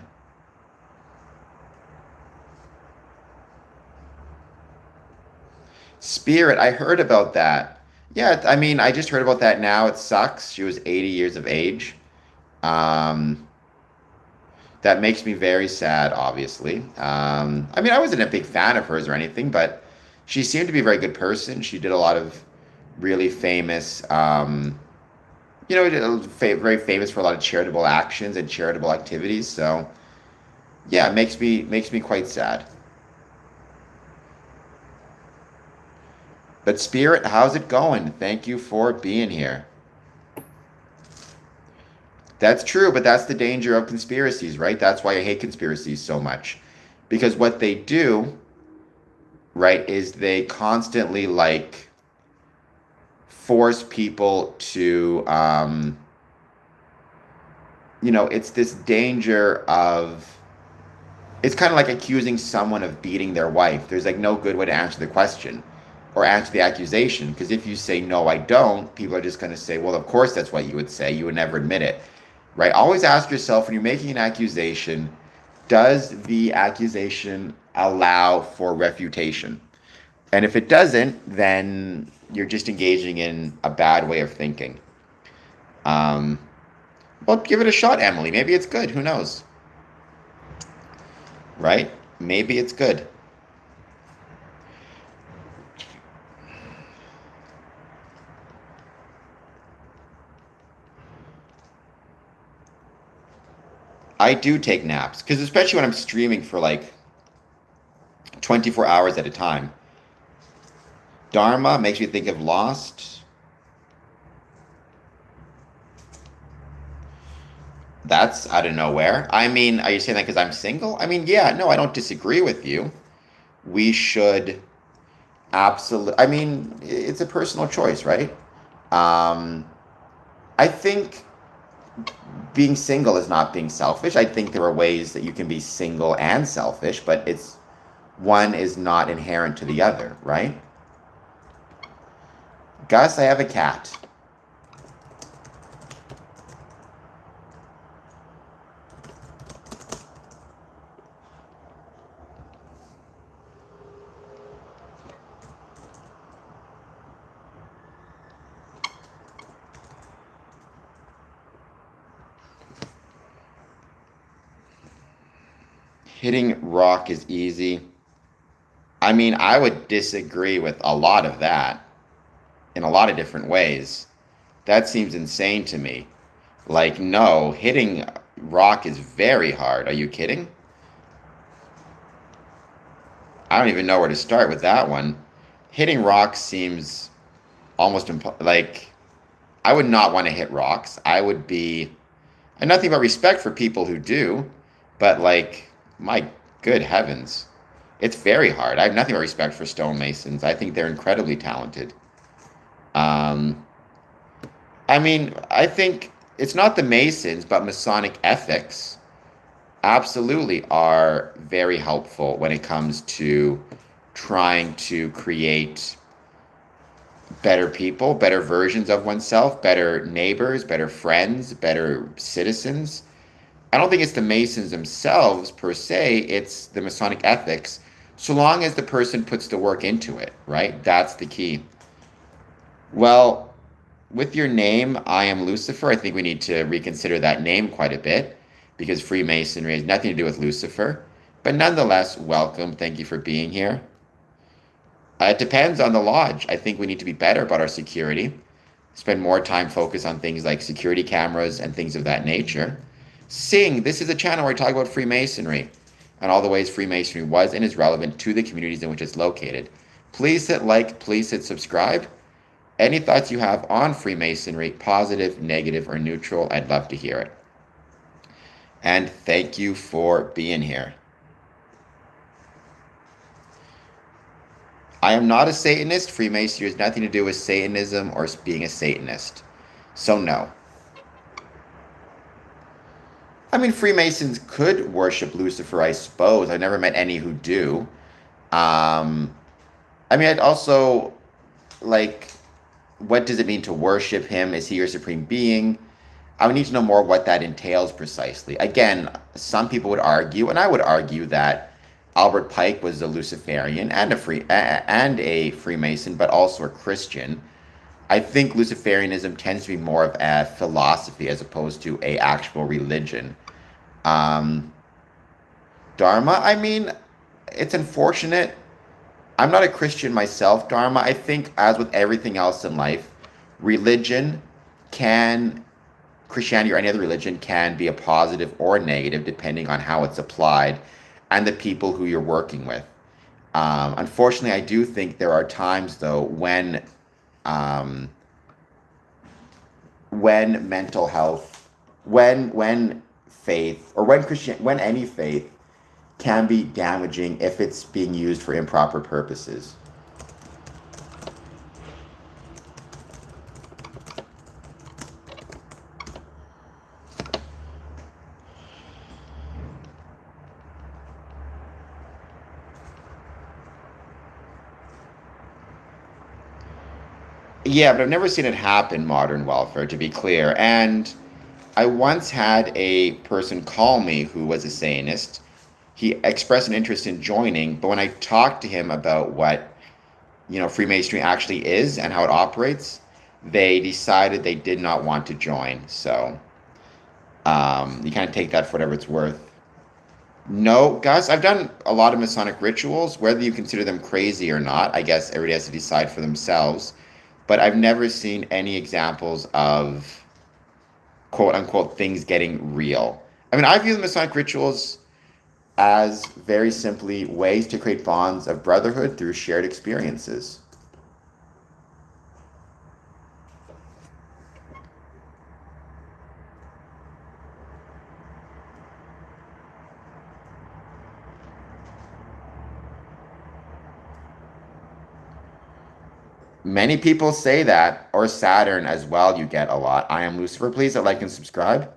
[SPEAKER 1] Spirit, I heard about that. Yeah, I mean, I just heard about that now. It sucks. She was 80 years of age. Um, that makes me very sad, obviously. I mean, I wasn't a big fan of hers or anything, but she seemed to be a very good person. She did a lot of really famous, very famous for a lot of charitable actions and charitable activities. So, yeah, it makes me quite sad. But Spirit, how's it going? Thank you for being here. That's true, but that's the danger of conspiracies, right? That's why I hate conspiracies so much. Because what they do, right, is they constantly like force people to it's this danger of it's kind of like accusing someone of beating their wife. There's like no good way to answer the question or answer the accusation, because if you say no, I don't, people are just going to say, well, of course that's what you would say. You would never admit it. Right? Always ask yourself when you're making an accusation, does the accusation allow for refutation? And if it doesn't, then you're just engaging in a bad way of thinking. Um, well, give it a shot, Emily. Maybe it's good. Who knows? Right? Maybe it's good. I do take naps, because especially when I'm streaming for like 24 hours at a time. Dharma makes me think of Lost. That's out of nowhere. I mean, are you saying that because I'm single? I mean, yeah, no, I don't disagree with you. We should absolutely, I mean, it's a personal choice, right? Um, I think being single is not being selfish. I think there are ways that you can be single and selfish, but it's one is not inherent to the other, right? Gus, I have a cat. Hitting rock is easy. I mean, I would disagree with a lot of that in a lot of different ways. That seems insane to me. Like, no, hitting rock is very hard. Are you kidding? I don't even know where to start with that one. Hitting rocks seems almost like I would not want to hit rocks. I would be, and nothing but respect for people who do, but like, my good heavens, it's very hard. I have nothing but respect for stonemasons. I think they're incredibly talented. Um, I mean, I think it's not the Masons, but Masonic ethics absolutely are very helpful when it comes to trying to create better people, better versions of oneself, better neighbors, better friends, better citizens. I don't think it's the Masons themselves per se, it's the Masonic ethics, so long as the person puts the work into it, right? That's the key. Well, with your name, I am Lucifer, I think we need to reconsider that name quite a bit, because Freemasonry has nothing to do with Lucifer. But nonetheless, welcome. Thank you for being here. It depends on the lodge. I think we need to be better about our security, spend more time focused on things like security cameras and things of that nature. Sing, this is a channel where I talk about Freemasonry and all the ways Freemasonry was and is relevant to the communities in which it's located. Please hit like, please hit subscribe. Any thoughts you have on Freemasonry, positive, negative, or neutral, I'd love to hear it. And thank you for being here. I am not a Satanist. Freemasonry has nothing to do with Satanism or being a Satanist. So no. I mean, Freemasons could worship Lucifer, I suppose. I've never met any who do. I mean, I'd also, like, what does it mean to worship him? Is he your supreme being? I would need to know more what that entails precisely. Again, some people would argue, and I would argue, that Albert Pike was a Luciferian and a Freemason, but also a Christian. I think Luciferianism tends to be more of a philosophy as opposed to a actual religion. Dharma, I mean, it's unfortunate. I'm not a Christian myself, Dharma. I think, as with everything else in life, religion can, Christianity or any other religion can be a positive or negative depending on how it's applied and the people who you're working with. Unfortunately, I do think there are times, though, when mental health, when faith, or when any faith can be damaging if it's being used for improper purposes. Yeah, but I've never seen it happen, modern welfare, to be clear. And I once had a person call me who was a Satanist. He expressed an interest in joining, but when I talked to him about what, Freemasonry actually is and how it operates, they decided they did not want to join. So you kind of take that for whatever it's worth. No, Gus, I've done a lot of Masonic rituals. Whether you consider them crazy or not, I guess everybody has to decide for themselves. But I've never seen any examples of quote unquote things getting real. I mean, I view the Masonic rituals as very simply ways to create bonds of brotherhood through shared experiences. Many people say that, or Saturn as well, you get a lot. I am Lucifer. Please hit like and subscribe.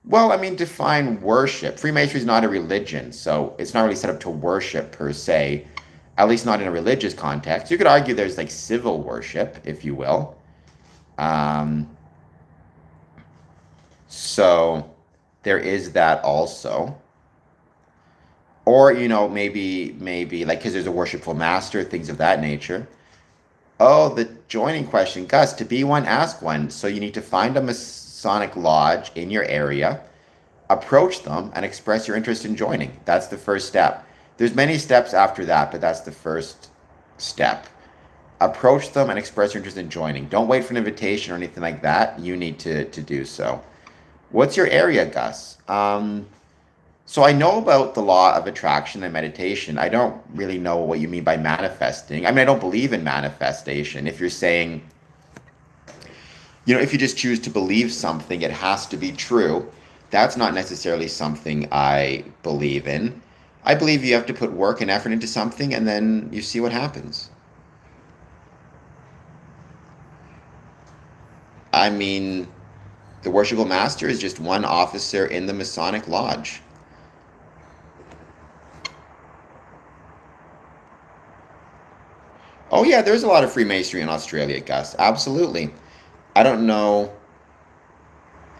[SPEAKER 1] Well, I mean, define worship. Freemasonry is not a religion, so it's not really set up to worship per se, at least not in a religious context. You could argue there's like civil worship, if you will. So there is that also. Or, maybe like, because there's a worshipful master, things of that nature. Oh, the joining question. Gus, to be one, ask one. So you need to find a Masonic lodge in your area, approach them, and express your interest in joining. That's the first step. There's many steps after that, but that's the first step. Approach them and express your interest in joining. Don't wait for an invitation or anything like that. You need to do so. What's your area, Gus? So I know about the law of attraction and meditation. I don't really know what you mean by manifesting. I mean, I don't believe in manifestation. If you're saying, if you just choose to believe something, it has to be true. That's not necessarily something I believe in. I believe you have to put work and effort into something, and then you see what happens. I mean, the worshipful master is just one officer in the Masonic lodge. Oh yeah, there's a lot of Freemasonry in Australia, Gus. Absolutely. I don't know.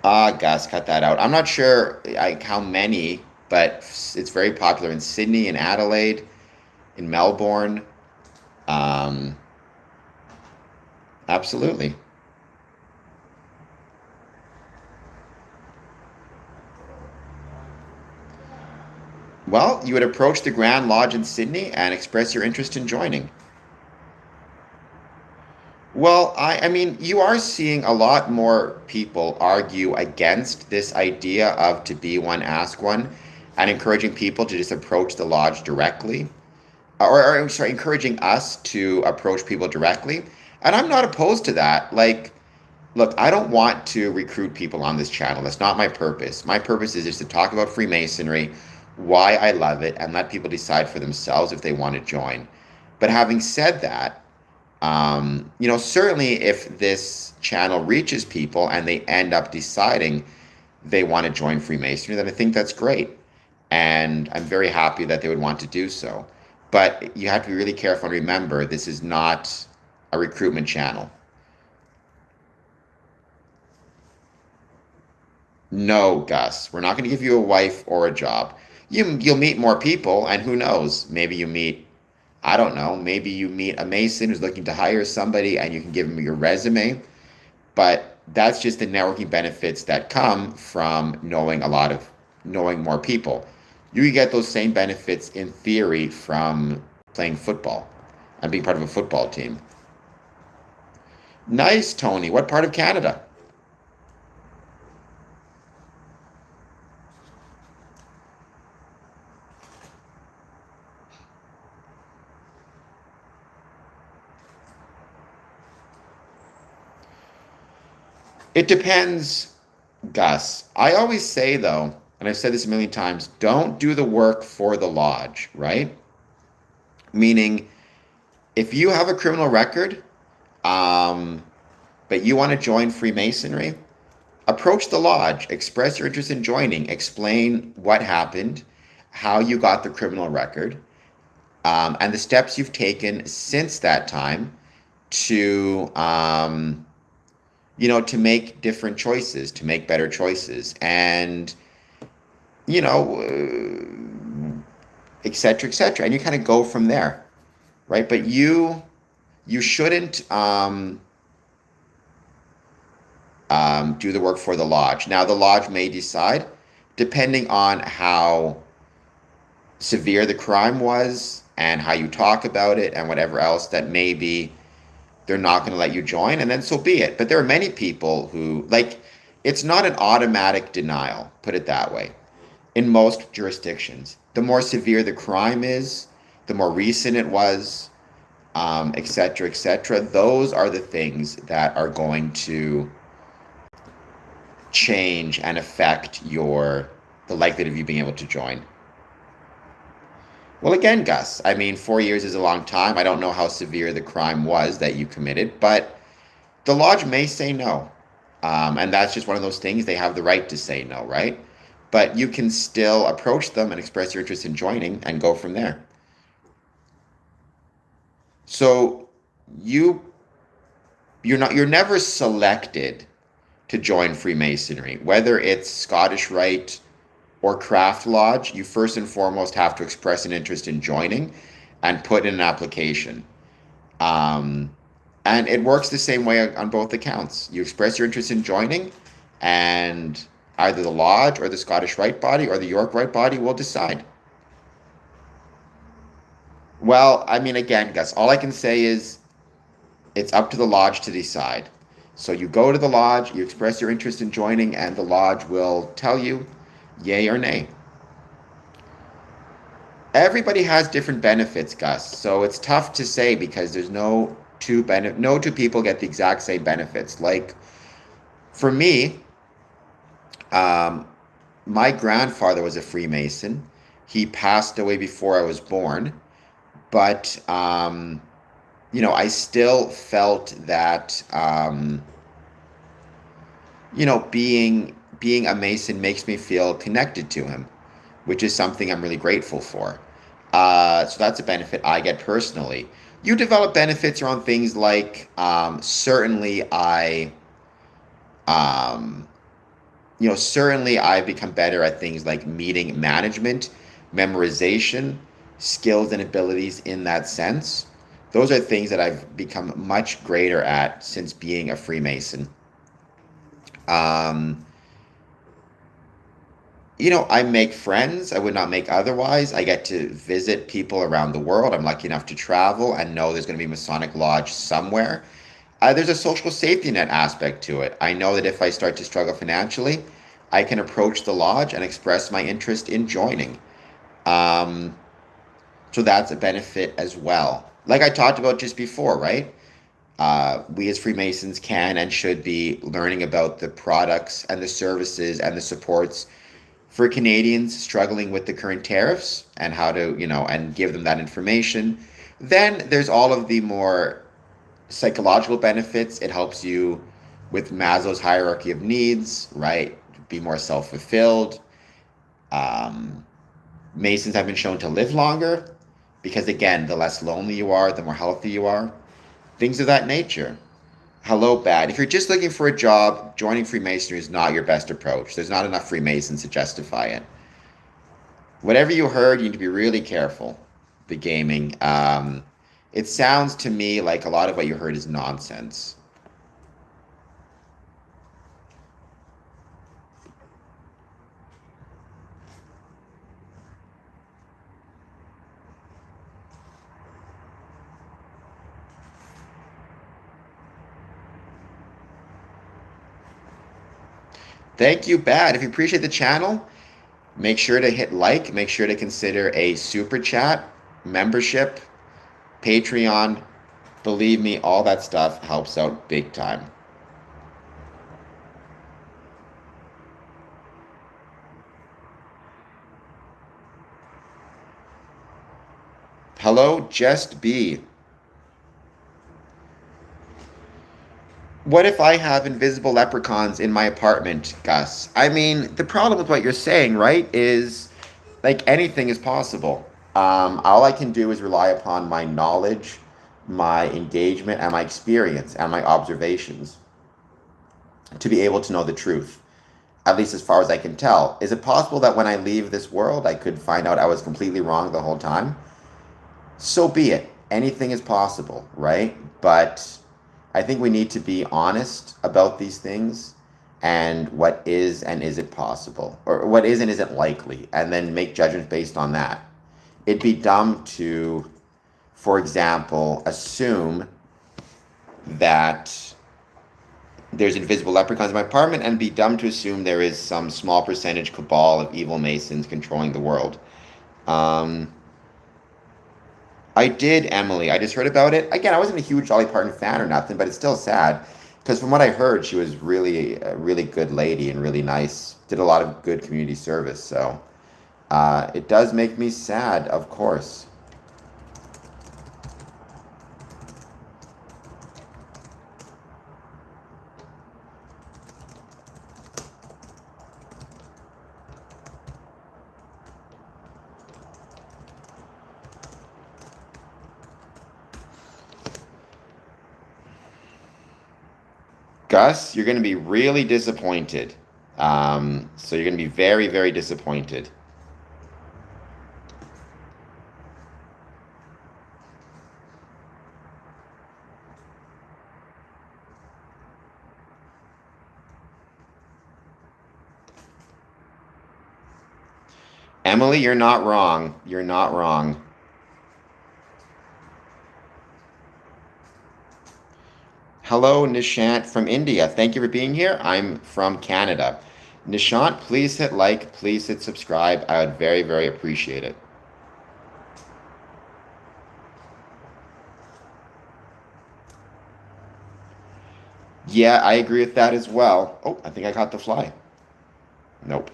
[SPEAKER 1] Gus, cut that out. I'm not sure how many, but it's very popular in Sydney, in Adelaide, in Melbourne. Absolutely. Well, you would approach the Grand Lodge in Sydney and express your interest in joining. Well, I mean, you are seeing a lot more people argue against this idea of to be one, ask one, and encouraging people to just approach the lodge directly. or I'm sorry, encouraging us to approach people directly. And I'm not opposed to that. Like, look, I don't want to recruit people on this channel. That's not my purpose. My purpose is just to talk about Freemasonry, why I love it, and let people decide for themselves if they want to join. But having said that, certainly if this channel reaches people and they end up deciding they want to join Freemasonry, then I think that's great. And I'm very happy that they would want to do so. But you have to be really careful and remember this is not a recruitment channel. No, Gus, we're not going to give you a wife or a job. You'll meet more people, and who knows? Maybe you meet, I don't know, maybe you meet a Mason who's looking to hire somebody and you can give them your resume. But that's just the networking benefits that come from knowing more people. You get those same benefits in theory from playing football and being part of a football team. Nice, Tony. What part of Canada? It depends, Gus. I always say, though, and I've said this a million times, don't do the work for the lodge, right? Meaning, if you have a criminal record, but you want to join Freemasonry, approach the lodge, express your interest in joining, explain what happened, how you got the criminal record, and the steps you've taken since that time to, to make different choices, to make better choices, and, et cetera, et cetera. And you kind of go from there, right? But you shouldn't do the work for the lodge. Now, the lodge may decide, depending on how severe the crime was and how you talk about it and whatever else, that maybe they're not going to let you join, and then so be it. But there are many people who, it's not an automatic denial, put it that way, in most jurisdictions. The more severe the crime is, the more recent it was, et cetera, et cetera. Those are the things that are going to change and affect the likelihood of you being able to join. Well, again, Gus, I mean, 4 years is a long time. I don't know how severe the crime was that you committed, but the lodge may say no. And that's just one of those things. They have the right to say no, right? But you can still approach them and express your interest in joining and go from there. So you're never selected to join Freemasonry, whether it's Scottish Rite or Craft Lodge. You first and foremost have to express an interest in joining and put in an application. And it works the same way on both accounts. You express your interest in joining, and either the Lodge or the Scottish Rite body or the York Rite body will decide. Well, I mean, again, Gus, all I can say is it's up to the Lodge to decide. So you go to the Lodge, you express your interest in joining, and the Lodge will tell you yay or nay. Everybody has different benefits, Gus. So it's tough to say because there's no two people get the exact same benefits. Like for me, my grandfather was a Freemason. He passed away before I was born, but I still felt that being a Mason makes me feel connected to him, which is something I'm really grateful for. So that's a benefit I get personally. You develop benefits around things like certainly I become better at things like meeting management, memorization, skills and abilities in that sense. Those are things that I've become much greater at since being a Freemason. I make friends I would not make otherwise. I get to visit people around the world. I'm lucky enough to travel and know there's going to be a Masonic Lodge somewhere. There's a social safety net aspect to it. I know that if I start to struggle financially, I can approach the Lodge and express my interest in joining. So that's a benefit as well. Like I talked about just before, right? We as Freemasons can and should be learning about the products and the services and the supports for Canadians struggling with the current tariffs and how to, and give them that information. Then there's all of the more psychological benefits. It helps you with Maslow's hierarchy of needs, right? Be more self fulfilled. Um, Masons have been shown to live longer because, again, the less lonely you are, the more healthy you are. Things of that nature. Hello, bad. If you're just looking for a job, joining Freemasonry is not your best approach. There's not enough Freemasons to justify it. Whatever you heard, you need to be really careful. The gaming. It sounds to me like a lot of what you heard is nonsense. Thank you, Bad. If you appreciate the channel, make sure to hit like, make sure to consider a super chat, membership, Patreon. Believe me, all that stuff helps out big time. Hello, Just B. What if I have invisible leprechauns in my apartment, Gus? I mean, the problem with what you're saying, right, is like anything is possible. All I can do is rely upon my knowledge, my engagement, and my experience and my observations to be able to know the truth, at least as far as I can tell. Is it possible that when I leave this world, I could find out I was completely wrong the whole time? So be it. Anything is possible, right? But I think we need to be honest about these things and what is and isn't possible, or what is and isn't likely, and then make judgments based on that. It'd be dumb to, for example, assume that there's invisible leprechauns in my apartment, and be dumb to assume there is some small percentage cabal of evil Masons controlling the world. Um, I did, Emily. I just heard about it. Again, I wasn't a huge Dolly Parton fan or nothing, but it's still sad because from what I heard, she was really a really good lady and really nice. Did a lot of good community service. So it does make me sad, of course. Gus, you're going to be really disappointed. So you're going to be very, very disappointed. Emily, you're not wrong. You're not wrong. Hello, Nishant from India. Thank you for being here. I'm from Canada. Nishant, please hit like, please hit subscribe. I would very, very appreciate it. Yeah, I agree with that as well. Oh, I think I caught the fly. Nope.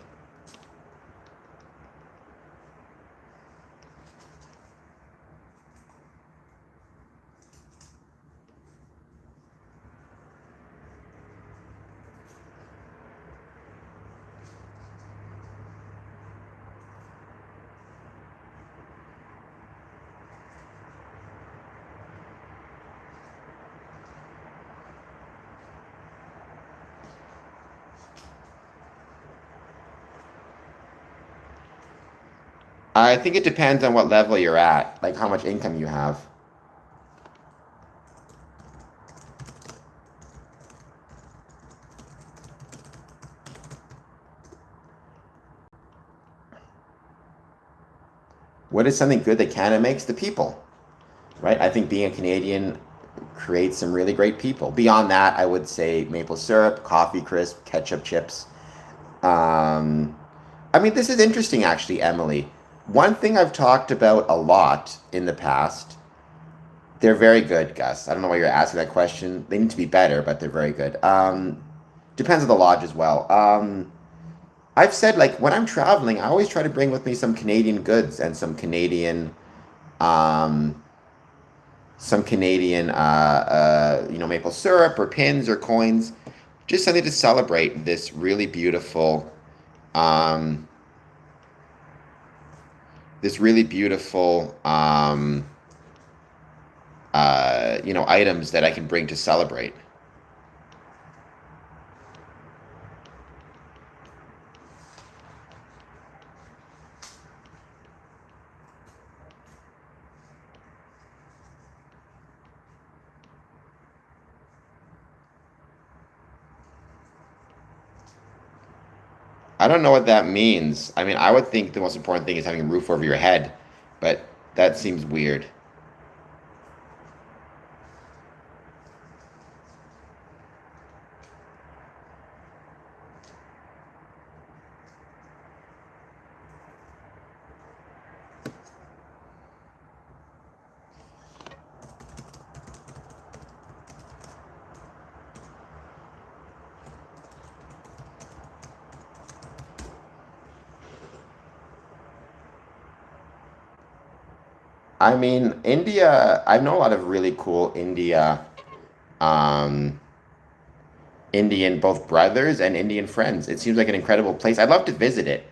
[SPEAKER 1] I think it depends on what level you're at, like how much income you have. What is something good that Canada makes? The people, right? I think being a Canadian creates some really great people. Beyond that, I would say maple syrup, coffee crisp, ketchup chips. I mean, this is interesting, actually, Emily. One thing I've talked about a lot in the past, they're very good, Gus. I don't know why you're asking that question. They need to be better, but they're very good. Depends on the lodge as well. I've said, like, when I'm traveling, I always try to bring with me some Canadian goods and um, some Canadian, maple syrup or pins or coins, just something to celebrate um, this really beautiful, items that I can bring to celebrate. I don't know what that means. I mean, I would think the most important thing is having a roof over your head, but that seems weird. I mean, India, I know a lot of really cool um, Indian, both brothers and Indian friends. It seems like an incredible place. I'd love to visit it.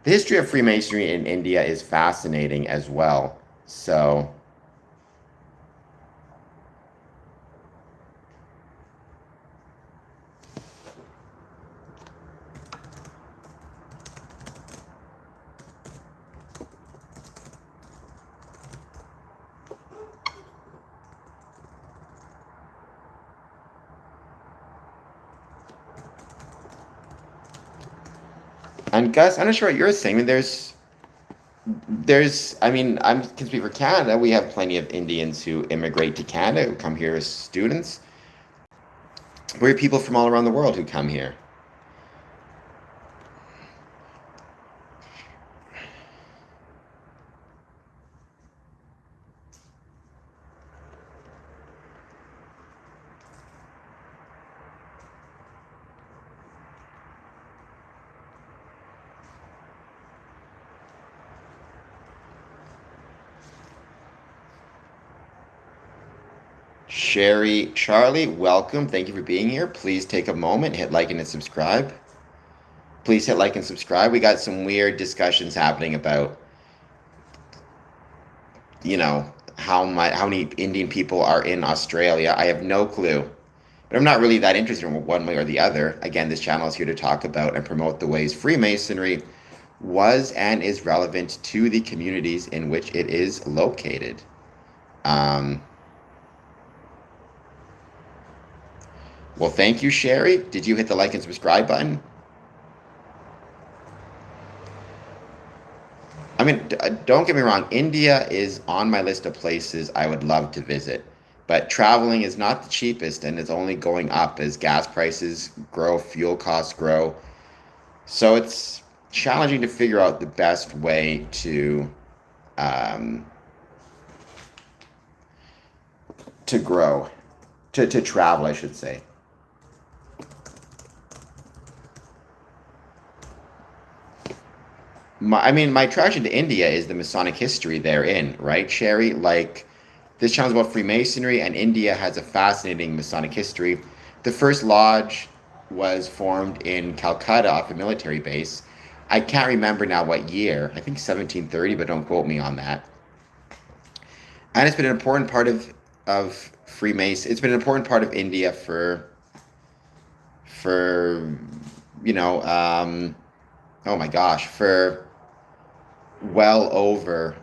[SPEAKER 1] The history of Freemasonry in India is fascinating as well. So, and Gus, I'm not sure what you're saying. I mean, I mean, I can speak for Canada. We have plenty of Indians who immigrate to Canada, who come here as students. We have people from all around the world who come here. Sherry, Charlie, welcome. Thank you for being here. Please take a moment, hit like and subscribe. Please hit like and subscribe. We got some weird discussions happening about, how many Indian people are in Australia. I have no clue. But I'm not really that interested in one way or the other. Again, this channel is here to talk about and promote the ways Freemasonry was and is relevant to the communities in which it is located. Um, well, thank you, Sherry. Did you hit the like and subscribe button? I mean, don't get me wrong, India is on my list of places I would love to visit. But traveling is not the cheapest and it's only going up as gas prices grow, fuel costs grow. So it's challenging to figure out the best way um, to grow, to travel, I should say. My attraction to India is the Masonic history therein, right, Sherry? Like, this channel is about Freemasonry, and India has a fascinating Masonic history. The first lodge was formed in Calcutta off a military base. I can't remember now what year. I think 1730, but don't quote me on that. And it's been an important part of Freemason. It's been an important part of India for you know oh my gosh, for well over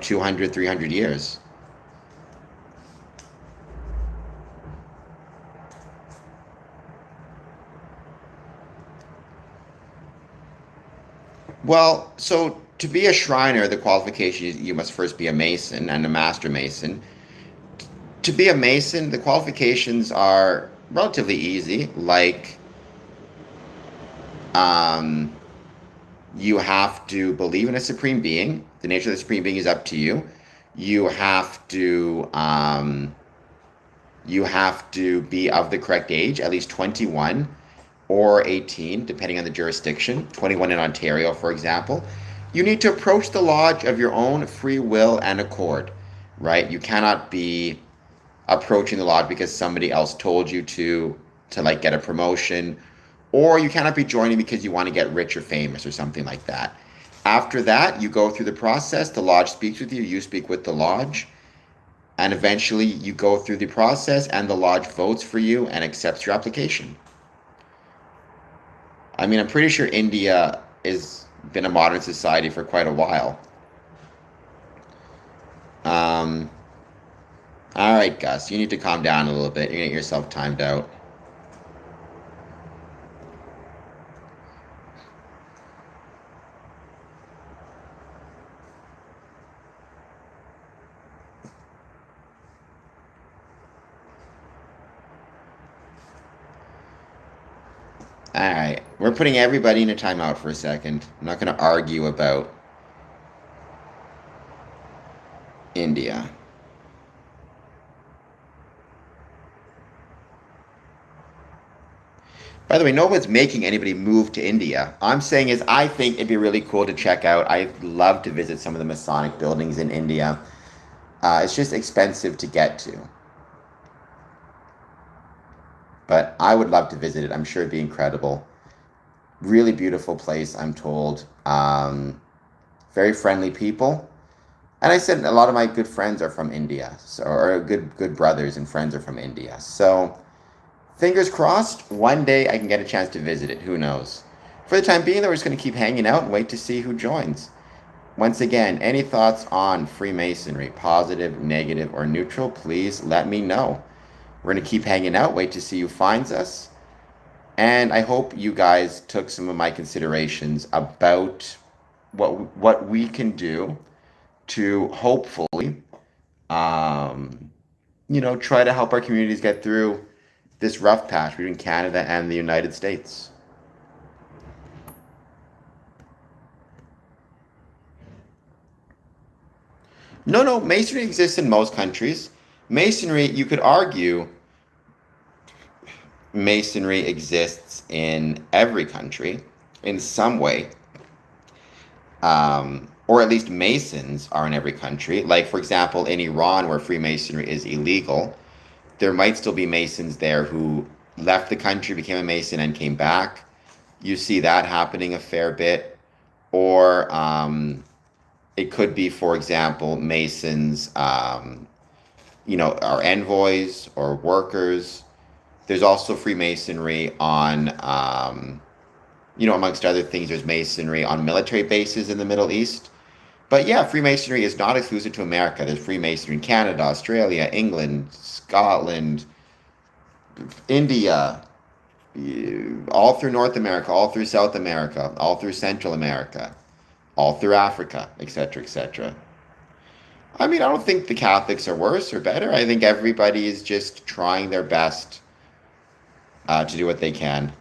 [SPEAKER 1] 200, 300 years. Well, so to be a Shriner, the qualification is you must first be a Mason and a Master Mason. To be a Mason, the qualifications are relatively easy, like um, You have to believe in a supreme being. The nature of the supreme being is up to you. You have to be of the correct age, at least 21 or 18, depending on the jurisdiction. 21 in Ontario, for example. You need to approach the lodge of your own free will and accord, right? You cannot be approaching the lodge because somebody else told you to like get a promotion, or you cannot be joining because you want to get rich or famous or something like that. After that, you go through the process. The lodge speaks with you, you speak with the lodge, and eventually you go through the process and the lodge votes for you and accepts your application. I mean, I'm pretty sure India has been a modern society for quite a while. Um, all right, Gus, you need to calm down a little bit. You're gonna get yourself timed out. All right, we're putting everybody in a timeout for a second. I'm not going to argue about India. By the way, no one's making anybody move to India. I'm saying is I think it'd be really cool to check out. I'd love to visit some of the Masonic buildings in India. It's just expensive to get to. But I would love to visit it. I'm sure it'd be incredible. Really beautiful place, I'm told. Very friendly people. And I said a lot of my good friends are from India, so, or good brothers and friends are from India. So fingers crossed, one day I can get a chance to visit it. Who knows? For the time being, though, we're just going to keep hanging out and wait to see who joins. Once again, any thoughts on Freemasonry, positive, negative, or neutral, please let me know. We're going to keep hanging out, wait to see who finds us. And I hope you guys took some of my considerations about what we can do to hopefully, try to help our communities get through this rough patch between Canada and the United States. No, Masonry exists in most countries. Masonry, you could argue, Masonry exists in every country in some way. Or at least Masons are in every country. Like, for example, in Iran, where Freemasonry is illegal, there might still be Masons there who left the country, became a Mason, and came back. You see that happening a fair bit. Or it could be, for example, Masons, are envoys or workers. There's also Freemasonry on, amongst other things, there's Masonry on military bases in the Middle East. But yeah, Freemasonry is not exclusive to America. There's Freemasonry in Canada, Australia, England, Scotland, India, all through North America, all through South America, all through Central America, all through Africa, etc., etc. I mean, I don't think the Catholics are worse or better. I think everybody is just trying their best to do what they can.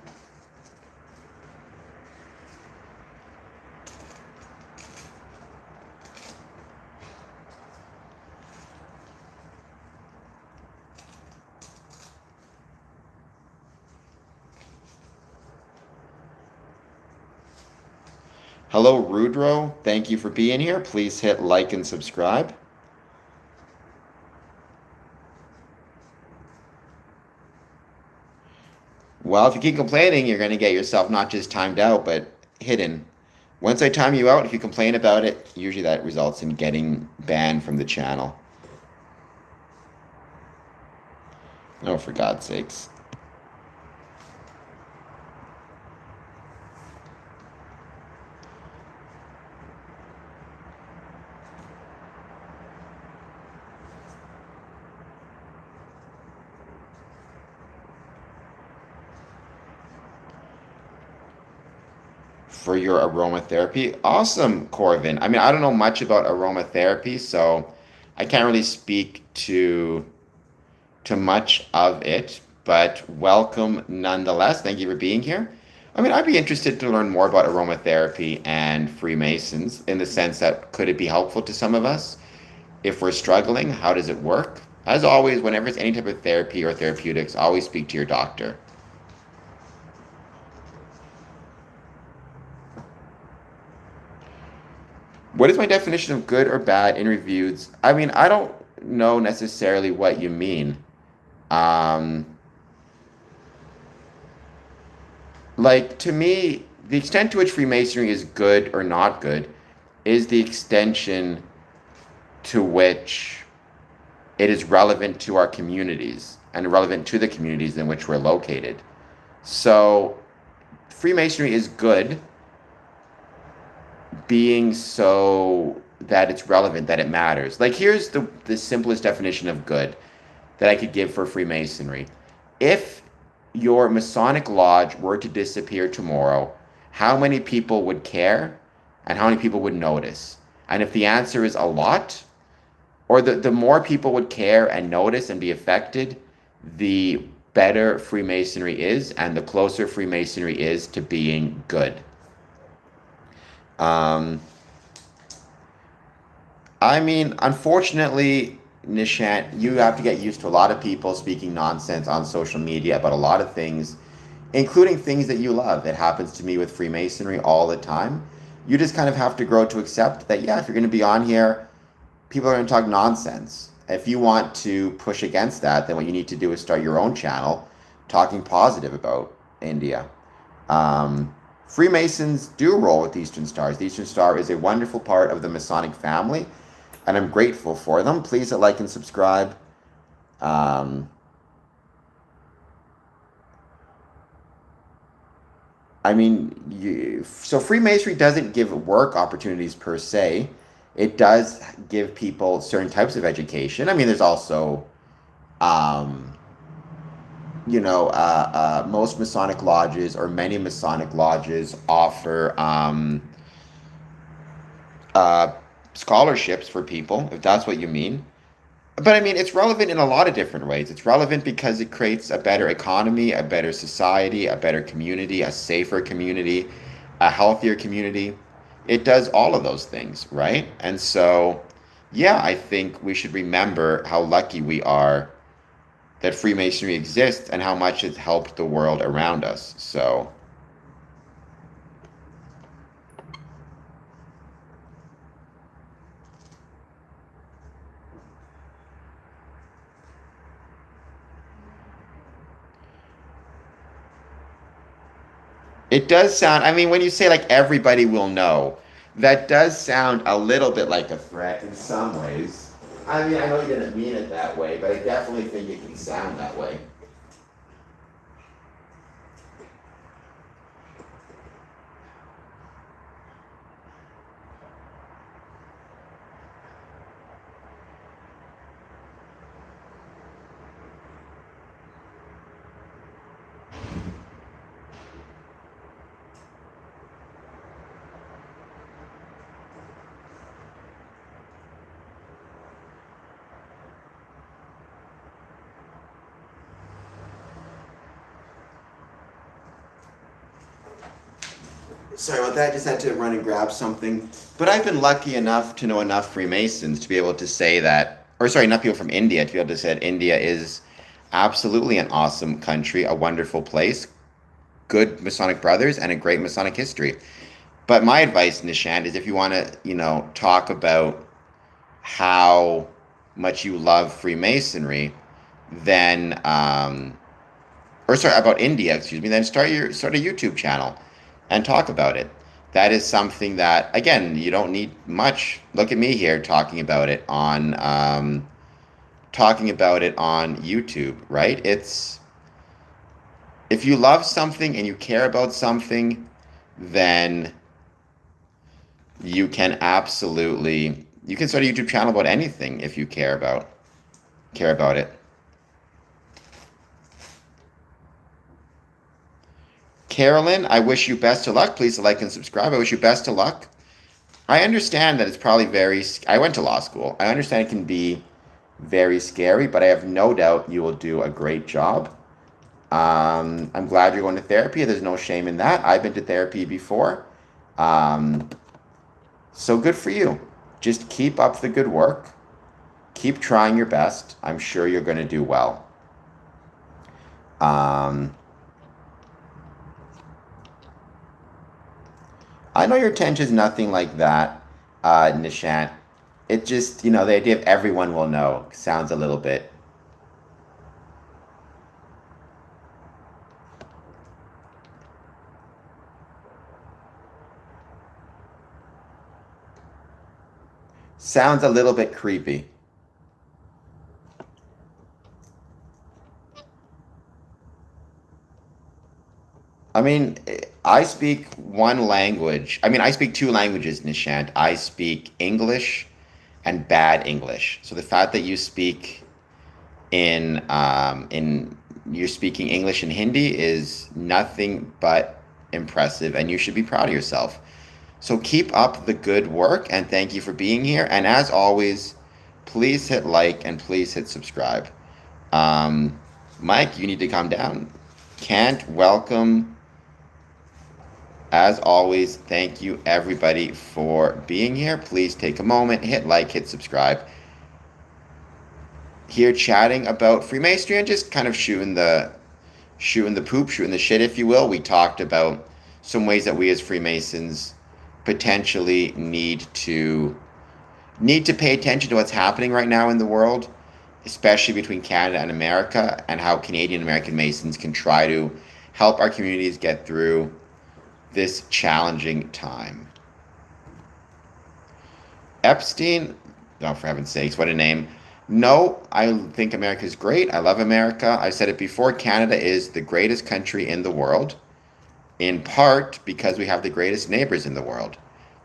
[SPEAKER 1] Hello, Rudro. Thank you for being here. Please hit like and subscribe. Well, if you keep complaining, you're going to get yourself not just timed out, but hidden. Once I time you out, if you complain about it, usually that results in getting banned from the channel. Oh, for God's sakes. For your aromatherapy. Awesome, Corvin. I mean, I don't know much about aromatherapy, so I can't really speak to much of it, but welcome nonetheless. Thank you for being here. I mean, I'd be interested to learn more about aromatherapy and Freemasons in the sense that could it be helpful to some of us? If we're struggling, how does it work? As always, whenever it's any type of therapy or therapeutics, always speak to your doctor. What is my definition of good or bad in reviews? I mean, I don't know necessarily what you mean. Um, like, to me, the extent to which Freemasonry is good or not good is the extension to which it is relevant to our communities and relevant to the communities in which we're located. So, Freemasonry is good being so that it's relevant, that it matters. Like, here's the simplest definition of good that I could give for Freemasonry. If your Masonic lodge were to disappear tomorrow, how many people would care and how many people would notice? And if the answer is a lot, or the more people would care and notice and be affected, the better Freemasonry is and the closer Freemasonry is to being good. I mean, unfortunately, Nishant, you have to get used to a lot of people speaking nonsense on social media about a lot of things, including things that you love. It happens to me with Freemasonry all the time. You just kind of have to grow to accept that, yeah, if you're going to be on here, people are going to talk nonsense. If you want to push against that, then what you need to do is start your own channel talking positive about India. Freemasons do roll with the Eastern Stars. The Eastern Star is a wonderful part of the Masonic family, and I'm grateful for them. Please hit like and subscribe. I mean, so Freemasonry doesn't give work opportunities per se. It does give people certain types of education. I mean, there's also, um, most Masonic lodges or many Masonic lodges offer uh, scholarships for people, if that's what you mean. But I mean, it's relevant in a lot of different ways. It's relevant because it creates a better economy, a better society, a better community, a safer community, a healthier community. It does all of those things, right? And so, yeah, I think we should remember how lucky we are that Freemasonry exists and how much it's helped the world around us. So, it does sound, I mean, when you say like everybody will know, that does sound a little bit like a threat in some ways. I mean, I know you didn't mean it that way, but I definitely think it can sound that way. Sorry about that. I just had to run and grab something. But I've been lucky enough to know enough Freemasons to be able to say that, or sorry, not people from India, to be able to say that India is absolutely an awesome country, a wonderful place, good Masonic brothers, and a great Masonic history. But my advice, Nishant, is if you want to, talk about how much you love Freemasonry, then, or sorry, about India, excuse me, then start a YouTube channel and talk about it. That is something that, again, you don't need much. Look at me here talking about it on YouTube, right? It's if you love something and you care about something, then you can start a YouTube channel about anything if you care about it. Carolyn, I wish you best of luck. Please like and subscribe. I wish you best of luck. I understand that it's probably I went to law school. I understand it can be very scary, but I have no doubt you will do a great job. I'm glad you're going to therapy. There's no shame in that. I've been to therapy before. Um, so good for you. Just keep up the good work. Keep trying your best. I'm sure you're going to do well. I know your intention is nothing like that, Nishant. It just, the idea of everyone will know sounds a little bit. Sounds a little bit creepy. I mean, I speak one language. I mean, I speak two languages, Nishant. I speak English and bad English. So the fact that you speak in you're speaking English and Hindi is nothing but impressive, and you should be proud of yourself. So keep up the good work, and thank you for being here. And as always, please hit like and please hit subscribe. Um, Mike, you need to calm down. Can't welcome. As always, thank you everybody for being here. Please take a moment, hit like, hit subscribe. Here chatting about Freemasonry and just kind of shooting the poop, shooting the shit, if you will. We talked about some ways that we as Freemasons potentially need to pay attention to what's happening right now in the world, especially between Canada and America, and how Canadian American Masons can try to help our communities get through this challenging time. Epstein, oh, for heaven's sakes, what a name. No, I think America is great. I love America. I've said it before, Canada is the greatest country in the world, in part because we have the greatest neighbors in the world.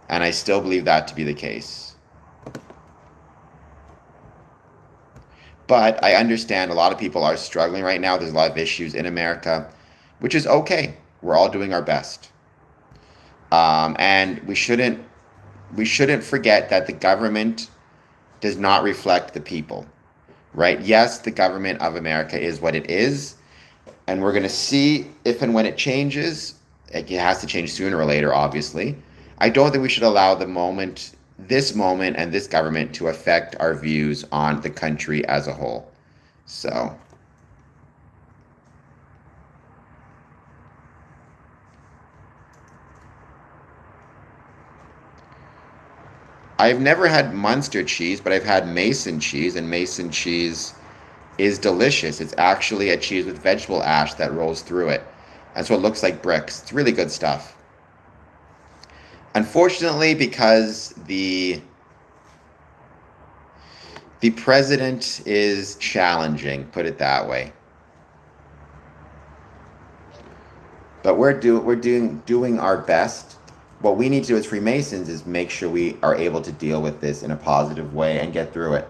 [SPEAKER 1] And I still believe that to be the case. But I understand a lot of people are struggling right now. There's a lot of issues in America, which is okay. We're all doing our best. And we shouldn't forget that the government does not reflect the people, right? Yes, the government of America is what it is, and we're going to see if and when it changes. It has to change sooner or later, obviously. I don't think we should allow this moment and this government to affect our views on the country as a whole. So I've never had Munster cheese, but I've had Mason cheese, and Mason cheese is delicious. It's actually a cheese with vegetable ash that rolls through it. And so it looks like bricks. It's really good stuff. Unfortunately, because the president is challenging, put it that way. But we're doing our best. What we need to do as Freemasons is make sure we are able to deal with this in a positive way and get through it.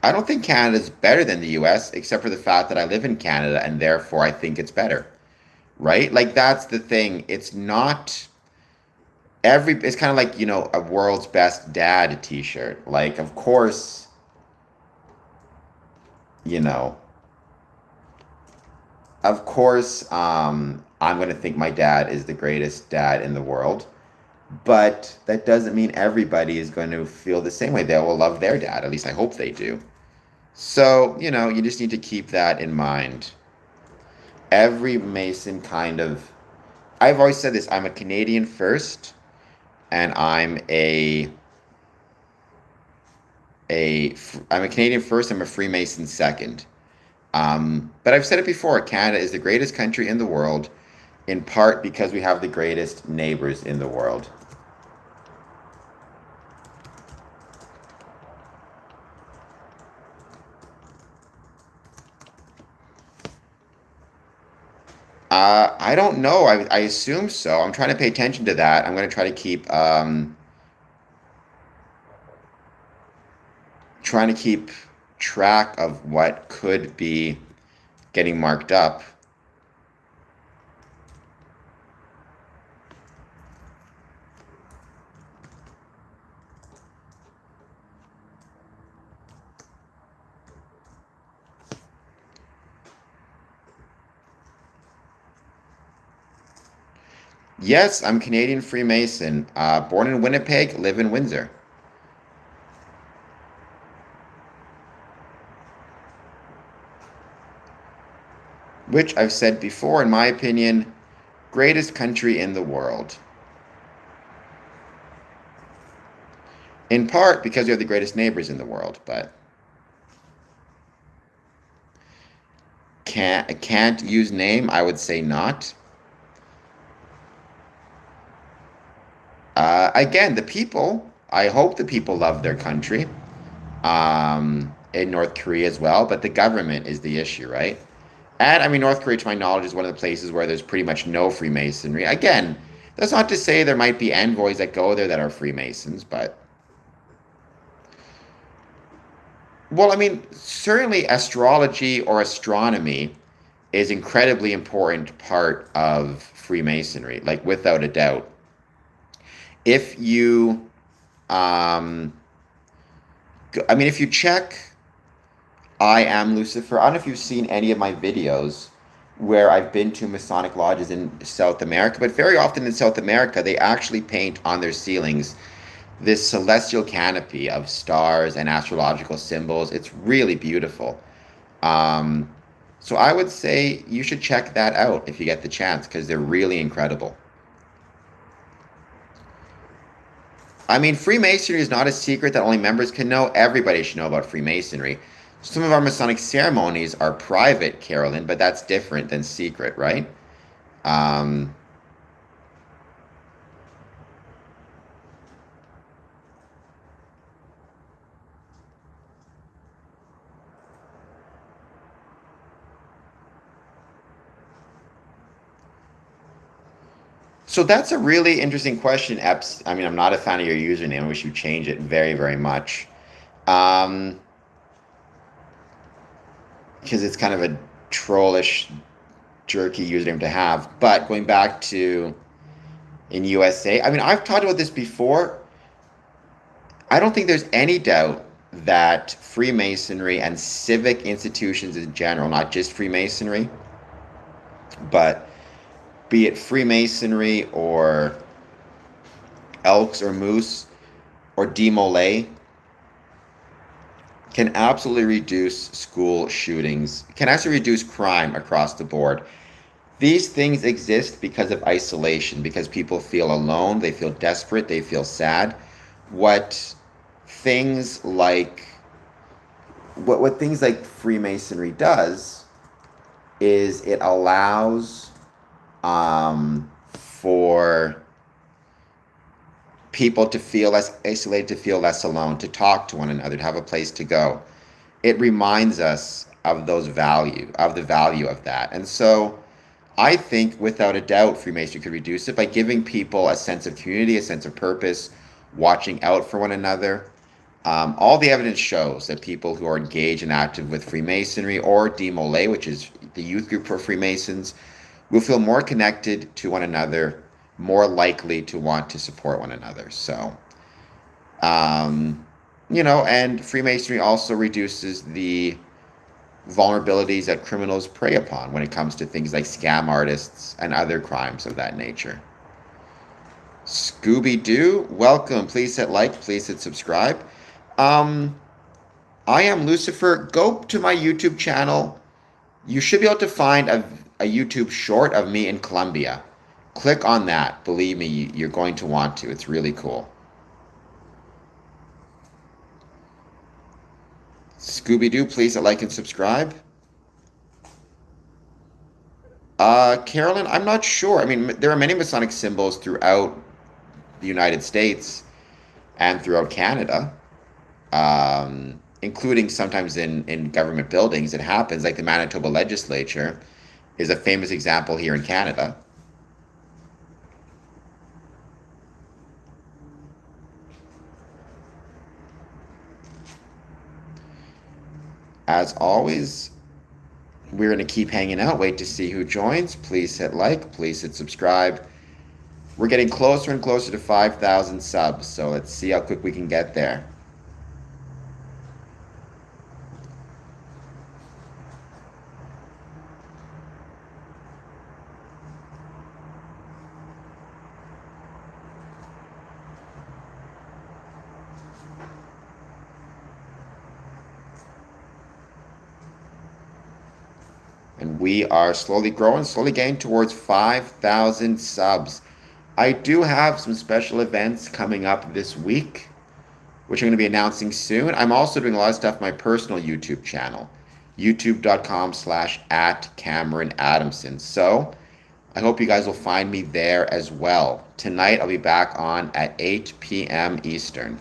[SPEAKER 1] I don't think Canada's better than the US, except for the fact that I live in Canada and therefore I think it's better. Right? Like, that's the thing. It's not it's kind of like, a world's best dad t-shirt. Like, of course, you know, I'm going to think my dad is the greatest dad in the world. But that doesn't mean everybody is going to feel the same way. They will love their dad. At least I hope they do. So, you just need to keep that in mind. Every Mason I've always said this, I'm a Canadian first, and I'm a Canadian first, I'm a Freemason second. But I've said it before, Canada is the greatest country in the world, in part because we have the greatest neighbors in the world. I don't know. I assume so. I'm trying to pay attention to that. I'm going to try to keep track of what could be getting marked up. Yes, I'm Canadian Freemason. Born in Winnipeg, live in Windsor. Which I've said before, in my opinion, greatest country in the world. In part because we have the greatest neighbors in the world, but can't use name, I would say not. Again, the people, I hope the people love their country, in North Korea as well, but the government is the issue, right? And I mean, North Korea, to my knowledge, is one of the places where there's pretty much no Freemasonry. Again, that's not to say there might be envoys that go there that are Freemasons, but well, I mean, certainly astrology or astronomy is incredibly important part of Freemasonry, like without a doubt. If you, um, I mean, if you check I Am Lucifer, I don't know if you've seen any of my videos where I've been to Masonic lodges in South America, but very often in South America, they actually paint on their ceilings this celestial canopy of stars and astrological symbols. It's really beautiful. Um, so I would say you should check that out if you get the chance because they're really incredible. I mean, Freemasonry is not a secret that only members can know. Everybody should know about Freemasonry. Some of our Masonic ceremonies are private, Carolyn, but that's different than secret, right? Um, so that's a really interesting question, Epps. I mean, I'm not a fan of your username. I wish you'd change it very, very much. Um, because it's kind of a trollish, jerky username to have. But going back to in USA, I mean, I've talked about this before. I don't think there's any doubt that Freemasonry and civic institutions in general, not just Freemasonry, but be it Freemasonry or Elks or Moose or Demolay, can absolutely reduce school shootings, can actually reduce crime across the board. These things exist because of isolation, because people feel alone, they feel desperate, they feel sad. What things like what things like Freemasonry does is it allows for people to feel less isolated, to feel less alone, to talk to one another, to have a place to go. It reminds us of the value of that. And so I think without a doubt Freemasonry could reduce it by giving people a sense of community, a sense of purpose, watching out for one another. All the evidence shows that people who are engaged and active with Freemasonry or Demolay, which is the youth group for Freemasons, will feel more connected to one another, more likely to want to support one another. So, um, and Freemasonry also reduces the vulnerabilities that criminals prey upon when it comes to things like scam artists and other crimes of that nature. Scooby Doo, welcome. Please hit like, please hit subscribe. Um, I Am Lucifer. Go to my YouTube channel. You should be able to find a YouTube short of me in Colombia. Click on that. Believe me, you're going to want to. It's really cool. Scooby-Doo, please like and subscribe. Carolyn, I'm not sure. I mean, there are many Masonic symbols throughout the United States and throughout Canada, including sometimes in government buildings. It happens, like the Manitoba legislature is a famous example here in Canada. As always, we're going to keep hanging out. Wait to see who joins. Please hit like. Please hit subscribe. We're getting closer and closer to 5,000 subs, so let's see how quick we can get there. And we are slowly growing, slowly getting towards 5,000 subs. I do have some special events coming up this week, which I'm going to be announcing soon. I'm also doing a lot of stuff on my personal YouTube channel, youtube.com/at Cameron Adamson. So I hope you guys will find me there as well. Tonight, I'll be back on at 8 p.m. Eastern.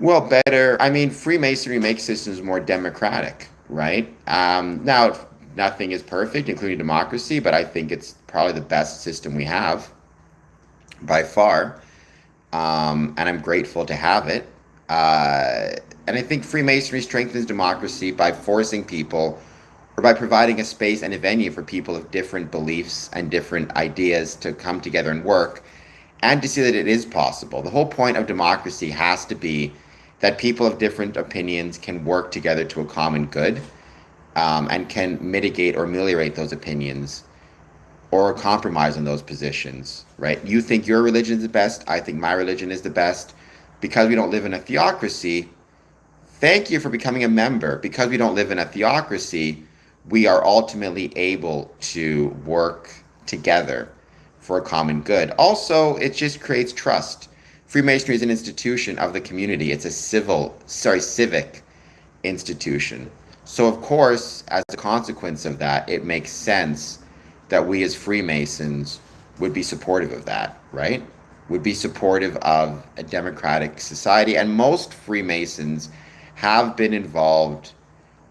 [SPEAKER 1] Well, better. I mean, Freemasonry makes systems more democratic, right? Now, nothing is perfect, including democracy, but I think it's probably the best system we have by far. And I'm grateful to have it. And I think Freemasonry strengthens democracy by forcing people or by providing a space and a venue for people of different beliefs and different ideas to come together and work and to see that it is possible. The whole point of democracy has to be that people of different opinions can work together to a common good, and can mitigate or ameliorate those opinions or compromise on those positions, right? You think your religion is the best. I think my religion is the best. Because we don't live in a theocracy, thank you for becoming a member. Because we don't live in a theocracy, we are ultimately able to work together for a common good. Also, it just creates trust. Freemasonry is an institution of the community. It's a civic institution. So, of course, as a consequence of that, it makes sense that we as Freemasons would be supportive of that, right? Would be supportive of a democratic society. And most Freemasons have been involved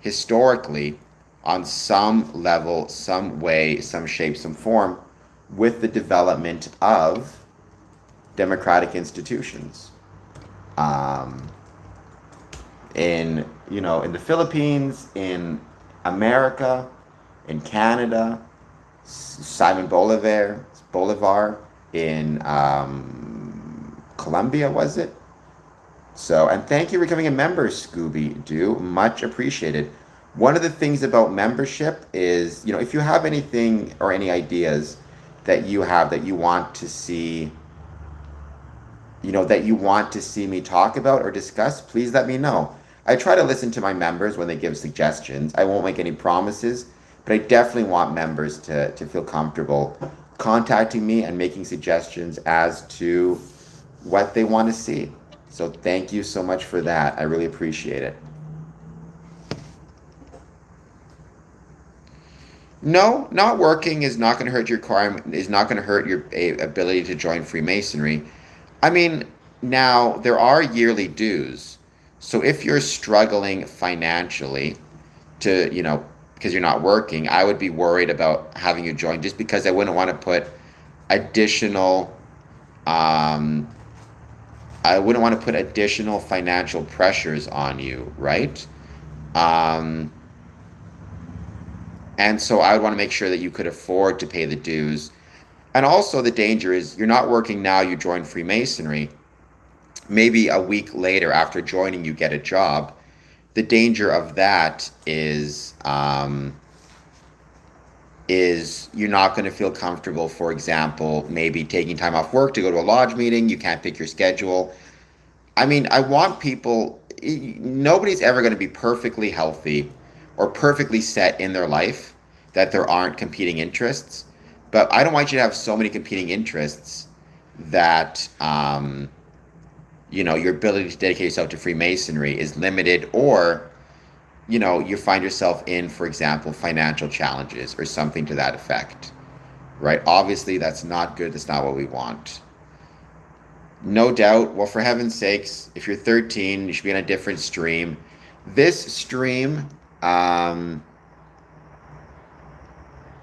[SPEAKER 1] historically on some level, some way, some shape, some form with the development of democratic institutions. Um, in the Philippines, in America, in Canada, Simon Bolivar in Colombia, was it? So, and thank you for becoming a member, Scooby Doo. Much appreciated. One of the things about membership is, if you have anything or any ideas that you have that you want to see, me talk about or discuss, please let me know. I try to listen to my members when they give suggestions. I won't make any promises, but I definitely want members to feel comfortable contacting me and making suggestions as to what they want to see. So thank you so much for that. I really appreciate it. No, not working is not going to hurt your car. Is not going to hurt your ability to join Freemasonry. I mean, now there are yearly dues. So if you're struggling financially because you're not working, I would be worried about having you join just because I wouldn't want to put additional um, financial pressures on you, right? Um, and so I would want to make sure that you could afford to pay the dues. And also the danger is you're not working now, you join Freemasonry. Maybe a week later after joining, you get a job. The danger of that is you're not going to feel comfortable, for example, maybe taking time off work to go to a lodge meeting. You can't pick your schedule. I mean, I want people, nobody's ever going to be perfectly healthy or perfectly set in their life that there aren't competing interests. But I don't want you to have so many competing interests that, your ability to dedicate yourself to Freemasonry is limited, or, you find yourself in, for example, financial challenges or something to that effect, right? Obviously, that's not good. That's not what we want. No doubt. Well, for heaven's sakes, if you're 13, you should be on a different stream. This stream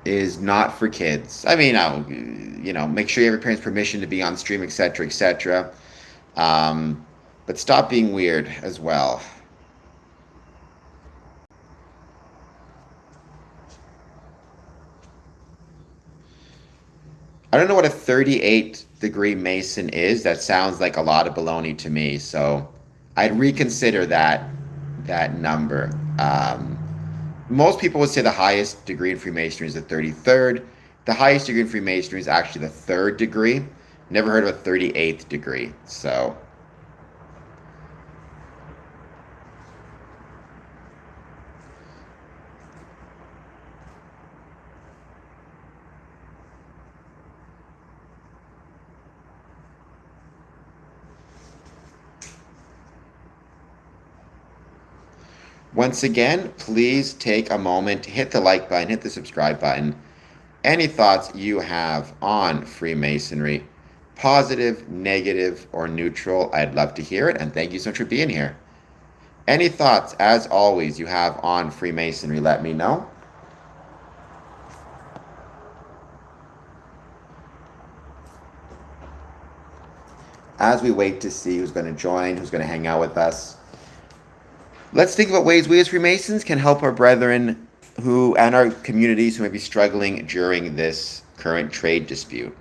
[SPEAKER 1] is not for kids. I mean, make sure you have your parents' permission to be on stream, etc., etc. But stop being weird as well. I don't know what a 38-degree Mason is. That sounds like a lot of baloney to me. So I'd reconsider that number. Most people would say the highest degree in Freemasonry is the 33rd. the highest degree in Freemasonry is actually the third degree. Never heard of a 38th degree. So, once again, please take a moment, hit the like button, hit the subscribe button. Any thoughts you have on Freemasonry, positive, negative, or neutral, I'd love to hear it. And thank you so much for being here. Any thoughts, as always, you have on Freemasonry, let me know. As we wait to see who's going to join, who's going to hang out with us, let's think about ways we as Freemasons can help our brethren who and our communities who may be struggling during this current trade dispute.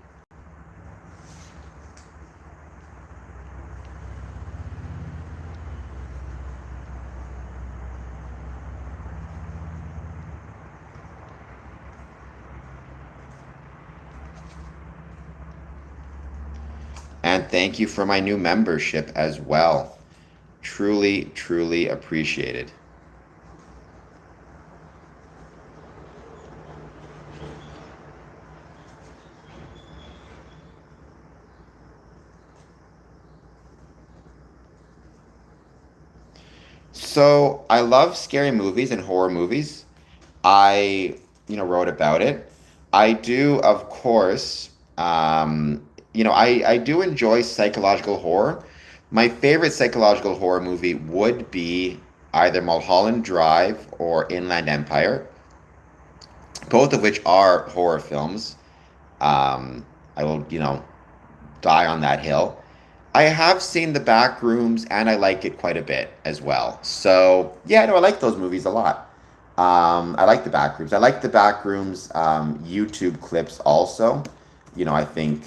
[SPEAKER 1] And thank you for my new membership as well. Truly, truly appreciated. So I love scary movies and horror movies. I, wrote about it. I do, of course, I do enjoy psychological horror. My favorite psychological horror movie would be either Mulholland Drive or Inland Empire, both of which are horror films. I will, die on that hill. I have seen The Back Rooms, and I like it quite a bit as well. So, yeah, no, I like those movies a lot. I like The Back Rooms. I like The Back Rooms YouTube clips also. I think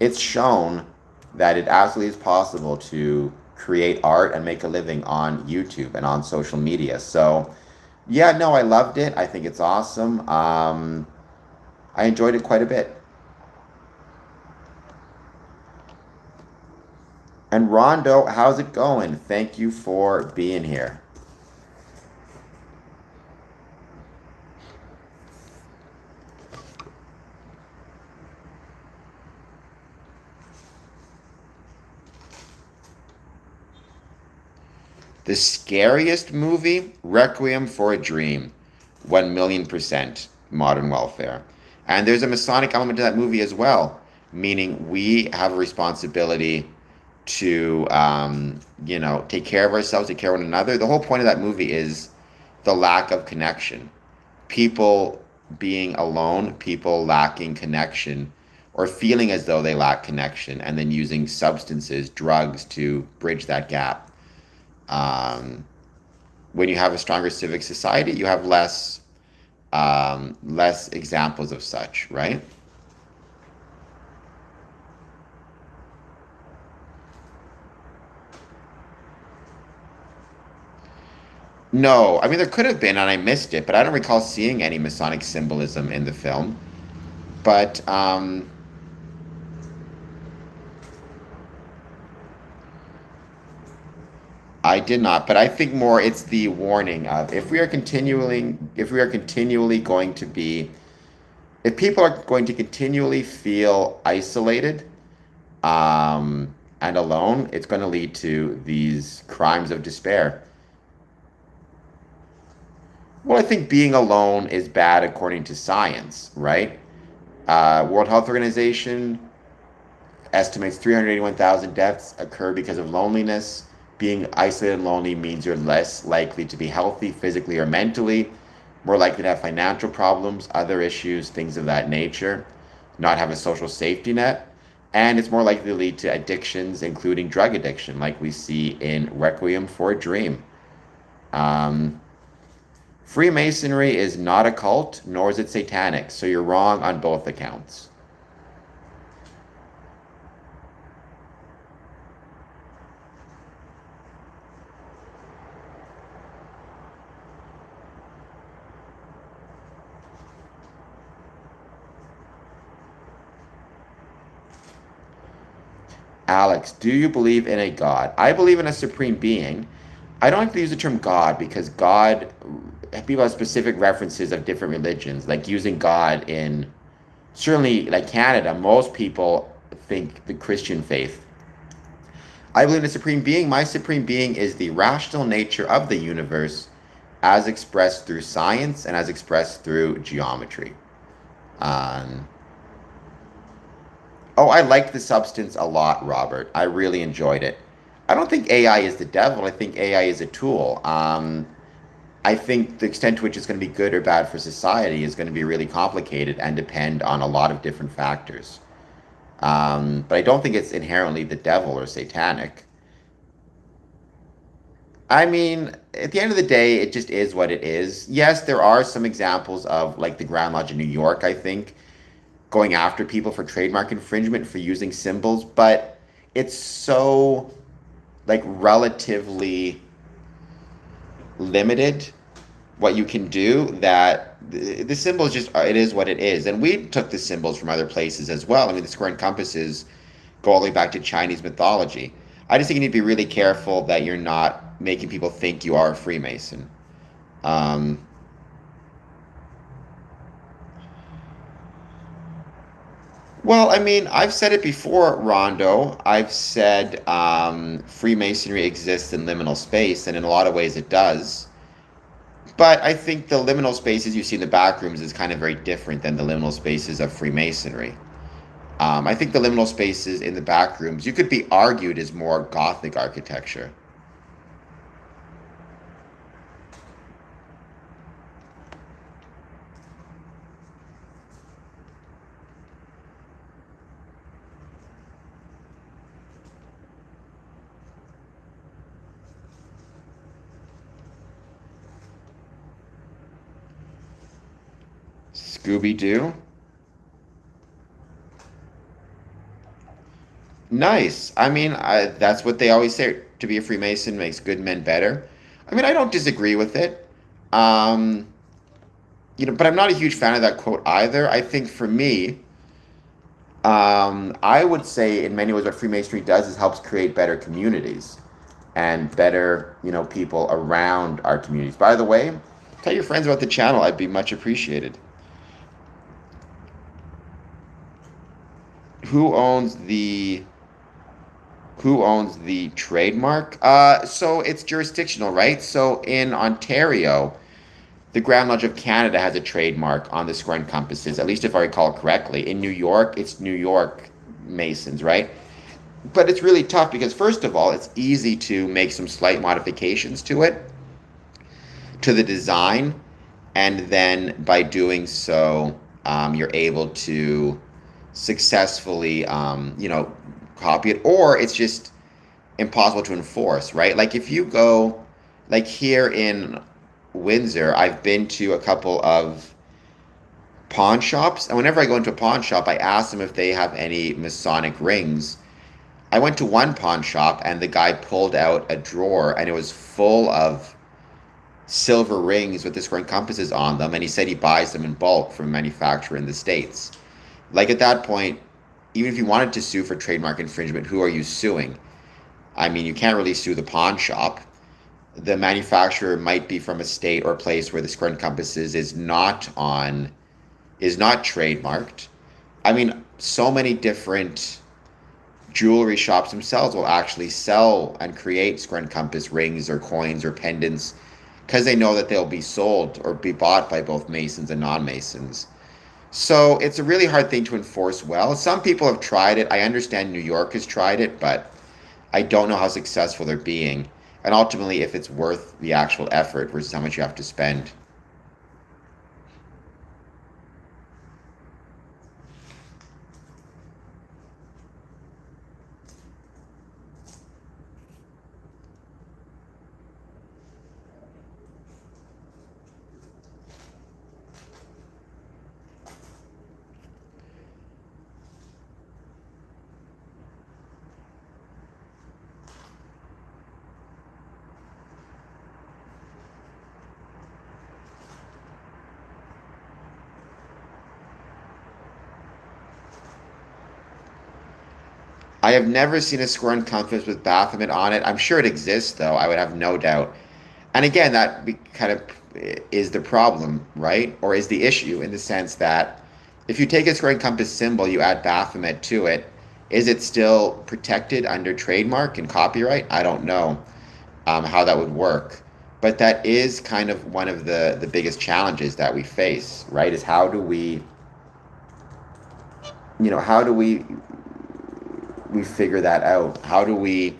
[SPEAKER 1] it's shown that it absolutely is possible to create art and make a living on YouTube and on social media. So, yeah, no, I loved it. I think it's awesome. I enjoyed it quite a bit. And Rondo, how's it going? Thank you for being here. The scariest movie, Requiem for a Dream, 1,000,000% Modern Welfare. And there's a Masonic element to that movie as well, meaning we have a responsibility to, take care of ourselves, take care of one another. The whole point of that movie is the lack of connection. People being alone, people lacking connection, or feeling as though they lack connection, and then using substances, drugs to bridge that gap. Um, when you have a stronger civic society, you have less examples of such, right? No, I mean there could have been, and I missed it, but I don't recall seeing any Masonic symbolism in the film. But I did not. But I think more it's the warning of if we are continually going to be, if people are going to continually feel isolated and alone, it's going to lead to these crimes of despair. Well, I think being alone is bad according to science, right? World Health Organization estimates 381,000 deaths occur because of loneliness. Being isolated and lonely means you're less likely to be healthy physically or mentally, more likely to have financial problems, other issues, things of that nature, not have a social safety net, and it's more likely to lead to addictions, including drug addiction, like we see in Requiem for a Dream. Um, Freemasonry is not a cult, nor is it satanic, so you're wrong on both accounts. Alex, do you believe in a God? I believe in a supreme being. I don't like to use the term God because God, people have specific references of different religions, like using God in certainly like Canada, most people think the Christian faith. I believe in a supreme being. My supreme being is the rational nature of the universe as expressed through science and as expressed through geometry. Um, oh, I liked the substance a lot, Robert. I really enjoyed it. I don't think AI is the devil. I think AI is a tool. I think the extent to which it's going to be good or bad for society is going to be really complicated and depend on a lot of different factors. But I don't think it's inherently the devil or satanic. I mean, at the end of the day, it just is what it is. Yes, there are some examples of, like the Grand Lodge in New York, I think, going after people for trademark infringement for using symbols, but it's so, like, relatively limited what you can do that the symbols just, it is what it is. And we took the symbols from other places as well. I mean, the square and compasses go all the way back to Chinese mythology. I just think you need to be really careful that you're not making people think you are a Freemason. Um, well, I mean, I've said it before, Rondo. I've said Freemasonry exists in liminal space, and in a lot of ways it does. But I think the liminal spaces you see in the back rooms is kind of very different than the liminal spaces of Freemasonry. I think the liminal spaces in the back rooms, you could be argued, is more Gothic architecture. Scooby Doo. Nice. I mean, that's what they always say. To be a Freemason makes good men better. I mean, I don't disagree with it. Um, but I'm not a huge fan of that quote either. I think for me, I would say in many ways what Freemasonry does is helps create better communities and better, people around our communities. By the way, tell your friends about the channel. I'd be much appreciated. Who owns the who owns the trademark? So it's jurisdictional, right? So in Ontario, the Grand Lodge of Canada has a trademark on the square and compasses, at least if I recall correctly. In New York, it's New York Masons, right? But it's really tough because, first of all, it's easy to make some slight modifications to it, to the design, and then by doing so, you're able to successfully, copy it, or it's just impossible to enforce, right? Like if you go, like here in Windsor, I've been to a couple of pawn shops, and whenever I go into a pawn shop, I ask them if they have any Masonic rings. I went to one pawn shop, and the guy pulled out a drawer, and it was full of silver rings with the square and compasses on them, and he said he buys them in bulk from a manufacturer in the States. Like at that point, even if you wanted to sue for trademark infringement, who are you suing? I mean, you can't really sue the pawn shop. The manufacturer might be from a state or place where the square and compasses is not trademarked. I mean, so many different jewelry shops themselves will actually sell and create square and compass rings or coins or pendants because they know that they'll be sold or be bought by both Masons and non-Masons. So it's a really hard thing to enforce well. Some people have tried it. I understand New York has tried it, but I don't know how successful they're being. And ultimately, if it's worth the actual effort versus how much you have to spend. I have never seen a square and compass with Baphomet on it. I'm sure it exists, though. I would have no doubt. And again, kind of is the problem, right? Or is the issue in the sense that if you take a square and compass symbol, you add Baphomet to it, is it still protected under trademark and copyright? I don't know how that would work. But that is kind of one of the biggest challenges that we face, right? Is how do we, how do we figure that out? How do we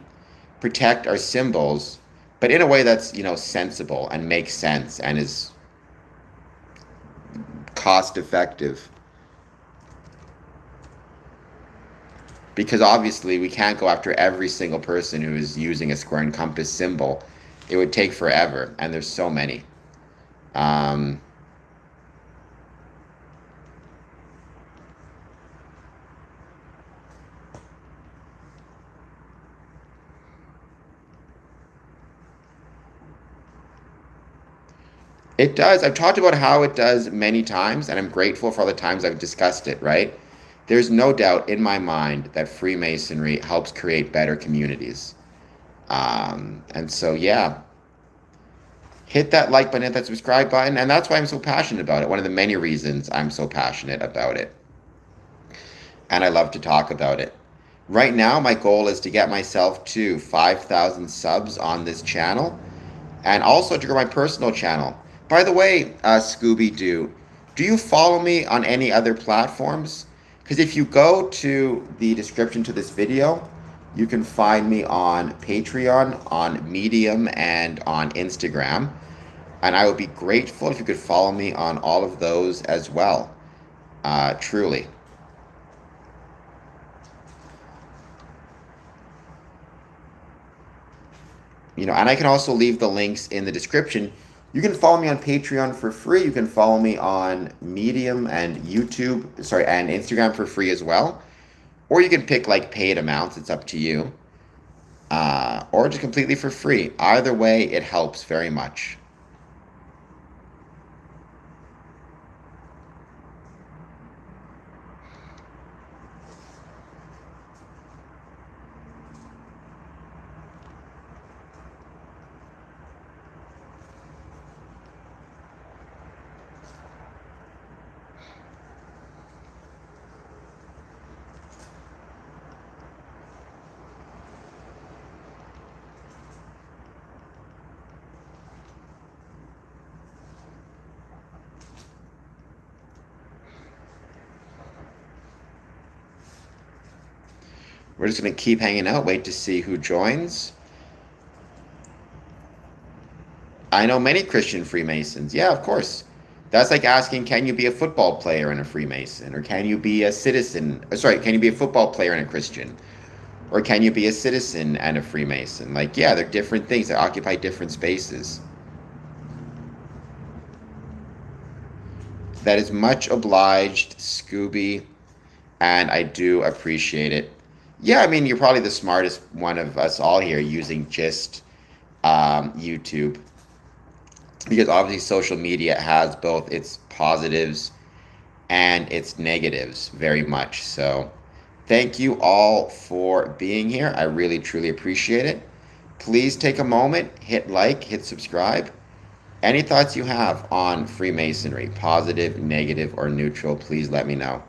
[SPEAKER 1] protect our symbols, but in a way that's, sensible and makes sense and is cost effective? Because obviously we can't go after every single person who is using a square and compass symbol. It would take forever, and there's so many. Um, it does. I've talked about how it does many times, and I'm grateful for all the times I've discussed it, right? There's no doubt in my mind that Freemasonry helps create better communities. And so, yeah, hit that like button, hit that subscribe button, and that's why I'm so passionate about it. One of the many reasons I'm so passionate about it. And I love to talk about it. Right now, my goal is to get myself to 5,000 subs on this channel and also to grow my personal channel. By the way, Scooby Doo, do you follow me on any other platforms? Because if you go to the description to this video, you can find me on Patreon, on Medium, and on Instagram. And I would be grateful if you could follow me on all of those as well. Truly. And I can also leave the links in the description. You can follow me on Patreon for free. You can follow me on Medium and and Instagram for free as well. Or you can pick like paid amounts. It's up to you. Or just completely for free. Either way, it helps very much. We're just going to keep hanging out, wait to see who joins. I know many Christian Freemasons. Yeah, of course. That's like asking, can you be a football player and a Freemason? Or can you be a citizen? Can you be a football player and a Christian? Or can you be a citizen and a Freemason? Like, yeah, they're different things. They occupy different spaces. That is much obliged, Scooby, and I do appreciate it. Yeah, I mean, you're probably the smartest one of us all here using just YouTube. Because obviously social media has both its positives and its negatives very much. So thank you all for being here. I really, truly appreciate it. Please take a moment, hit like, hit subscribe. Any thoughts you have on Freemasonry, positive, negative, or neutral, please let me know.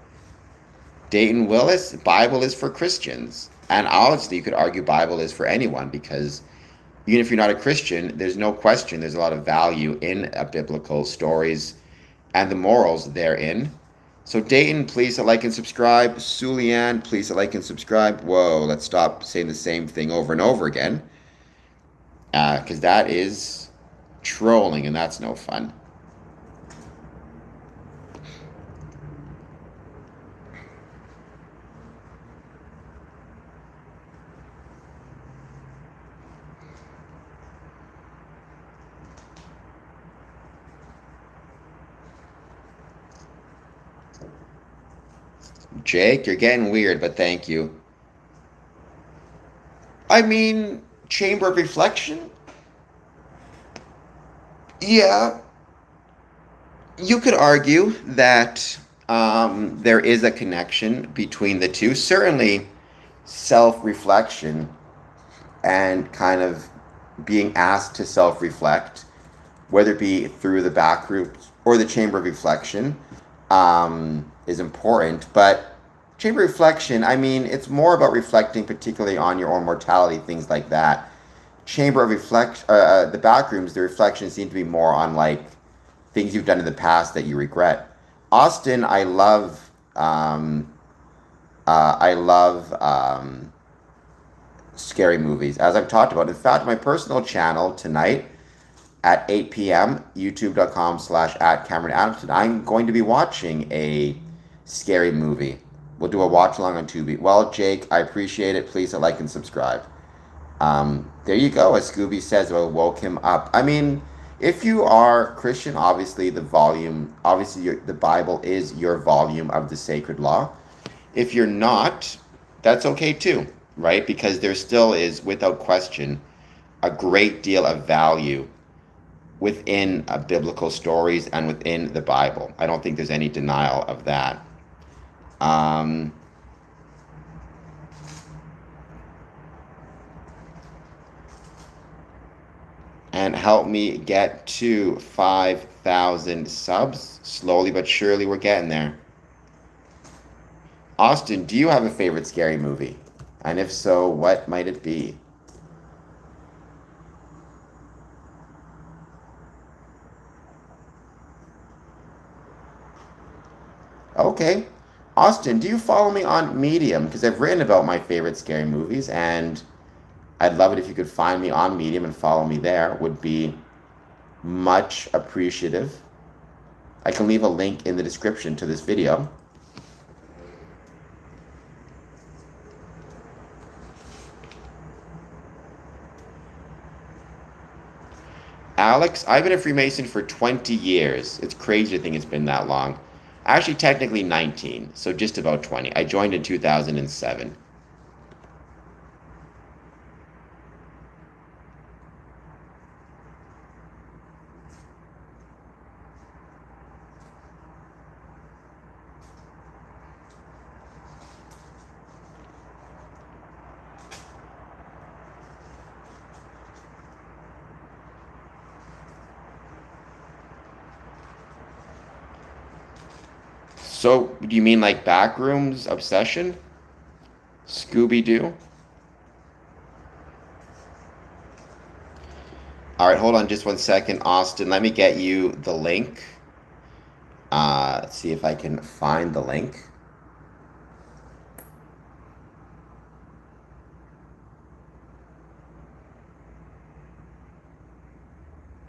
[SPEAKER 1] Dayton Willis, Bible is for Christians. And honestly, you could argue Bible is for anyone because even if you're not a Christian, there's no question there's a lot of value in biblical stories and the morals therein. So Dayton, please hit like and subscribe. Sulian, please hit like and subscribe. Whoa, let's stop saying the same thing over and over again. Because that is trolling and that's no fun. Jake, you're getting weird, but thank you. I mean, chamber of reflection? Yeah, you could argue that there is a connection between the two. Certainly, self-reflection and kind of being asked to self-reflect, whether it be through the back groups or the chamber of reflection, is important. But chamber reflection, I mean, it's more about reflecting particularly on your own mortality, things like that. Chamber of reflect, the back rooms, the reflections seem to be more on like things you've done in the past that you regret. Austin, I love scary movies, as I've talked about. In fact, my personal channel tonight at 8 p.m., youtube.com/@CameronAdamson, I'm going to be watching a scary movie. We'll do a watch along on Tubi. Well, Jake, I appreciate it. Please hit like and subscribe. There you go. As Scooby says, I woke him up. I mean, if you are Christian, obviously the Bible is your volume of the sacred law. If you're not, that's okay too, right? Because there still is, without question, a great deal of value within biblical stories and within the Bible. I don't think there's any denial of that. And help me get to 5,000 subs. Slowly but surely, we're getting there. Austin, do you have a favorite scary movie? And if so, what might it be? Okay. Austin, do you follow me on Medium? Because I've written about my favorite scary movies, and I'd love it if you could find me on Medium and follow me there. Would be much appreciative. I can leave a link in the description to this video. Alex, I've been a Freemason for 20 years. It's crazy to think it's been that long. Actually, technically 19, so just about 20. I joined in 2007. So, do you mean like backrooms obsession? Scooby-Doo? All right, hold on just 1 second, Austin. Let me get you the link. Let's see if I can find the link.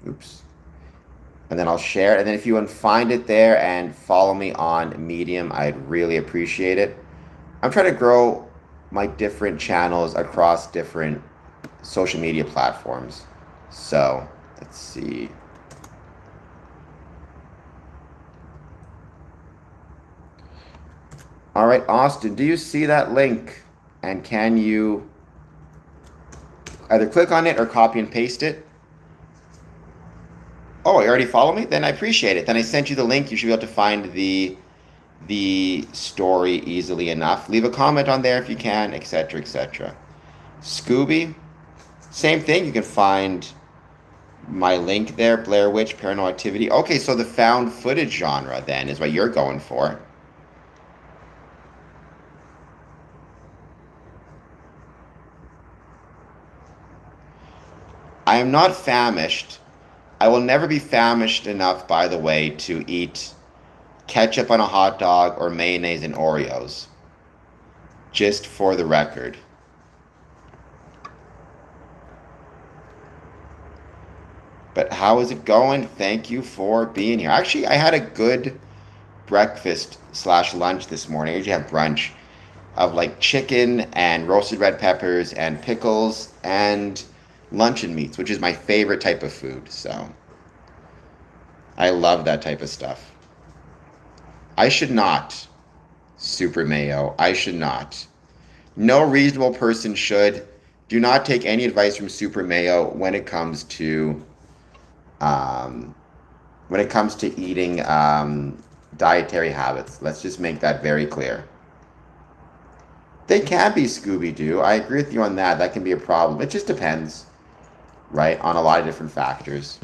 [SPEAKER 1] Oops. And then I'll share it. And then if you want to find it there and follow me on Medium, I'd really appreciate it. I'm trying to grow my different channels across different social media platforms. So let's see. All right, Austin, do you see that link? And can you either click on it or copy and paste it? Oh, you already follow me? Then I appreciate it. Then I sent you the link. You should be able to find the story easily enough. Leave a comment on there if you can, etc., etc. Scooby, same thing. You can find my link there, Blair Witch, Paranormal Activity. Okay, so the found footage genre then is what you're going for. I am not famished. I will never be famished enough, by the way, to eat ketchup on a hot dog or mayonnaise and Oreos. Just for the record. But how is it going? Thank you for being here. Actually, I had a good breakfast/lunch this morning. I usually have brunch of like chicken and roasted red peppers and pickles and luncheon meats, which is my favorite type of food. So I love that type of stuff. I should not. Super Mayo. I should not. No reasonable person should. Do not take any advice from Super Mayo when it comes to eating dietary habits. Let's just make that very clear. They can be Scooby-Doo. I agree with you on that. That can be a problem. It just depends, right, on a lot of different factors.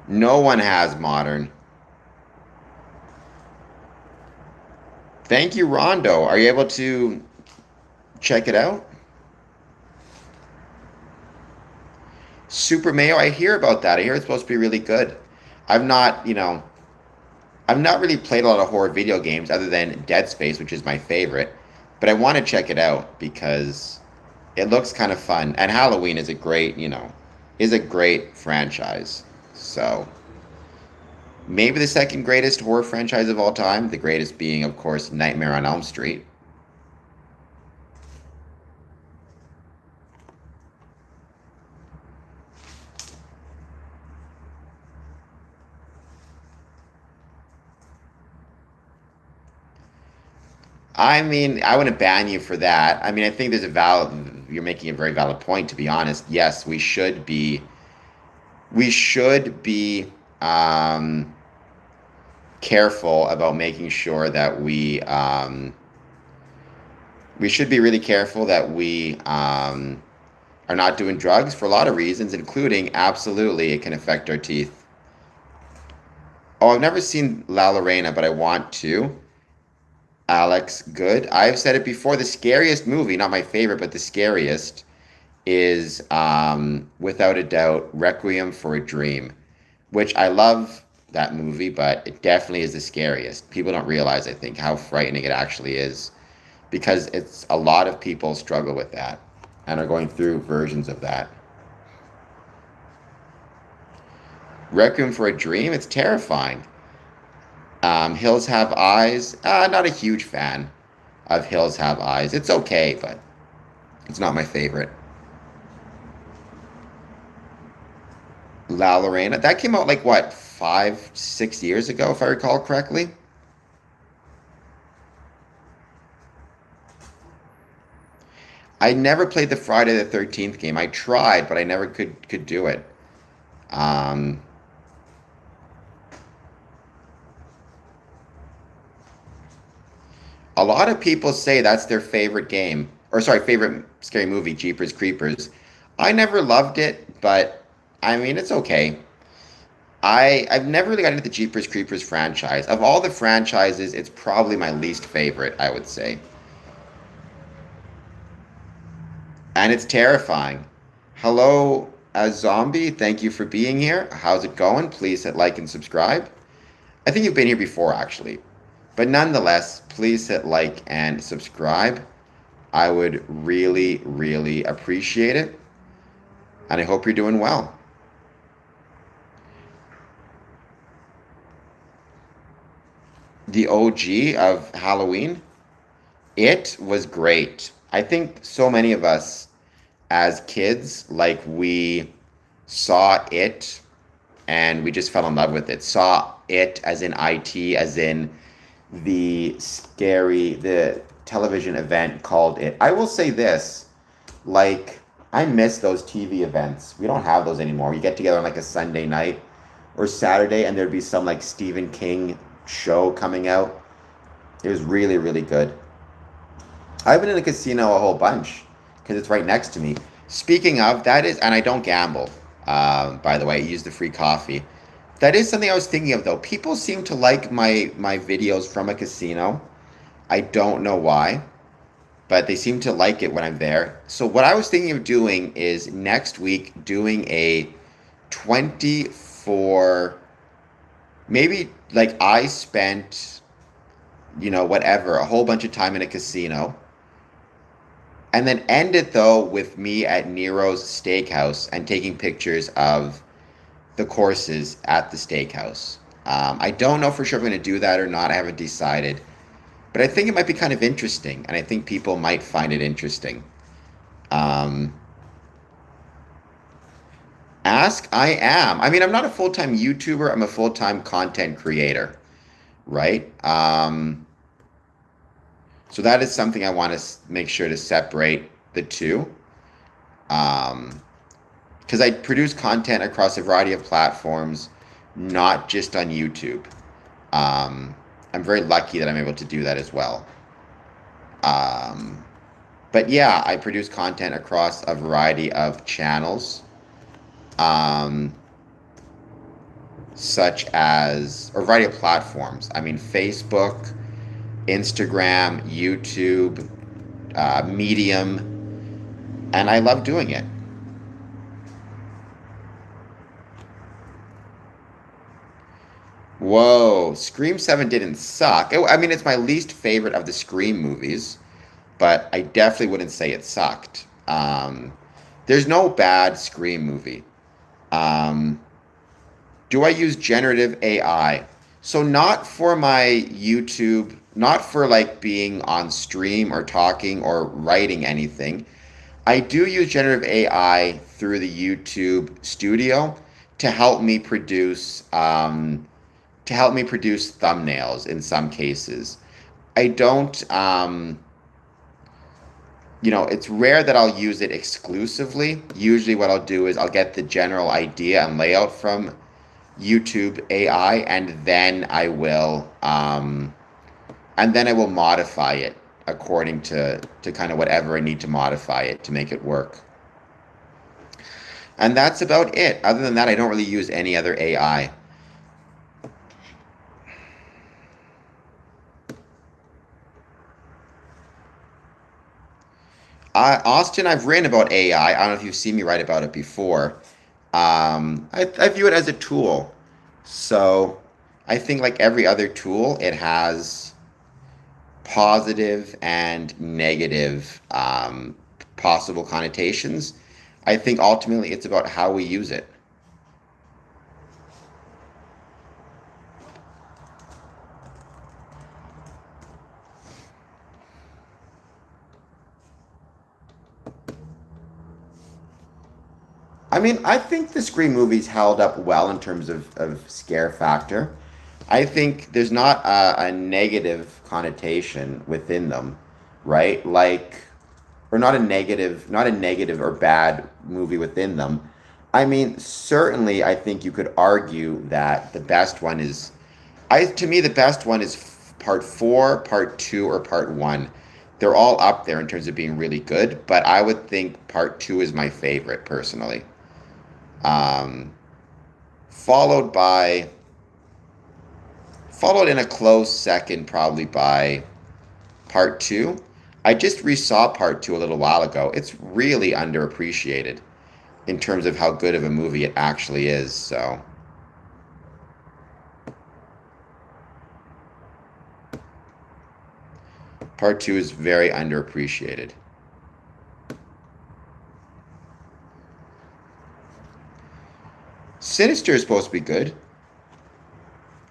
[SPEAKER 1] No one has modern. Thank you, Rondo. Are you able to check it out? Super Mayo, I hear about that. I hear it's supposed to be really good. I've not, I've not really played a lot of horror video games other than Dead Space, which is my favorite. But I want to check it out because it looks kind of fun. And Halloween is a great, is a great franchise. So maybe the second greatest horror franchise of all time. The greatest being, of course, Nightmare on Elm Street. I mean, I wouldn't ban you for that. I mean, I think there's you're making a very valid point, to be honest. Yes, we should be careful about making sure that we should be really careful that we are not doing drugs for a lot of reasons, including absolutely it can affect our teeth. Oh, I've never seen La Lorena, but I want to. Alex, good. I've said it before. The scariest movie, not my favorite, but the scariest, is without a doubt Requiem for a Dream, which I love that movie, but it definitely is the scariest. People don't realize, I think, how frightening it actually is, because it's a lot of people struggle with that and are going through versions of that. Requiem for a Dream, it's terrifying. Hills Have Eyes, not a huge fan of Hills Have Eyes. It's okay, but it's not my favorite. La Lorena, that came out like what, 5, 6 years ago, if I recall correctly. I never played the Friday the 13th game. I tried, but I never could do it. Um, a lot of people say that's their favorite game, or sorry, favorite scary movie, Jeepers Creepers. I never loved it, but I mean, it's okay. I've never really got into the Jeepers Creepers franchise. Of all the franchises, it's probably my least favorite, I would say. And it's terrifying. Hello, a zombie. Thank you for being here. How's it going? Please hit like and subscribe. I think you've been here before, actually. But nonetheless, please hit like and subscribe. I would really, really appreciate it. And I hope you're doing well. The OG of Halloween, it was great. I think so many of us as kids, like we saw it and we just fell in love with it. Saw it as in IT, as in the television event called it. I will say this, like, I miss those TV events. We don't have those anymore. You get together on like a Sunday night or Saturday and there'd be some like Stephen King show coming out. It was really, really good. I've been in a casino a whole bunch because it's right next to me. Speaking of, that is, and I don't gamble, by the way, I use the free coffee. That is something I was thinking of, though. People seem to like my videos from a casino. I don't know why, but they seem to like it when I'm there. So what I was thinking of doing is next week doing a 24, maybe like I spent, whatever, a whole bunch of time in a casino. And then end it though with me at Nero's Steakhouse and taking pictures of the courses at the steakhouse. I don't know for sure if I'm going to do that or not. I haven't decided. But I think it might be kind of interesting, and I think people might find it interesting. Um, Ask, I am. I mean, I'm not a full time YouTuber, I'm a full time content creator, right? So that is something I want to make sure to separate the two. Because I produce content across a variety of platforms, not just on YouTube. I'm very lucky that I'm able to do that as well. Um, but yeah, I produce content across a variety of channels, um, such as, or a variety of platforms. I mean, Facebook, Instagram, YouTube, Medium, and I love doing it. Whoa, Scream 7 didn't suck. I mean, it's my least favorite of the Scream movies, but I definitely wouldn't say it sucked. There's no bad Scream movie. Um, do I use generative AI? So, not for my YouTube, not for like being on stream or talking or writing anything. I do use generative AI through the YouTube studio to help me produce thumbnails in some cases. I don't it's rare that I'll use it exclusively. Usually what I'll do is I'll get the general idea and layout from YouTube AI, and then I will modify it according to kind of whatever I need to modify it to make it work. And that's about it. Other than that, I don't really use any other AI. Austin, I've written about AI. I don't know if you've seen me write about it before. I view it as a tool. So I think, like every other tool, it has positive and negative possible connotations. I think ultimately it's about how we use it. I mean, I think the Scream movies held up well in terms of scare factor. I think there's not a negative connotation within them, right? Like, or not a negative or bad movie within them. I mean, certainly, I think you could argue that the best one is, to me, the best one is part four, part two, or part one. They're all up there in terms of being really good, but I would think part two is my favorite personally. Um, followed by Followed in a close second probably by part two. I just resaw part two a little while ago. It's really underappreciated in terms of how good of a movie it actually is. So part two is very underappreciated. Sinister is supposed to be good.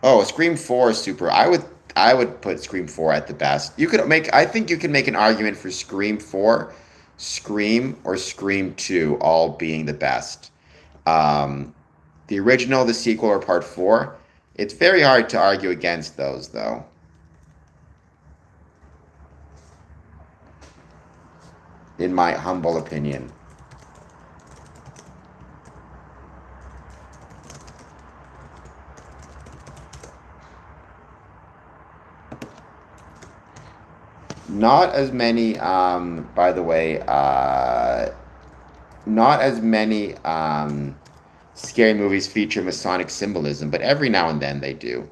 [SPEAKER 1] Oh, Scream 4 is super. I would put Scream 4 at the best. I think you can make an argument for Scream 4, Scream, or Scream 2 all being the best. Um, the original, the sequel, or part 4. It's very hard to argue against those, though, in my humble opinion. Not as many, by the way, not as many scary movies feature Masonic symbolism, but every now and then they do.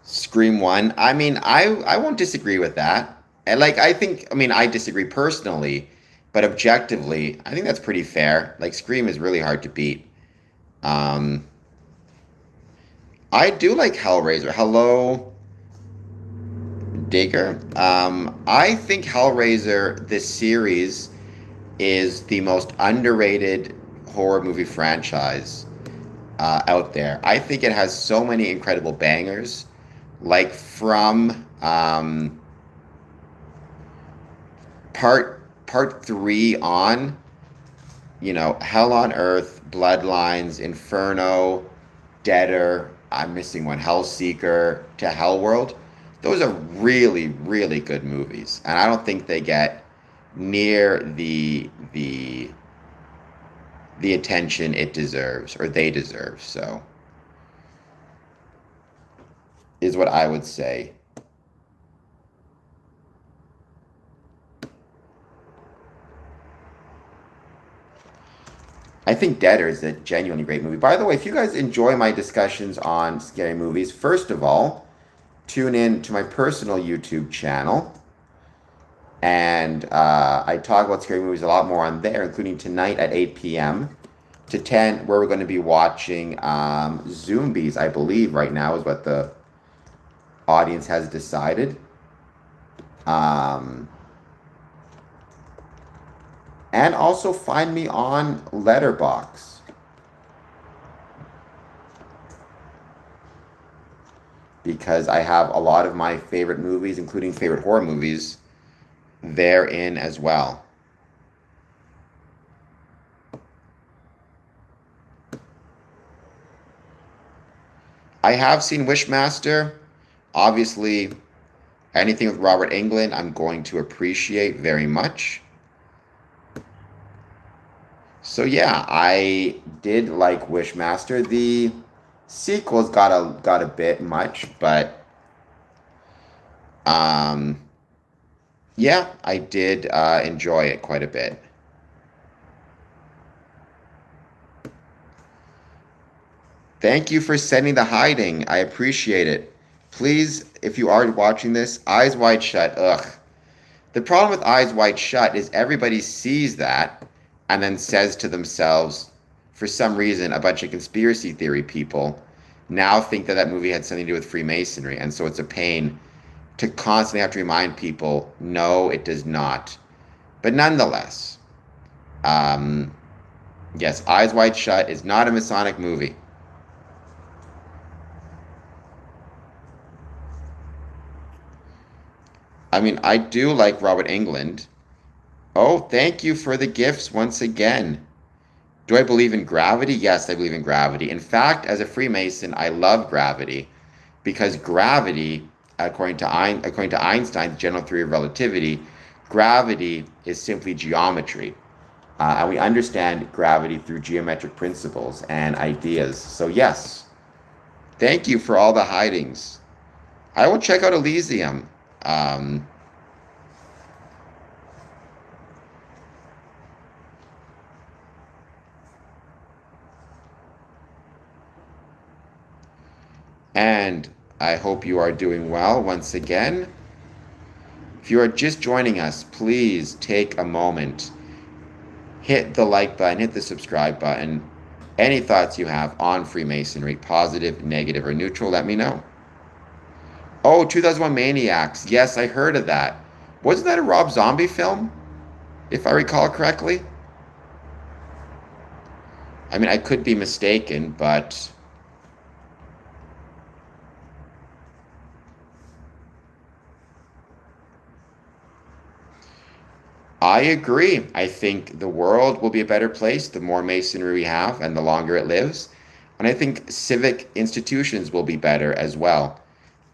[SPEAKER 1] Scream 1. I mean, I won't disagree with that. And like I mean I disagree personally, but objectively, I think that's pretty fair. Like Scream is really hard to beat. Um I do like Hellraiser. Hello, Digger. I think Hellraiser, this series, is the most underrated horror movie franchise out there. I think it has so many incredible bangers, like from part three on. Hell on Earth, Bloodlines, Inferno, Deader, I'm missing one, Hellseeker, to Hellworld. Those are really, really good movies, and I don't think they get near the attention it deserves or they deserve. So, is what I would say. I think Deader is a genuinely great movie. By the way, if you guys enjoy my discussions on scary movies, first of all, tune in to my personal YouTube channel. And I talk about scary movies a lot more on there, including tonight at 8 p.m. to 10, where we're going to be watching Zombies, I believe, right now is what the audience has decided. And also find me on Letterboxd. Because I have a lot of my favorite movies, including favorite horror movies, therein as well. I have seen Wishmaster. Obviously, anything with Robert Englund, I'm going to appreciate very much. So yeah, I did like Wishmaster. The sequels got a bit much, but yeah, I did enjoy it quite a bit. Thank you for sending the hiding. I appreciate it. Please, if you are watching this, Eyes Wide Shut. Ugh. The problem with Eyes Wide Shut is everybody sees that and then says to themselves, for some reason, a bunch of conspiracy theory people now think that that movie had something to do with Freemasonry. And so it's a pain to constantly have to remind people, no, it does not. But nonetheless, yes, Eyes Wide Shut is not a Masonic movie. I mean, I do like Robert Englund. Oh, thank you for the gifts once again. Do I believe in gravity? Yes, I believe in gravity. In fact, as a Freemason, I love gravity because gravity, according to Einstein's general theory of relativity, gravity is simply geometry. And we understand gravity through geometric principles and ideas. So, yes, thank you for all the hidings. I will check out Elysium. Um, and I hope you are doing well once again. If you are just joining us, please take a moment, hit the like button, hit the subscribe button. Any thoughts you have on Freemasonry, positive, negative, or neutral, let me know. Oh, 2001 Maniacs. Yes, I heard of that. Wasn't that a Rob Zombie film, if I recall correctly? I mean, I could be mistaken, but I agree. I think the world will be a better place the more masonry we have and the longer it lives. And I think civic institutions will be better as well.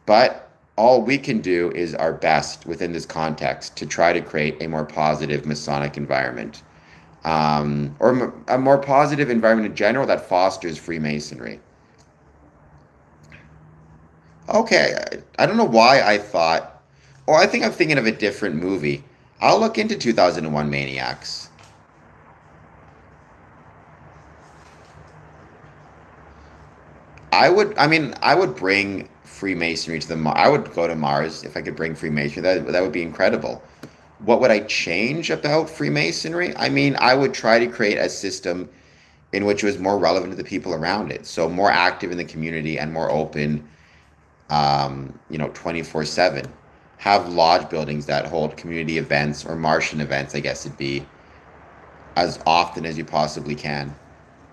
[SPEAKER 1] But all we can do is our best within this context to try to create a more positive Masonic environment, or a more positive environment in general that fosters Freemasonry. Okay, I don't know why I thought, or I think I'm thinking of a different movie. I'll look into 2001 Maniacs. I would bring Freemasonry to I would go to Mars if I could bring Freemasonry. That would be incredible. What would I change about Freemasonry? I mean, I would try to create a system in which it was more relevant to the people around it. So more active in the community and more open, 24/7. Have lodge buildings that hold community events or Martian events, I guess it'd be, as often as you possibly can,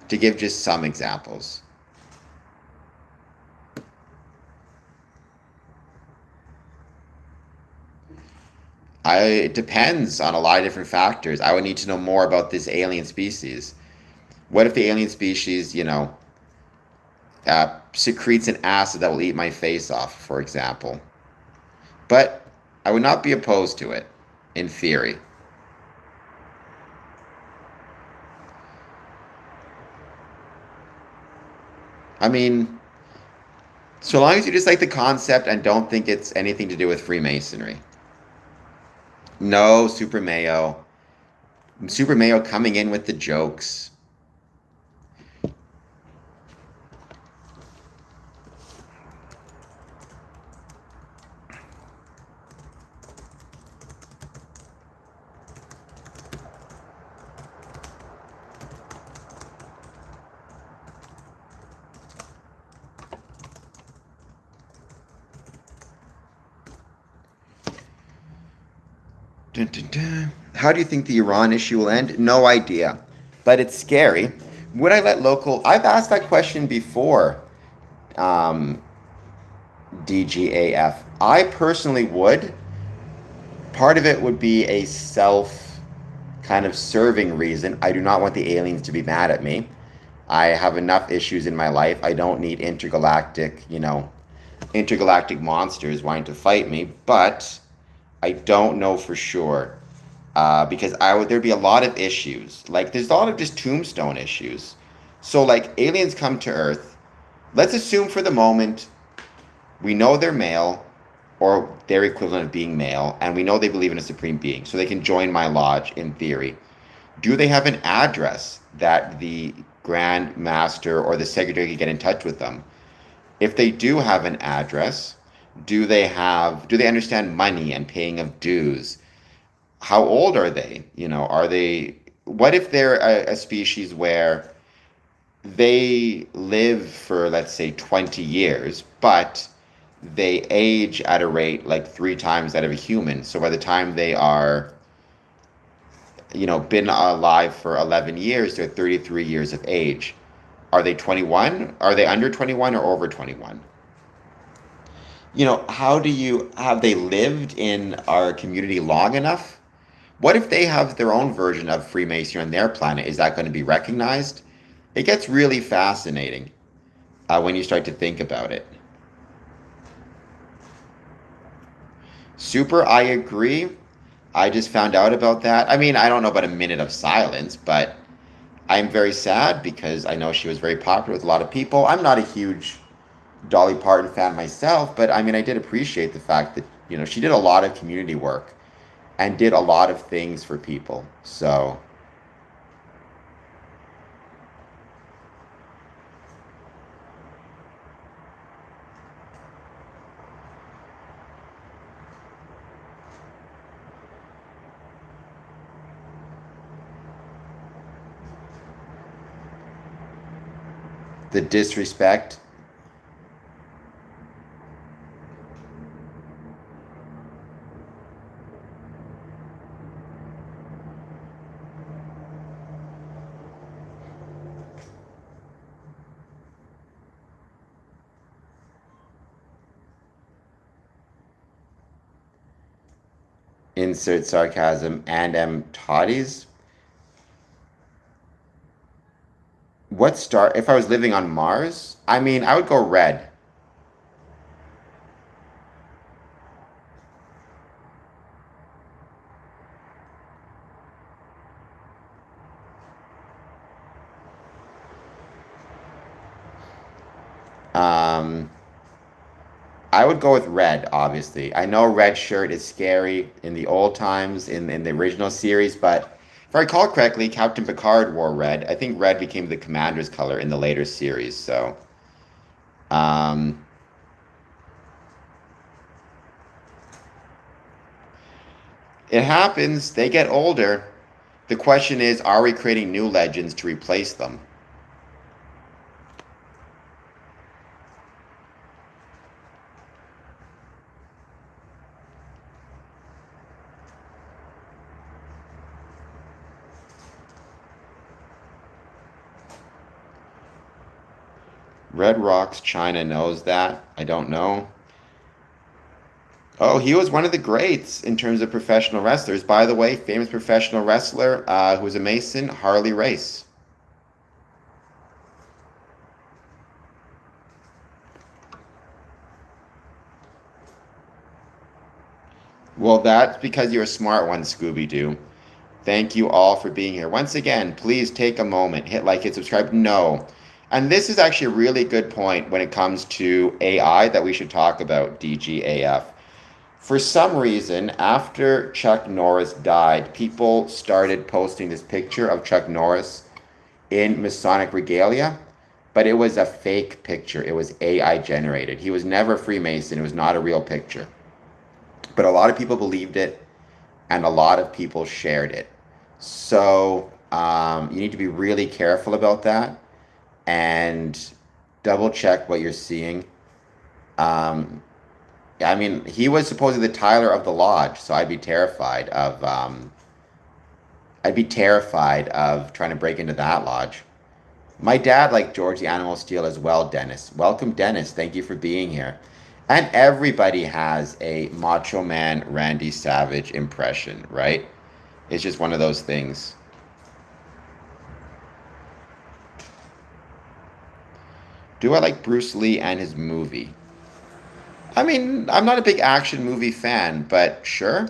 [SPEAKER 1] to give just some examples. It depends on a lot of different factors. I would need to know more about this alien species. What if the alien species, secretes an acid that will eat my face off, for example? But I would not be opposed to it, in theory. I mean, so long as you just like the concept and don't think it's anything to do with Freemasonry. No, Super Mayo. Super Mayo coming in with the jokes. Dun, dun, dun. How do you think the Iran issue will end? No idea. But it's scary. Would I let local. I've asked that question before, um, DGAF. I personally would. Part of it would be a self kind of serving reason. I do not want the aliens to be mad at me. I have enough issues in my life. I don't need intergalactic monsters wanting to fight me. But I don't know for sure, because there'd be a lot of issues. Like there's a lot of just tombstone issues. So like aliens come to Earth. Let's assume for the moment we know they're male or their equivalent of being male, and we know they believe in a supreme being, so they can join my lodge in theory. Do they have an address that the Grand Master or the Secretary can get in touch with them? If they do have an address, do they understand money and paying of dues? How old are they? What if they're a species where they live for, let's say, 20 years, but they age at a rate like three times that of a human. So by the time they are, been alive for 11 years, they're 33 years of age. Are they 21? Are they under 21 or over 21? Have they lived in our community long enough? What if they have their own version of Freemasonry on their planet? Is that going to be recognized? It gets really fascinating when you start to think about it. Super, I agree. I just found out about that. I mean, I don't know about a minute of silence, but I'm very sad because I know she was very popular with a lot of people. I'm not a huge Dolly Parton fan myself, but I mean, I did appreciate the fact that, she did a lot of community work and did a lot of things for people. So, the disrespect. Insert sarcasm and toddies. What star? If I was living on Mars, I mean, I would go red. Um, I would go with red, obviously. I know red shirt is scary in the old times, in the original series, but if I recall correctly, Captain Picard wore red. I think red became the commander's color in the later series, so. Um, it happens. They get older. The question is, are we creating new legends to replace them? Red Rocks, China knows that. I don't know. Oh, he was one of the greats in terms of professional wrestlers. By the way, famous professional wrestler who was a Mason, Harley Race. Well, that's because you're a smart one, Scooby Doo. Thank you all for being here. Once again, please take a moment, hit like, hit subscribe. No. And this is actually a really good point when it comes to AI that we should talk about, DGAF. For some reason, after Chuck Norris died, people started posting this picture of Chuck Norris in Masonic regalia, but it was a fake picture. It was AI generated. He was never a Freemason. It was not a real picture. But a lot of people believed it, and a lot of people shared it. So you need to be really careful about that and double check what you're seeing. Um, I mean, he was supposedly the Tyler of the Lodge, so I'd be terrified of trying to break into that lodge. My dad liked George the Animal Steel as well, Dennis. Welcome, Dennis. Thank you for being here. And everybody has a Macho Man Randy Savage impression, right? It's just one of those things. Do I like Bruce Lee and his movie? I mean, I'm not a big action movie fan, but sure.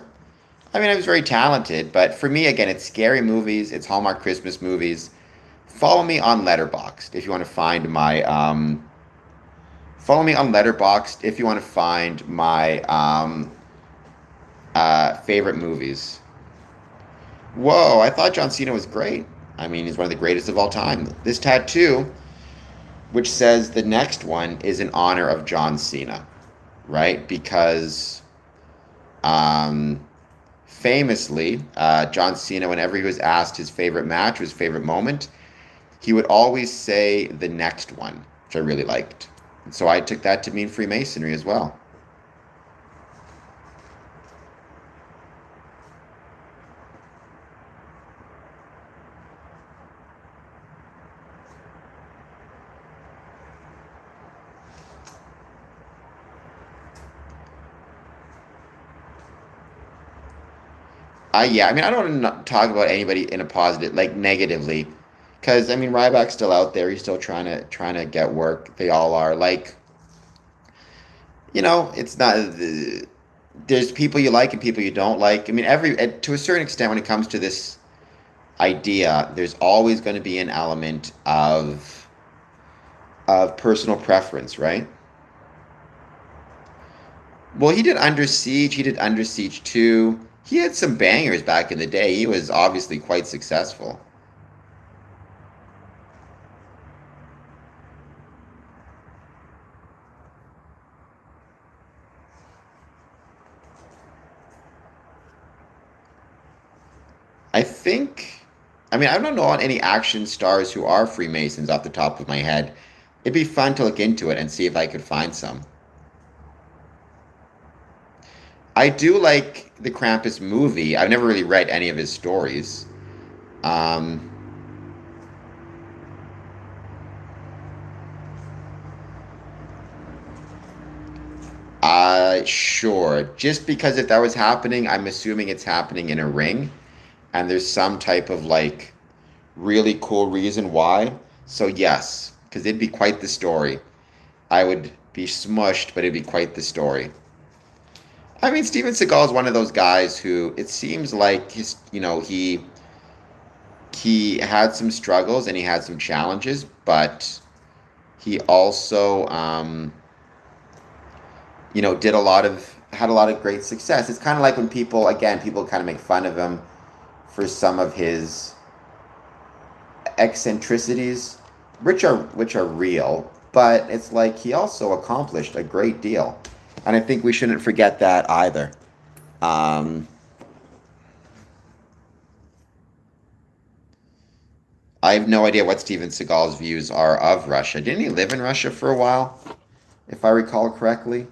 [SPEAKER 1] I mean, I was very talented, but for me, again, it's scary movies, it's Hallmark Christmas movies. Follow me on Letterboxd if you want to find my follow me on Letterboxd if you want to find my favorite movies. Whoa, I thought John Cena was great. I mean, he's one of the greatest of all time. This tattoo, which says the next one is in honor of John Cena, right? Because um, famously, John Cena, whenever he was asked his favorite match or his favorite moment, he would always say the next one, which I really liked. And so I took that to mean Freemasonry as well. Yeah, I mean, I don't want to talk about anybody in a positive, like negatively, because I mean, Ryback's still out there. He's still trying to get work. They all are. Like, it's not. There's people you like and people you don't like. I mean, to a certain extent, when it comes to this idea, there's always going to be an element of personal preference, right? Well, he did Under Siege. He did Under Siege 2. He had some bangers back in the day. He was obviously quite successful. I think, I mean, I don't know on any action stars who are Freemasons off the top of my head. It'd be fun to look into it and see if I could find some. I do like the Krampus movie. I've never really read any of his stories. Um, sure. Just because if that was happening, I'm assuming it's happening in a ring, and there's some type of like really cool reason why. So yes, because it'd be quite the story. I would be smushed, but it'd be quite the story. I mean, Steven Seagal is one of those guys who it seems like he had some struggles and he had some challenges, but he also did a lot of had a lot of great success. It's kind of like when people kind of make fun of him for some of his eccentricities, which are real, but it's like he also accomplished a great deal, and I think we shouldn't forget that either. Um, I have no idea what Steven Seagal's views are of Russia. Didn't he live in Russia for a while, if I recall correctly?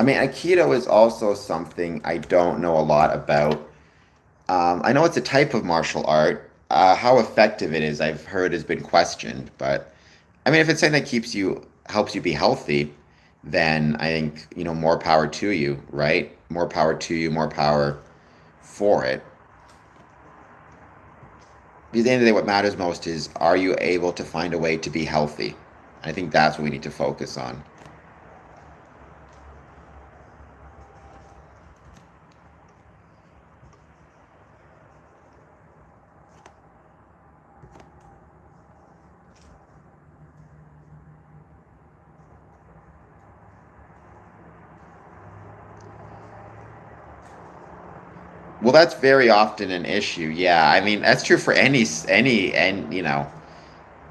[SPEAKER 1] mean, Aikido is also something I don't know a lot about. I know it's a type of martial art. How effective it is, I've heard, has been questioned. But I mean, if it's something that helps you be healthy, then I think, more power to you, right? More power to you, more power for it. Because at the end of the day, what matters most is, are you able to find a way to be healthy? I think that's what we need to focus on. Well, that's very often an issue. Yeah, I mean, that's true for and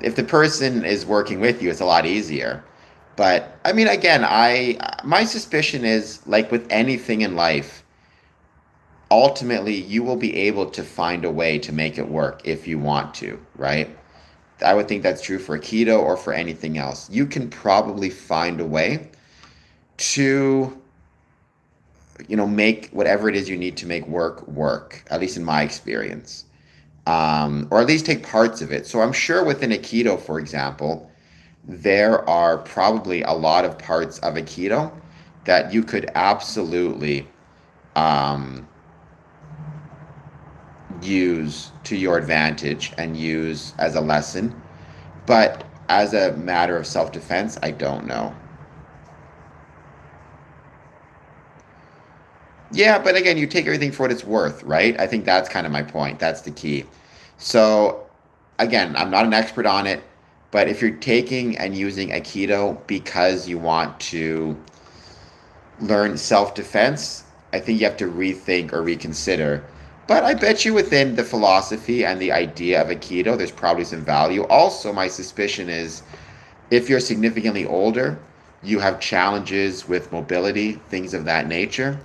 [SPEAKER 1] if the person is working with you, it's a lot easier. But I mean, again, I my suspicion is, like with anything in life, ultimately you will be able to find a way to make it work if you want to, right? I would think that's true for keto or for anything else. You can probably find a way to, make whatever it is you need to make work, at least in my experience. Or at least take parts of it. So I'm sure within Aikido, for example, there are probably a lot of parts of Aikido that you could absolutely um, use to your advantage and use as a lesson. But as a matter of self-defense, I don't know. Yeah, but again, you take everything for what it's worth, right? I think that's kind of my point. That's the key. So, again, I'm not an expert on it, but if you're taking and using Aikido because you want to learn self-defense, I think you have to rethink or reconsider. But I bet you within the philosophy and the idea of Aikido, there's probably some value. Also, my suspicion is if you're significantly older, you have challenges with mobility, things of that nature.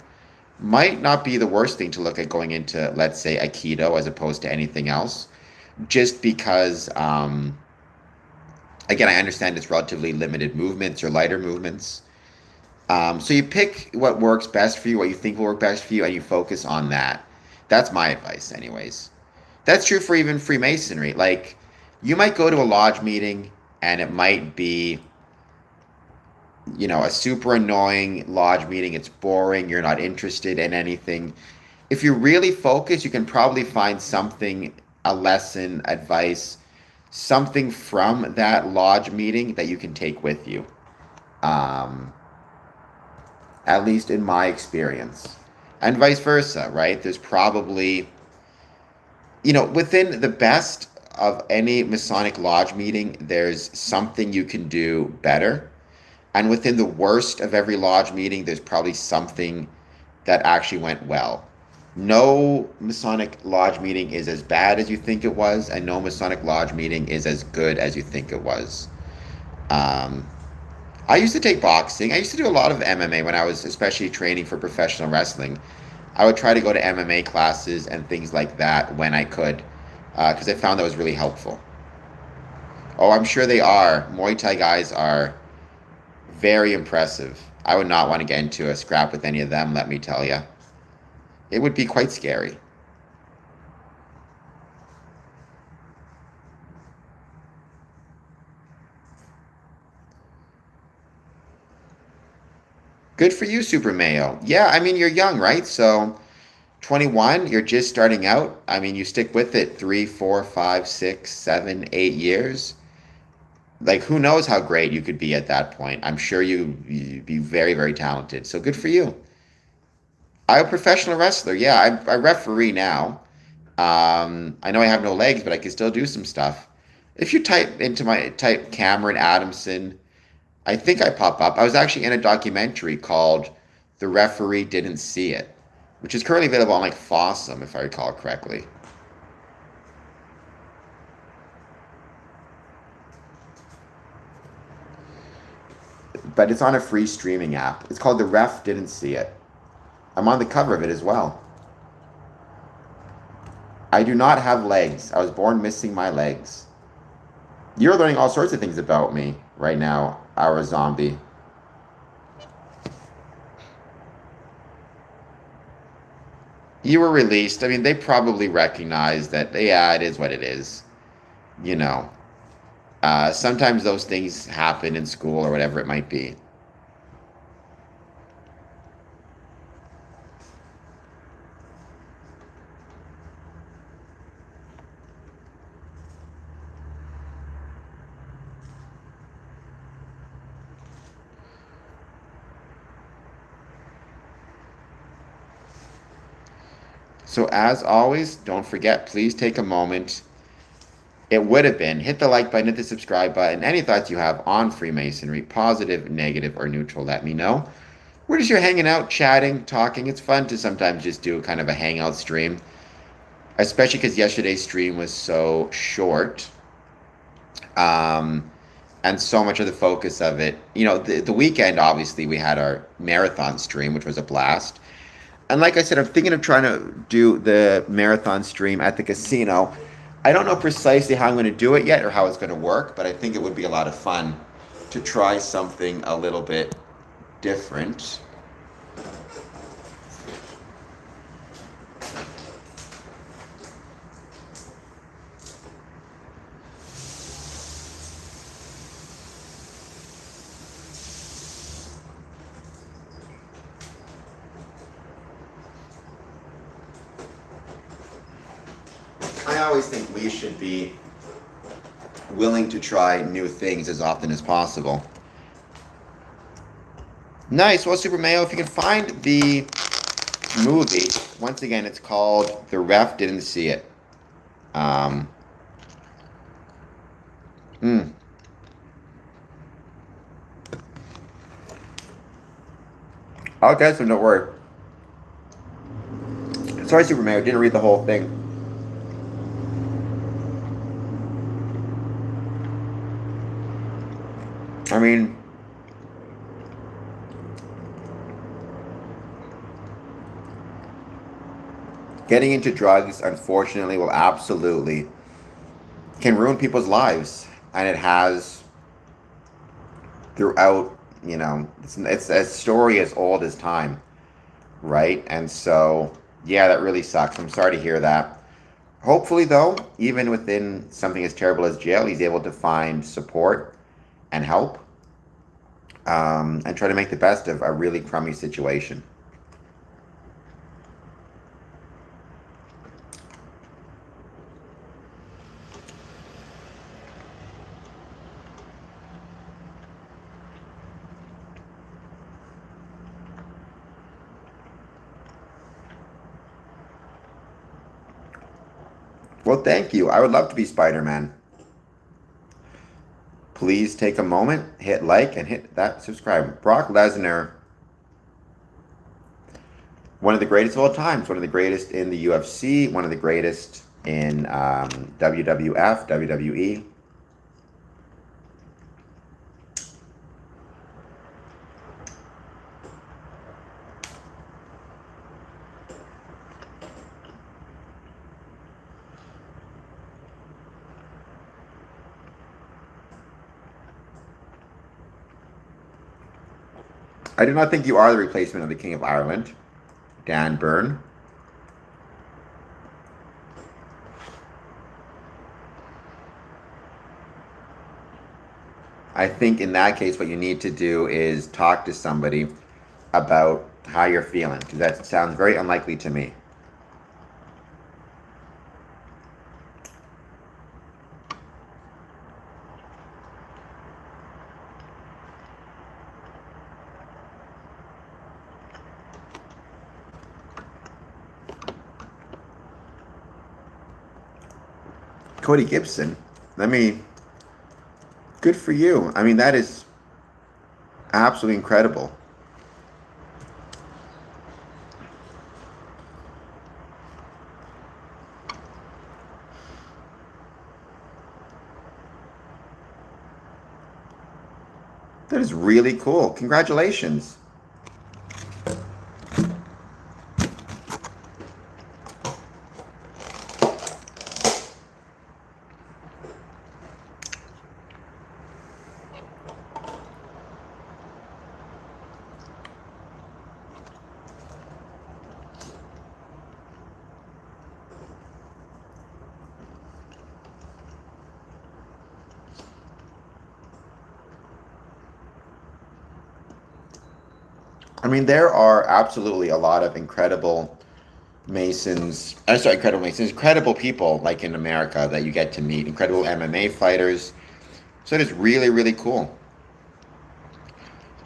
[SPEAKER 1] Might not be the worst thing to look at going into, let's say, Aikido as opposed to anything else, just because, again, I understand it's relatively limited movements or lighter movements. So you pick what works best for you, what you think will work best for you, and you focus on that. That's my advice, anyways. That's true for even Freemasonry. Like, you might go to a lodge meeting and it might be, a super annoying lodge meeting. It's boring. You're not interested in anything. If you really focus, you can probably find something, a lesson, advice, something from that lodge meeting that you can take with you. Um, at least in my experience. And vice versa, right? There's probably, within the best of any Masonic lodge meeting, there's something you can do better. And within the worst of every lodge meeting, there's probably something that actually went well. No Masonic lodge meeting is as bad as you think it was, and no Masonic lodge meeting is as good as you think it was. Um, I used to take boxing. I used to do a lot of MMA when I was especially training for professional wrestling. I would try to go to MMA classes and things like that when I could, because I found that was really helpful. Oh, I'm sure they are. Muay Thai guys are very impressive. I would not want to get into a scrap with any of them, let me tell you. It would be quite scary. Good for you, Super Mayo. Yeah, I mean, you're young, right? So 21, you're just starting out. I mean, you stick with it 3, 4, 5, 6, 7, 8 years. Like, who knows how great you could be at that point. I'm sure you'd be very, very talented. So good for you. I'm a professional wrestler. Yeah, I referee now. I know I have no legs, but I can still do some stuff. If you type Cameron Adamson, I think I pop up. I was actually in a documentary called The Referee Didn't See It, which is currently available on like Fossum, if I recall correctly. But it's on a free streaming app. It's called The Ref Didn't See It. I'm on the cover of it as well. I do not have legs. I was born missing my legs. You're learning all sorts of things about me right now, our zombie. You were released. I mean, they probably recognize that, yeah, it is what it is. You know, sometimes those things happen in school or whatever it might be. So, as always, don't forget, please take a moment. It would have been hit the like button, hit the subscribe button. Any thoughts you have on Freemasonry, positive, negative, or neutral, let me know. We're just here hanging out, chatting, talking. It's fun to sometimes just do kind of a hangout stream, especially because yesterday's stream was so short. Um, and so much of the focus of it, the weekend, obviously, we had our marathon stream, which was a blast. And like I said, I'm thinking of trying to do the marathon stream at the casino. I don't know precisely how I'm going to do it yet or how it's going to work, but I think it would be a lot of fun to try something a little bit different. I always think we should be willing to try new things as often as possible. Nice. Well, Super Mayo, if you can find the movie, once again, it's called The Ref Didn't See It. Um, mm. Okay, so don't worry. Sorry, Super Mayo, didn't read the whole thing. I mean, getting into drugs, unfortunately, will absolutely can ruin people's lives, and it has throughout. It's a story as old as time, right? And so, yeah, that really sucks. I'm sorry to hear that. Hopefully, though, even within something as terrible as jail, he's able to find support and help, and try to make the best of a really crummy situation. Well, thank you. I would love to be Spider-Man. Please take a moment, hit like, and hit that subscribe. Brock Lesnar, one of the greatest of all times, one of the greatest in the UFC, one of the greatest in WWF, WWE. I do not think you are the replacement of the King of Ireland, Dan Byrne. I think in that case, what you need to do is talk to somebody about how you're feeling, because that sounds very unlikely to me. Cody Gibson, good for you. I mean, that is absolutely incredible. That is really cool. Congratulations. I mean, there are absolutely a lot of incredible people like in America that you get to meet, incredible MMA fighters. So it is really, really cool.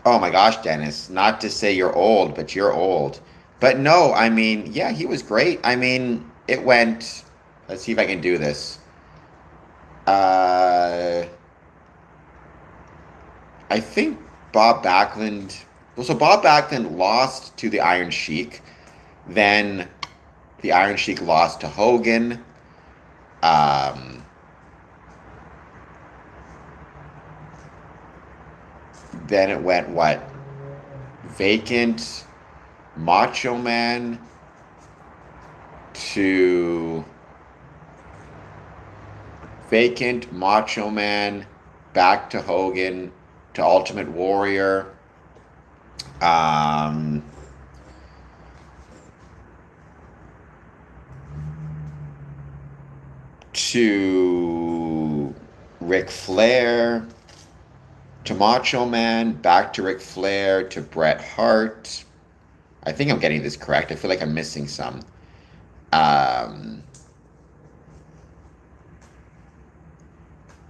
[SPEAKER 1] Oh my gosh, Dennis, not to say you're old, but you're old. But no, I mean, yeah, he was great. I mean, it went, let's see if I can do this. Uh, I think Bob Backlund, well, so Bob Backlund lost to the Iron Sheik. Then the Iron Sheik lost to Hogan. Um, then it went what? Vacant, Macho Man to Vacant, Macho Man, back to Hogan, to Ultimate Warrior, um, to Ric Flair, to Macho Man, back to Ric Flair, to Bret Hart. I think I'm getting this correct. I feel like I'm missing some. Um,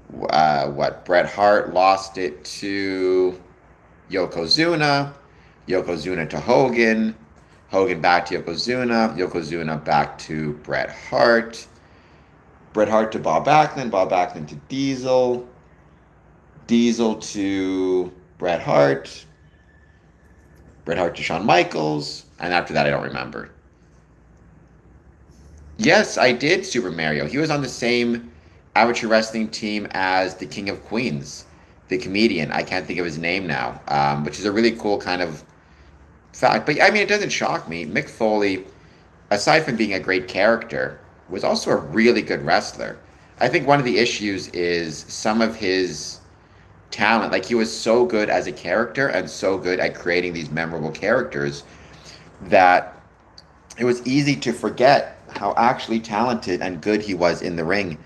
[SPEAKER 1] what? Bret Hart lost it to Yokozuna, Yokozuna to Hogan, Hogan back to Yokozuna, Yokozuna back to Bret Hart, Bret Hart to Bob Backlund to Diesel, Diesel to Bret Hart, Bret Hart to Shawn Michaels, and after that I don't remember. Yes, I did Super Mario. He was on the same amateur wrestling team as the King of Queens, the comedian. I can't think of his name now, which is a really cool kind of fact. But I mean, it doesn't shock me. Mick Foley, aside from being a great character, was also a really good wrestler. I think one of the issues is some of his talent. Like, he was so good as a character and so good at creating these memorable characters that it was easy to forget how actually talented and good he was in the ring.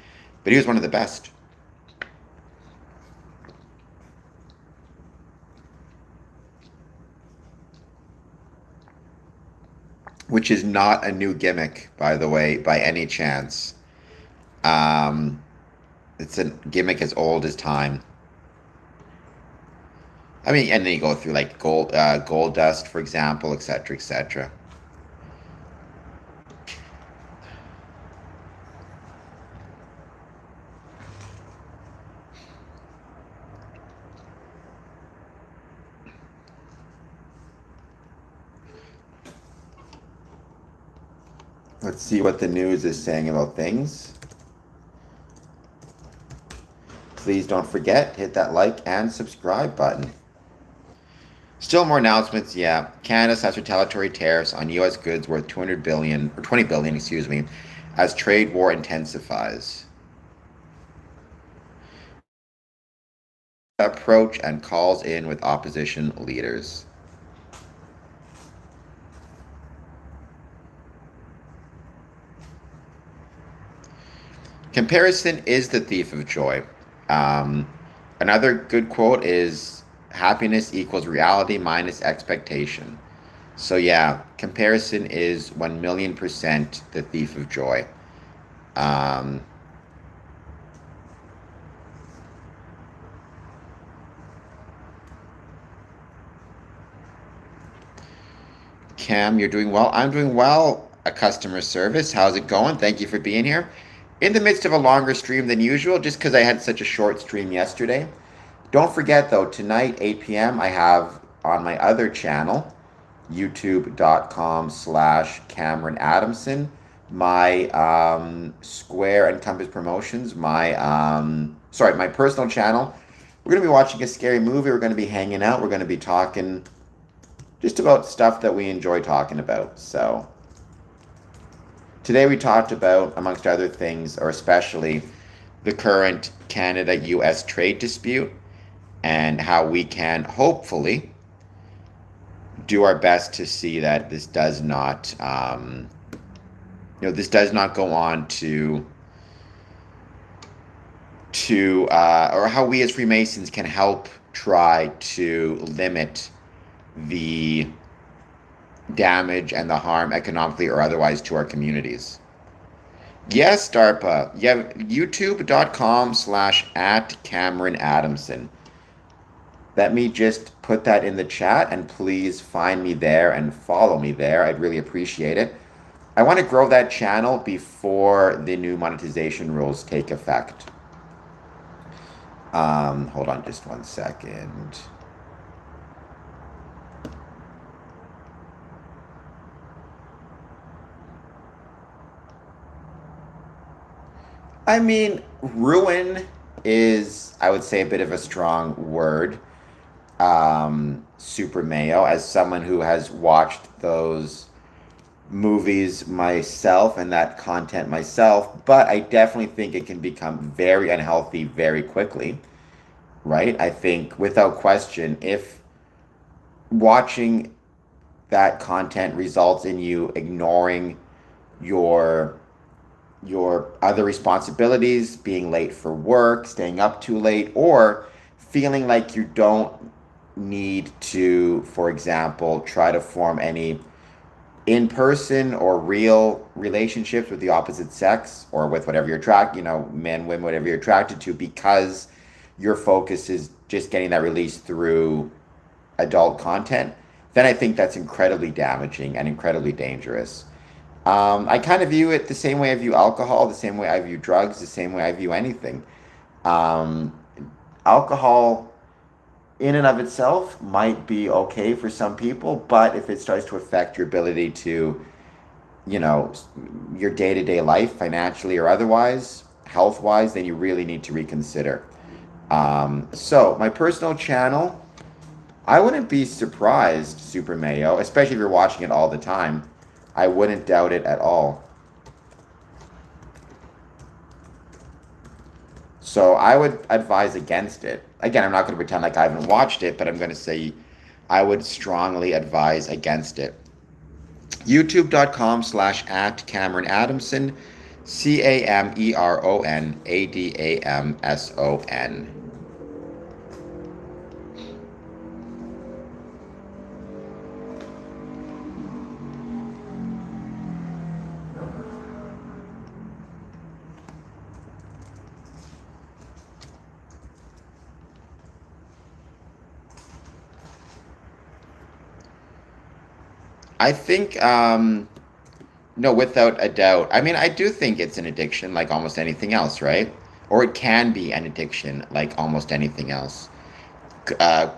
[SPEAKER 1] But he was one of the best. Which is not a new gimmick, by the way, by any chance. Um, it's a gimmick as old as time. I mean, and then you go through like gold dust, for example, etc., etc. Let's see what the news is saying about things. Please don't forget, hit that like and subscribe button. Still more announcements. Yeah, Canada sets retaliatory tariffs on U.S. goods worth 200 billion or 20 billion, excuse me, as trade war intensifies. Approach and calls in with opposition leaders. Comparison is the thief of joy. Um, Another good quote is happiness equals reality minus expectation. So, yeah, comparison is 1,000,000% the thief of joy. Um, Cam, you're doing well. I'm doing well. A customer service. How's it going? Thank you for being here. In the midst of a longer stream than usual, just because I had such a short stream yesterday. Don't forget, though, tonight, 8 p.m., I have on my other channel, youtube.com/Cameron Adamson, my Square and Compass Promotions, my personal channel. We're going to be watching a scary movie. We're going to be hanging out. We're going to be talking just about stuff that we enjoy talking about. So today we talked about, amongst other things, or especially, the current Canada-US trade dispute and how we can hopefully do our best to see that this does not, this does not go on or how we as Freemasons can help try to limit the damage and the harm economically or otherwise to our communities. Yes, DARPA. Yeah, youtube.com/at Cameron Adamson. Let me just put that in the chat and please find me there and follow me there. I'd really appreciate it. I want to grow that channel before the new monetization rules take effect. Hold on just one second. I mean, ruin is, I would say, a bit of a strong word. Super Mayo, as someone who has watched those movies myself and that content myself, but I definitely think it can become very unhealthy very quickly, right? I think without question, if watching that content results in you ignoring your other responsibilities, being late for work, staying up too late, or feeling like you don't need to, for example, try to form any in person or real relationships with the opposite sex or with whatever you're attracted, men, women, whatever you're attracted to, because your focus is just getting that release through adult content, then I think that's incredibly damaging and incredibly dangerous. I kind of view it the same way I view alcohol, the same way I view drugs, the same way I view anything. Um, Alcohol in and of itself might be okay for some people, but if it starts to affect your ability to, you know, your day-to-day life, financially or otherwise, health-wise, then you really need to reconsider. So my personal channel, I wouldn't be surprised, Super Mayo, especially if you're watching it all the time. I wouldn't doubt it at all. So I would advise against it. Again, I'm not going to pretend like I haven't watched it, but I'm going to say I would strongly advise against it. YouTube.com/at Cameron Adamson, CameronAdamson. I think, no, without a doubt. I mean, I do think it's an addiction like almost anything else, right? Or it can be an addiction like almost anything else.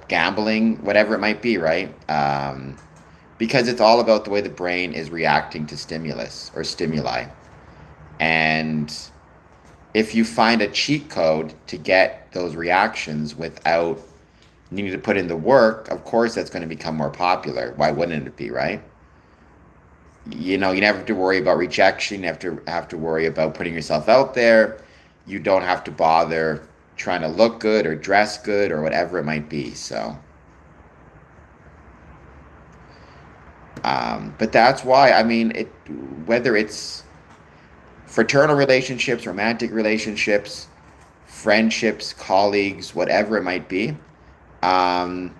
[SPEAKER 1] Gambling, whatever it might be, right? Because it's all about the way the brain is reacting to stimulus or stimuli. And if you find a cheat code to get those reactions without needing to put in the work, of course that's going to become more popular. Why wouldn't it be, right? You never have to worry about rejection. You have to worry about putting yourself out there. You don't have to bother trying to look good or dress good or whatever it might be. So, but that's why, I mean, whether it's fraternal relationships, romantic relationships, friendships, colleagues, whatever it might be, um,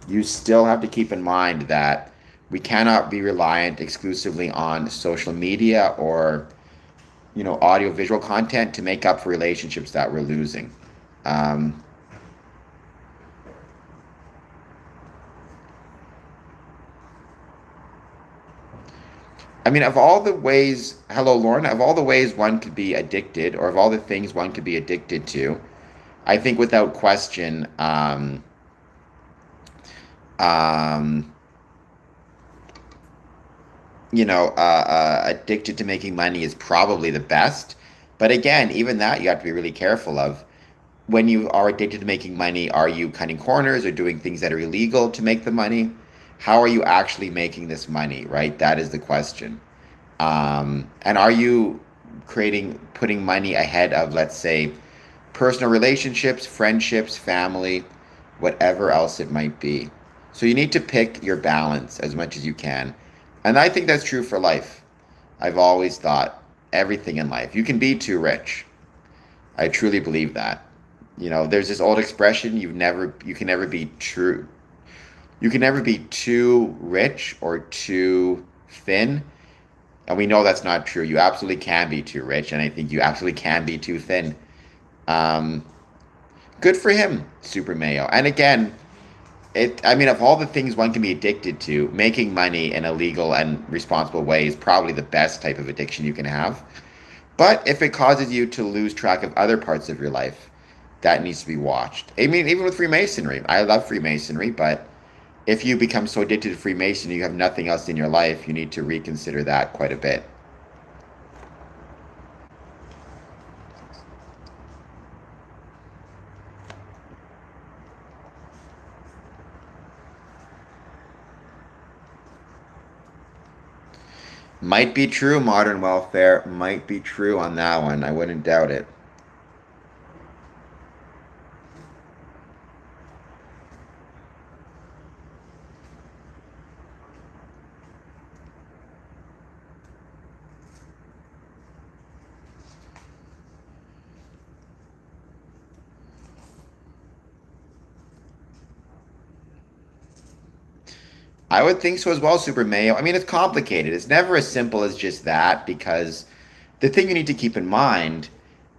[SPEAKER 1] you still have to keep in mind that we cannot be reliant exclusively on social media or audio visual content to make up for relationships that we're losing. um, I mean, of all the ways, hello Lauren, of all the ways one could be addicted, or of all the things one could be addicted to, I think without question, um, addicted to making money is probably the best. But again, even that you have to be really careful of. When you are addicted to making money, are you cutting corners or doing things that are illegal to make the money? How are you actually making this money, right? That is the question. And are you putting money ahead of, let's say, personal relationships, friendships, family, whatever else it might be? So you need to pick your balance as much as you can. And I think that's true for life. I've always thought everything in life. You can be too rich. I truly believe that. There's this old expression, you can never be true. You can never be too rich or too thin. And we know that's not true. You absolutely can be too rich, and I think you absolutely can be too thin. Um, Good for him, Super Mayo. And again, I mean, of all the things one can be addicted to, making money in a legal and responsible way is probably the best type of addiction you can have. But if it causes you to lose track of other parts of your life, that needs to be watched. I mean, even with Freemasonry, I love Freemasonry, but if you become so addicted to Freemasonry, you have nothing else in your life, you need to reconsider that quite a bit. Might be true, modern welfare might be true on that one. I wouldn't doubt it. I would think so as well, Super Mayo. I mean, it's complicated. It's never as simple as just that because the thing you need to keep in mind,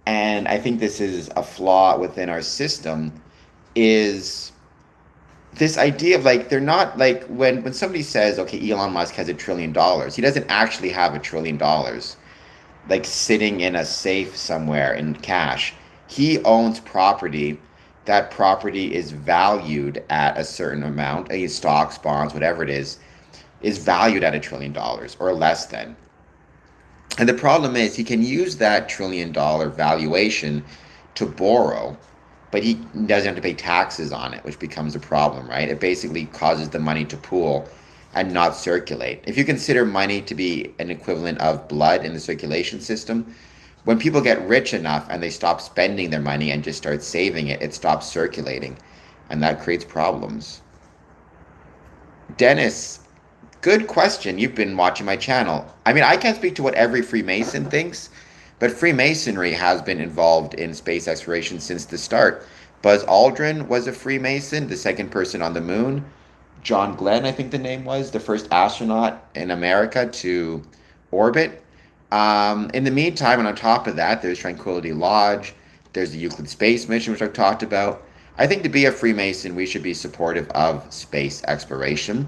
[SPEAKER 1] and I think this is a flaw within our system, is this idea of like they're not like when somebody says, okay, Elon Musk has $1 trillion, he doesn't actually have $1 trillion like sitting in a safe somewhere in cash. He owns property. That property is valued at a certain amount, a stocks, bonds, whatever it is valued at $1 trillion or less than. And the problem is he can use that $1 trillion valuation to borrow, but he doesn't have to pay taxes on it, which becomes a problem, right? It basically causes the money to pool and not circulate. If you consider money to be an equivalent of blood in the circulation system, when people get rich enough and they stop spending their money and just start saving it, it stops circulating, and that creates problems. Dennis, good question. You've been watching my channel. I mean, I can't speak to what every Freemason thinks, but Freemasonry has been involved in space exploration since the start. Buzz Aldrin was a Freemason, the second person on the moon. John Glenn, I think the name was, the first astronaut in America to orbit. In the meantime, and on top of that, there's Tranquility Lodge, there's the Euclid Space Mission, which I've talked about. I think to be a Freemason, we should be supportive of space exploration.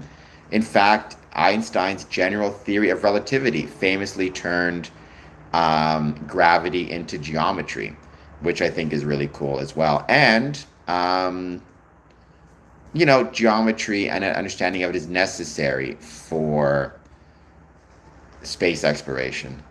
[SPEAKER 1] In fact, Einstein's general theory of relativity famously turned gravity into geometry, which I think is really cool as well. And, geometry and an understanding of it is necessary for space exploration.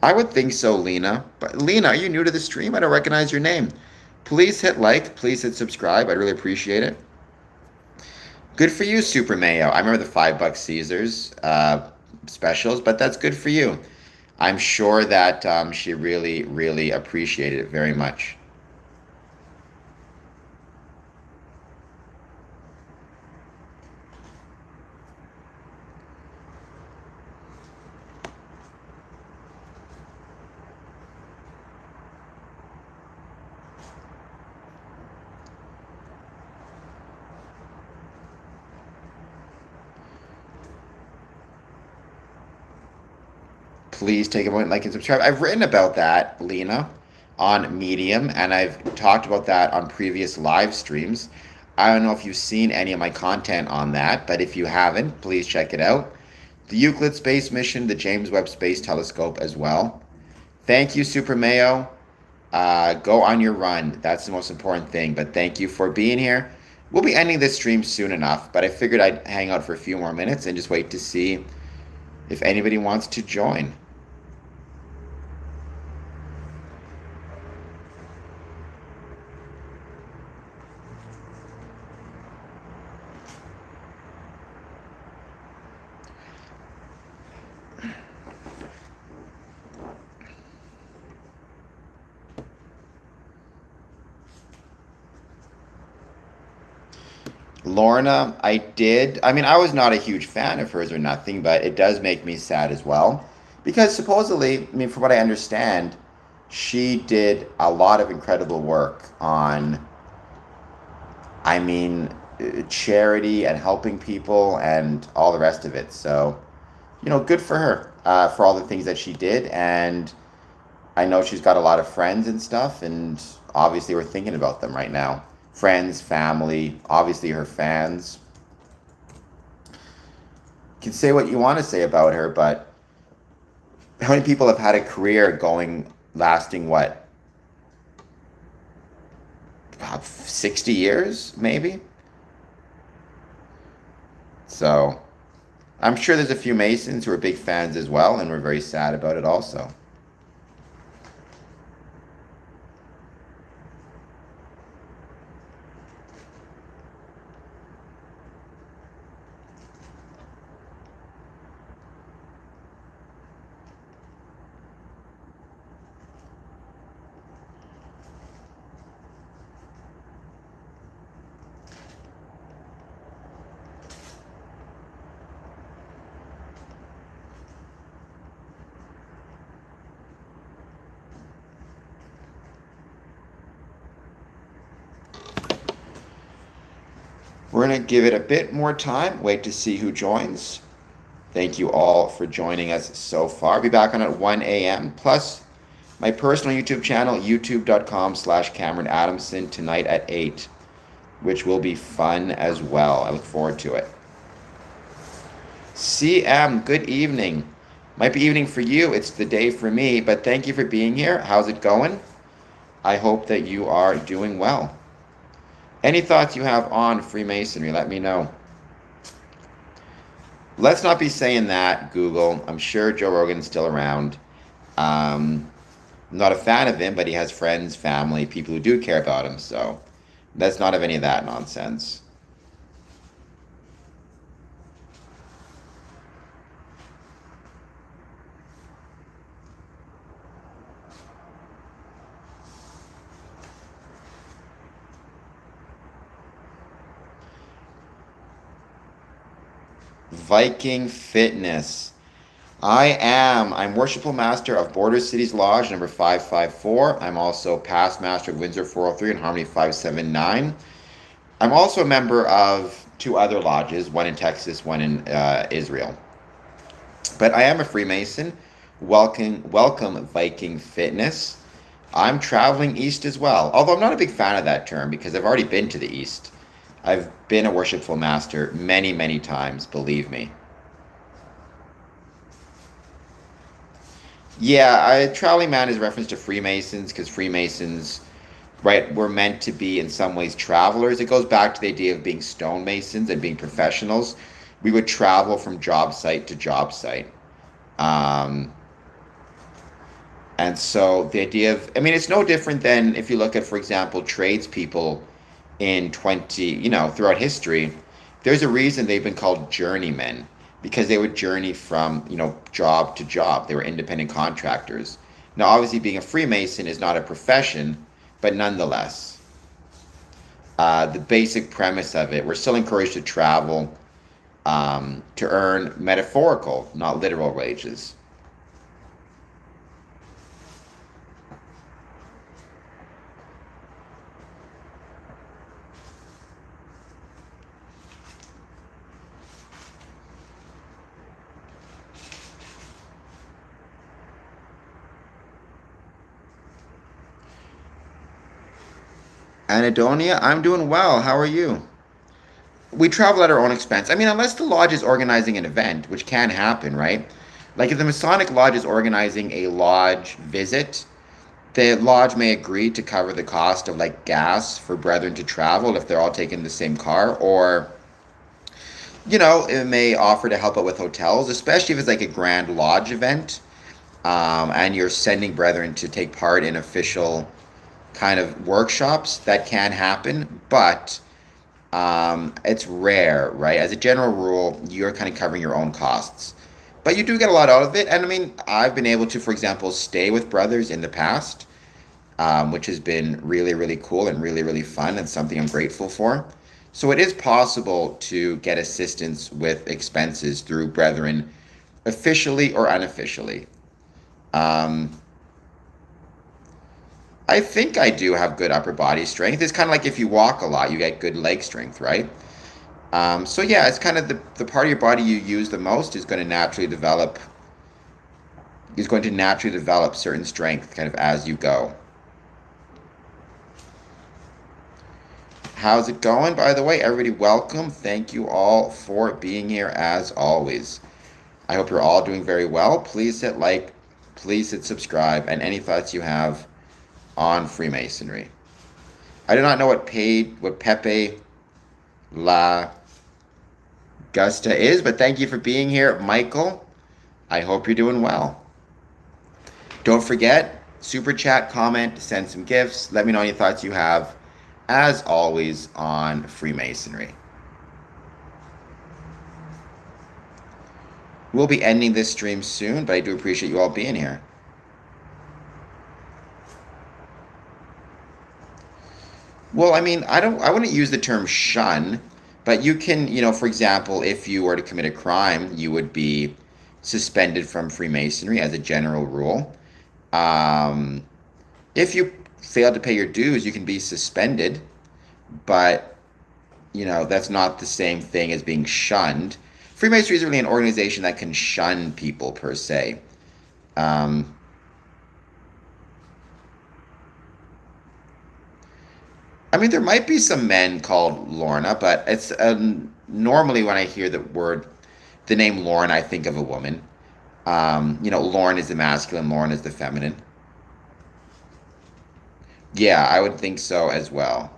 [SPEAKER 1] I would think so, Lena. But Lena, are you new to the stream? I don't recognize your name. Please hit like. Please hit subscribe. I'd really appreciate it. Good for you, Super Mayo. I remember the $5 Caesars specials, but that's good for you. I'm sure that she really, really appreciated it very much. Please take a moment, like, and subscribe. I've written about that, Lena, on Medium, and I've talked about that on previous live streams. I don't know if you've seen any of my content on that, but if you haven't, please check it out. The Euclid Space Mission, the James Webb Space Telescope as well. Thank you, Super Mayo. Go on your run. That's the most important thing. But thank you for being here. We'll be ending this stream soon enough, but I figured I'd hang out for a few more minutes and just wait to see if anybody wants to join. Lorna, I did. I mean, I was not a huge fan of hers or nothing, but it does make me sad as well. Because supposedly, I mean, from what I understand, she did a lot of incredible work on, I mean, charity and helping people and all the rest of it. So, good for her for all the things that she did. And I know she's got a lot of friends and stuff, and obviously we're thinking about them right now. Friends, family, obviously her fans. You can say what you want to say about her, but how many people have had a career lasting what, 60 years, maybe? So I'm sure there's a few Masons who are big fans as well, and we're very sad about it also. We're going to give it a bit more time, wait to see who joins. Thank you all for joining us so far. I'll be back on at 1 a.m. Plus, my personal YouTube channel, youtube.com/Cameron Adamson, tonight at 8, which will be fun as well. I look forward to it. CM, good evening. Might be evening for you. It's the day for me, but thank you for being here. How's it going? I hope that you are doing well. Any thoughts you have on Freemasonry, let me know. Let's not be saying that, Google. I'm sure Joe Rogan's still around. I'm not a fan of him, but he has friends, family, people who do care about him. So let's not have any of that nonsense. Viking Fitness. I'm Worshipful Master of Border Cities Lodge number 554. I'm also Past Master of Windsor 403 and Harmony 579. I'm also a member of two other lodges, one in Texas, one in Israel. But I am a Freemason. Welcome, Viking Fitness. I'm traveling east as well, although I'm not a big fan of that term because I've already been to the east. I've been a Worshipful Master many, many times, believe me. Yeah, traveling man is a reference to Freemasons because Freemasons, right, were meant to be in some ways travelers. It goes back to the idea of being stonemasons and being professionals. We would travel from job site to job site. Um, and so the idea of, I mean, it's no different than if you look at, for example, tradespeople in throughout history. There's a reason they've been called journeymen because they would journey from, job to job. They were independent contractors. Now, obviously, being a Freemason is not a profession, but nonetheless, the basic premise of it, we're still encouraged to travel to earn metaphorical, not literal wages. Anadonia, I'm doing well. How are you? We travel at our own expense. I mean, unless the lodge is organizing an event, which can happen, right? Like if the Masonic Lodge is organizing a lodge visit, the lodge may agree to cover the cost of like gas for brethren to travel if they're all taking the same car, or it may offer to help out with hotels, especially if it's like a grand lodge event, and you're sending brethren to take part in official kind of workshops. That can happen, but it's rare, right? As a general rule, you're kind of covering your own costs. But you do get a lot out of it. And I mean, I've been able to, for example, stay with brothers in the past, which has been really, really cool and really, really fun and something I'm grateful for. So it is possible to get assistance with expenses through brethren, officially or unofficially. Um, I think I do have good upper body strength. It's kind of like if you walk a lot, you get good leg strength, right? So yeah, it's kind of the part of your body you use the most is going to naturally develop certain strength kind of as you go. How's it going, by the way? Everybody, welcome. Thank you all for being here as always. I hope you're all doing very well. Please hit like, please hit subscribe, and any thoughts you have on Freemasonry. I do not know what Pepe La Gusta is, but thank you for being here, Michael. I hope you're doing well. Don't forget, super chat, comment, send some gifts. Let me know any thoughts you have, as always, on Freemasonry. We'll be ending this stream soon, but I do appreciate you all being here. Well, I mean, I wouldn't use the term shun, but you can, for example, if you were to commit a crime, you would be suspended from Freemasonry as a general rule. If you fail to pay your dues, you can be suspended, but that's not the same thing as being shunned. Freemasonry is really an organization that can shun people per se. I mean, there might be some men called Lorna, but it's normally when I hear the name Lauren, I think of a woman. Lauren is the masculine, Lauren is the feminine. Yeah, I would think so as well.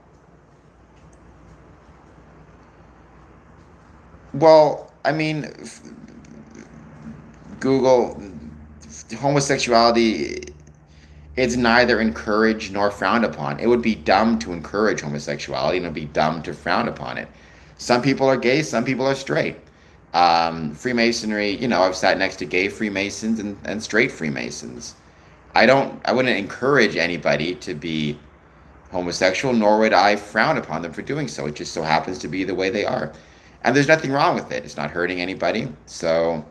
[SPEAKER 1] Well, I mean, Google homosexuality, it's neither encouraged nor frowned upon. It would be dumb to encourage homosexuality, and it would be dumb to frown upon it. Some people are gay, some people are straight. Freemasonry, I've sat next to gay Freemasons and straight Freemasons. I wouldn't encourage anybody to be homosexual, nor would I frown upon them for doing so. It just so happens to be the way they are. And there's nothing wrong with it. It's not hurting anybody. So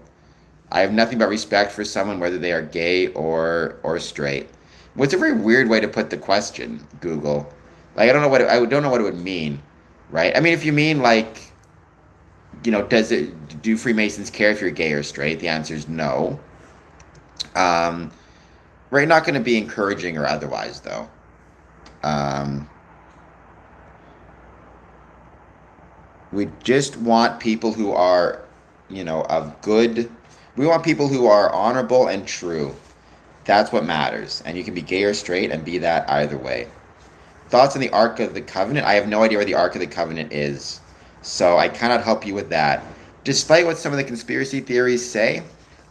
[SPEAKER 1] I have nothing but respect for someone, whether they are gay or straight. What's a very weird way to put the question, Google. Like, I don't know what it would mean, right? I mean, if you mean like, do Freemasons care if you're gay or straight? The answer is no. We're not going to be encouraging or otherwise, though. We just want people who are, of good. We want people who are honorable and true. That's what matters. And you can be gay or straight and be that either way. Thoughts on the Ark of the Covenant? I have no idea where the Ark of the Covenant is, so I cannot help you with that. Despite what some of the conspiracy theories say,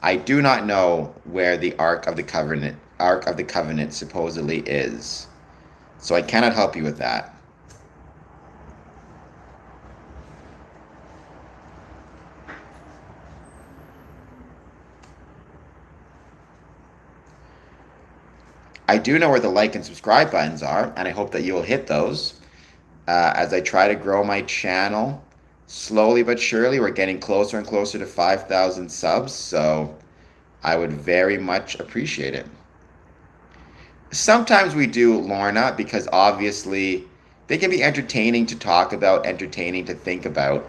[SPEAKER 1] I do not know where the Ark of the Covenant supposedly is. So I cannot help you with that. I do know where the like and subscribe buttons are, and I hope that you will hit those as I try to grow my channel. Slowly but surely, we're getting closer and closer to 5,000 subs, so I would very much appreciate it. Sometimes we do Lorna because obviously they can be entertaining to talk about, entertaining to think about.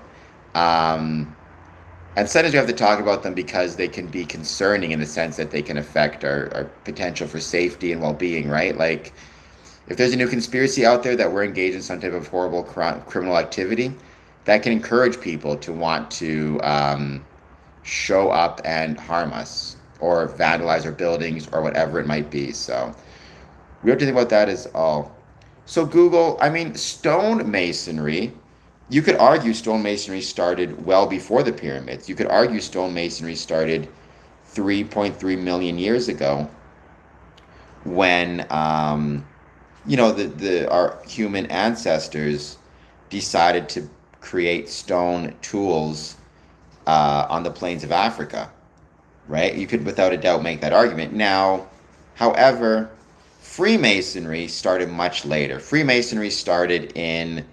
[SPEAKER 1] And sometimes we have to talk about them because they can be concerning in the sense that they can affect our potential for safety and well-being, right? Like, if there's a new conspiracy out there that we're engaged in some type of horrible criminal activity, that can encourage people to want to show up and harm us or vandalize our buildings or whatever it might be. So we have to think about that as all. So Google, I mean, stonemasonry, you could argue stonemasonry started well before the pyramids. You could argue stonemasonry started 3.3 million years ago when, our human ancestors decided to create stone tools on the plains of Africa, right? You could without a doubt make that argument. Now, however, Freemasonry started much later. Freemasonry started in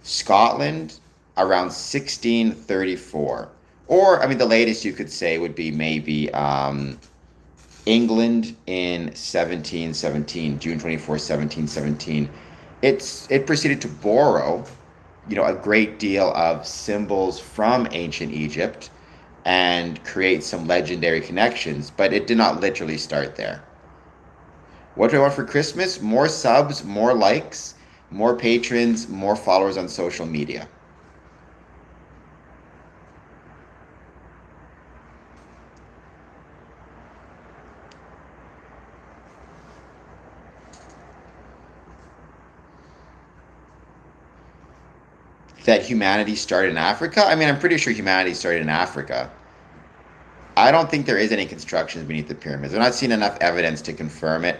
[SPEAKER 1] Scotland around 1634. Or, I mean, the latest you could say would be maybe England in 1717, June 24th, 1717. It proceeded to borrow, a great deal of symbols from ancient Egypt and create some legendary connections, but it did not literally start there. What do I want for Christmas? More subs, more likes, more patrons, more followers on social media. That humanity started in Africa? I mean, I'm pretty sure humanity started in Africa. I don't think there is any constructions beneath the pyramids. I've not seen enough evidence to confirm it.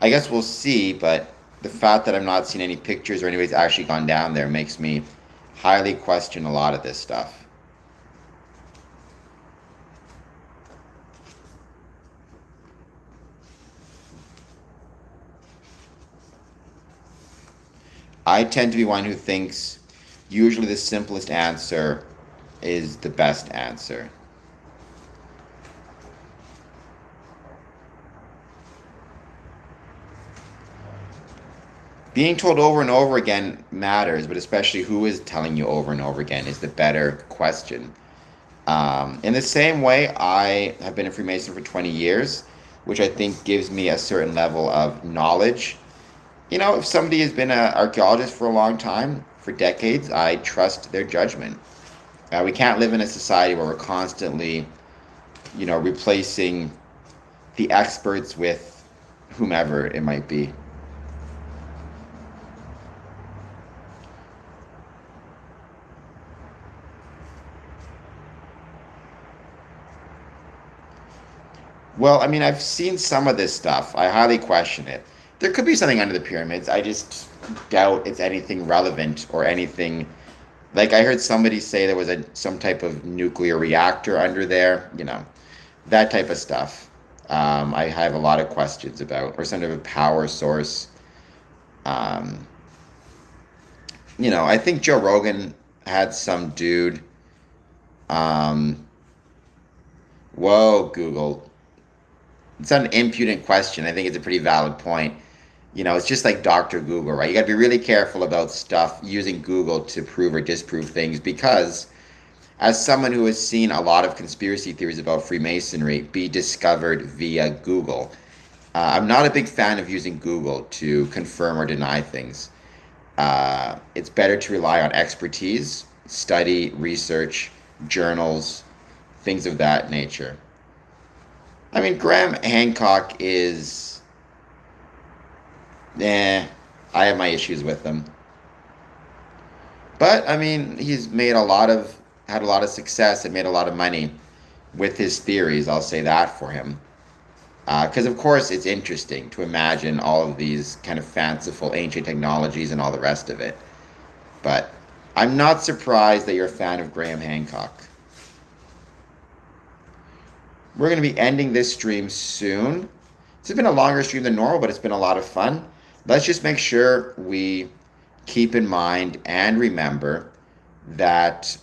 [SPEAKER 1] I guess we'll see, but the fact that I'm not seeing any pictures or anybody's actually gone down there makes me highly question a lot of this stuff. I tend to be one who thinks usually the simplest answer is the best answer. Being told over and over again matters, but especially who is telling you over and over again is the better question. In the same way, I have been a Freemason for 20 years, which I think gives me a certain level of knowledge. If somebody has been an archaeologist for a long time, for decades, I trust their judgment. We can't live in a society where we're constantly, replacing the experts with whomever it might be. Well, I mean, I've seen some of this stuff. I highly question it. There could be something under the pyramids. I just doubt it's anything relevant or anything. Like I heard somebody say there was some type of nuclear reactor under there, that type of stuff. I have a lot of questions about, or some type of power source. Um, I think Joe Rogan had some dude. Um, Whoa, Google. It's not an impudent question. I think it's a pretty valid point. It's just like Dr. Google, right? You got to be really careful about stuff using Google to prove or disprove things because, as someone who has seen a lot of conspiracy theories about Freemasonry be discovered via Google, I'm not a big fan of using Google to confirm or deny things. It's better to rely on expertise, study, research, journals, things of that nature. I mean, Graham Hancock is, I have my issues with him. But, I mean, he's had a lot of success and made a lot of money with his theories. I'll say that for him. Because, of course, it's interesting to imagine all of these kind of fanciful ancient technologies and all the rest of it. But I'm not surprised that you're a fan of Graham Hancock. We're going to be ending this stream soon. This has been a longer stream than normal, but it's been a lot of fun. Let's just make sure we keep in mind and remember that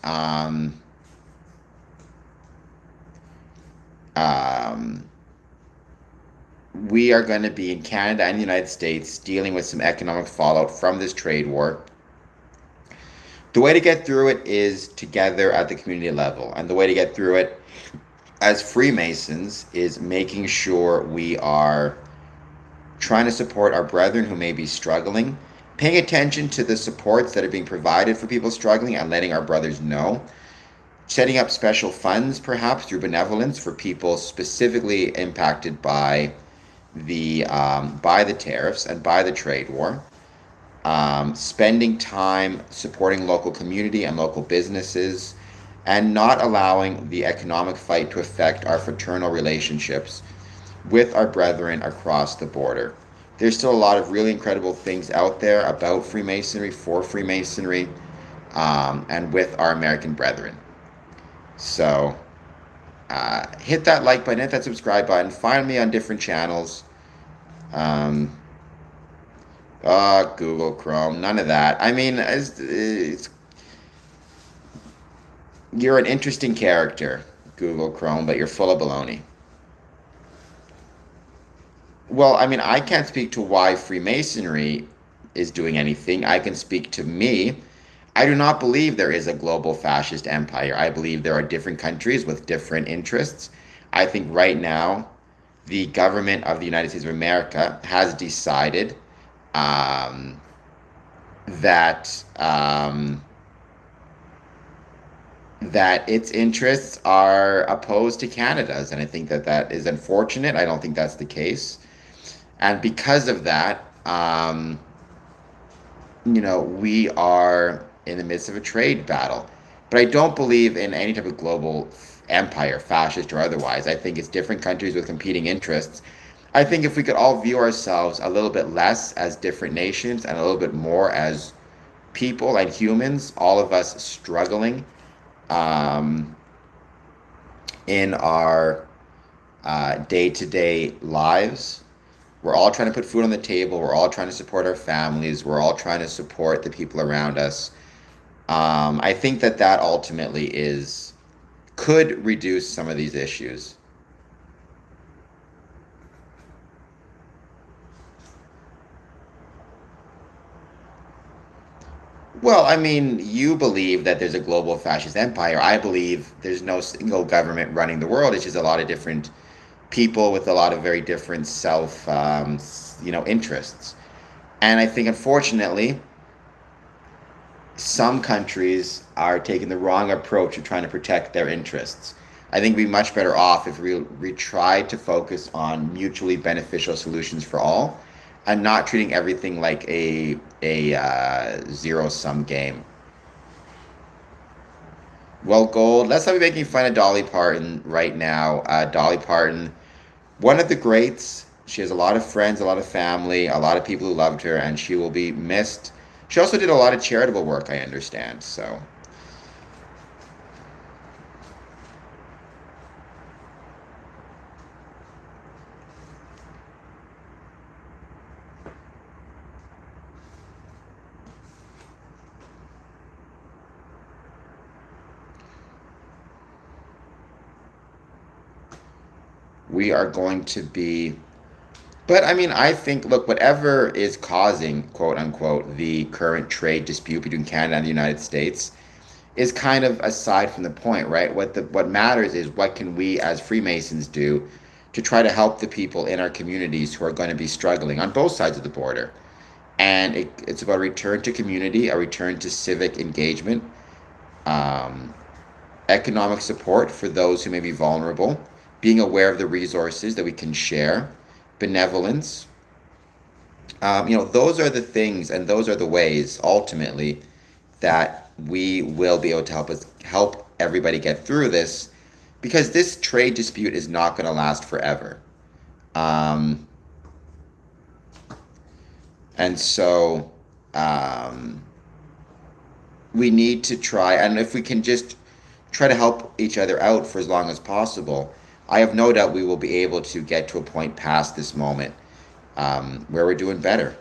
[SPEAKER 1] we are going to be in Canada and the United States dealing with some economic fallout from this trade war. The way to get through it is together at the community level. And the way to get through it as Freemasons is making sure we are trying to support our brethren who may be struggling, paying attention to the supports that are being provided for people struggling and letting our brothers know, setting up special funds perhaps through benevolence for people specifically impacted by the tariffs and by the trade war, spending time supporting local community and local businesses, and not allowing the economic fight to affect our fraternal relationships with our brethren across the border. There's still a lot of really incredible things out there about Freemasonry, for Freemasonry, and with our American brethren. So hit that like button, hit that subscribe button, find me on different channels. Google Chrome, none of that. I mean, you're an interesting character, Google Chrome, but you're full of baloney. Well, I mean, I can't speak to why Freemasonry is doing anything. I can speak to me. I do not believe there is a global fascist empire. I believe there are different countries with different interests. I think right now, the government of the United States of America has decided um, that that its interests are opposed to Canada's, and I think that that is unfortunate. I don't think that's the case, and because of that, we are in the midst of a trade battle. But I don't believe in any type of global empire, fascist or otherwise. I think it's different countries with competing interests. I think if we could all view ourselves a little bit less as different nations and a little bit more as people and humans, all of us struggling um, in our day-to-day lives. We're all trying to put food on the table. We're all trying to support our families. We're all trying to support the people around us. I think that that ultimately is could reduce some of these issues. Well, I mean, you believe that there's a global fascist empire. I believe there's no single government running the world. It's just a lot of different people with a lot of very different interests. And I think, unfortunately, some countries are taking the wrong approach of trying to protect their interests. I think we'd be much better off if we tried to focus on mutually beneficial solutions for all and not treating everything like a zero sum game. Well, Gold, let's not be making fun of Dolly Parton right now. Dolly Parton, one of the greats. She has a lot of friends, a lot of family, a lot of people who loved her, and she will be missed. She also did a lot of charitable work, I understand. So, we are going to be. But I mean, I think, look, whatever is causing, quote unquote, the current trade dispute between Canada and the United States is kind of aside from the point, right? What matters is what can we as Freemasons do to try to help the people in our communities who are going to be struggling on both sides of the border. And it's about a return to community, a return to civic engagement, um, economic support for those who may be vulnerable, being aware of the resources that we can share, benevolence. Those are the things and those are the ways ultimately that we will be able to help everybody get through this because this trade dispute is not going to last forever. Um, and so um, we need to try, and if we can just try to help each other out for as long as possible, I have no doubt we will be able to get to a point past this moment where we're doing better.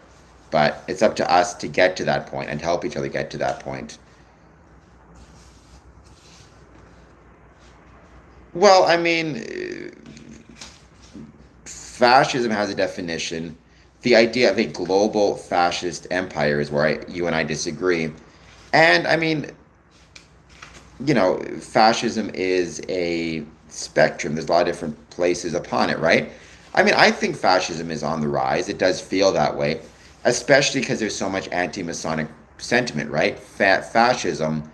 [SPEAKER 1] But it's up to us to get to that point and help each other get to that point. Well, I mean, fascism has a definition. The idea of a global fascist empire is where you and I disagree. And I mean, fascism is a spectrum. There's a lot of different places upon it, right? I mean, I think fascism is on the rise. It does feel that way, especially because there's so much anti-Masonic sentiment, right? Fascism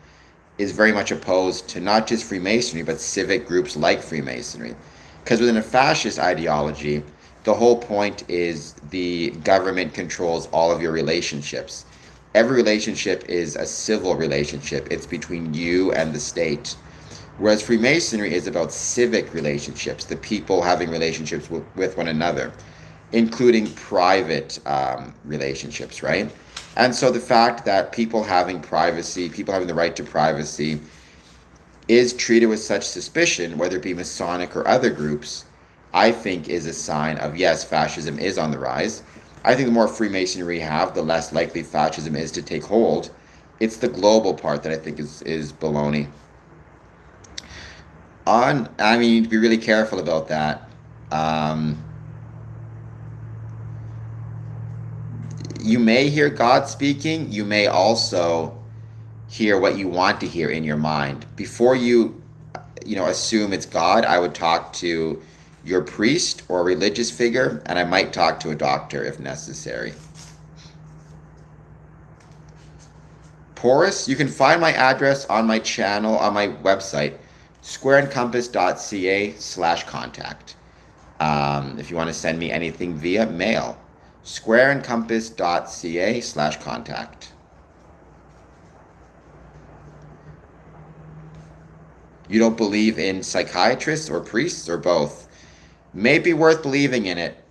[SPEAKER 1] is very much opposed to not just Freemasonry, but civic groups like Freemasonry. Because within a fascist ideology, the whole point is the government controls all of your relationships. Every relationship is a civil relationship. It's between you and the state. Whereas Freemasonry is about civic relationships, the people having relationships with one another, including private relationships, right? And so the fact that people having privacy, people having the right to privacy, is treated with such suspicion, whether it be Masonic or other groups, I think is a sign of, yes, fascism is on the rise. I think the more Freemasonry you have, the less likely fascism is to take hold. It's the global part that I think is baloney. I mean, you need to be really careful about that. Um, you may hear God speaking. You may also hear what you want to hear in your mind. Before you assume it's God, I would talk to your priest or a religious figure, and I might talk to a doctor if necessary. Porous, you can find my address on my channel, on my website, squareandcompass.ca/contact. If you want to send me anything via mail, squareandcompass.ca/contact. You don't believe in psychiatrists or priests or both? May be worth believing in it,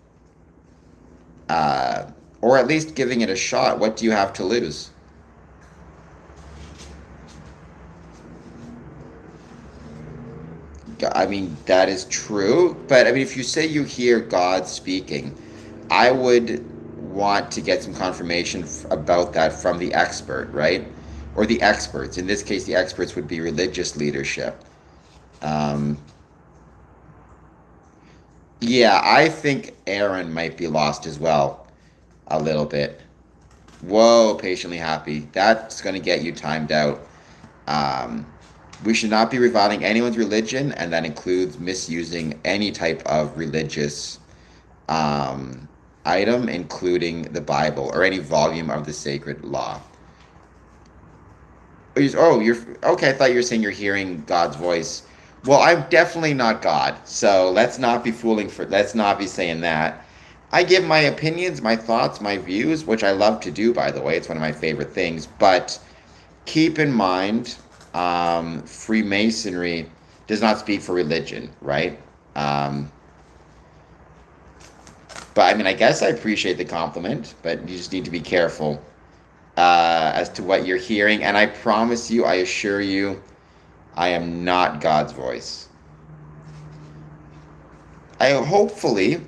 [SPEAKER 1] or at least giving it a shot. What do you have to lose? I mean, that is true, but I mean, if you say you hear God speaking, I would want to get some confirmation about that from the expert, right? Or the experts. In this case, the experts would be religious leadership. Um, yeah, I think Aaron might be lost as well, a little bit. Whoa, patiently happy. That's going to get you timed out. Um, we should not be reviling anyone's religion, and that includes misusing any type of religious um, item, including the Bible or any volume of the sacred law. Oh, you're okay. I thought you were saying you're hearing God's voice. Well, I'm definitely not God, so let's not be fooling for. Let's not be saying that. I give my opinions, my thoughts, my views, which I love to do. By the way, it's one of my favorite things. But keep in mind, Freemasonry does not speak for religion, right? Um, but I mean, I guess I appreciate the compliment, but you just need to be careful as to what you're hearing. And I promise you, I assure you, I am not God's voice. I hopefully,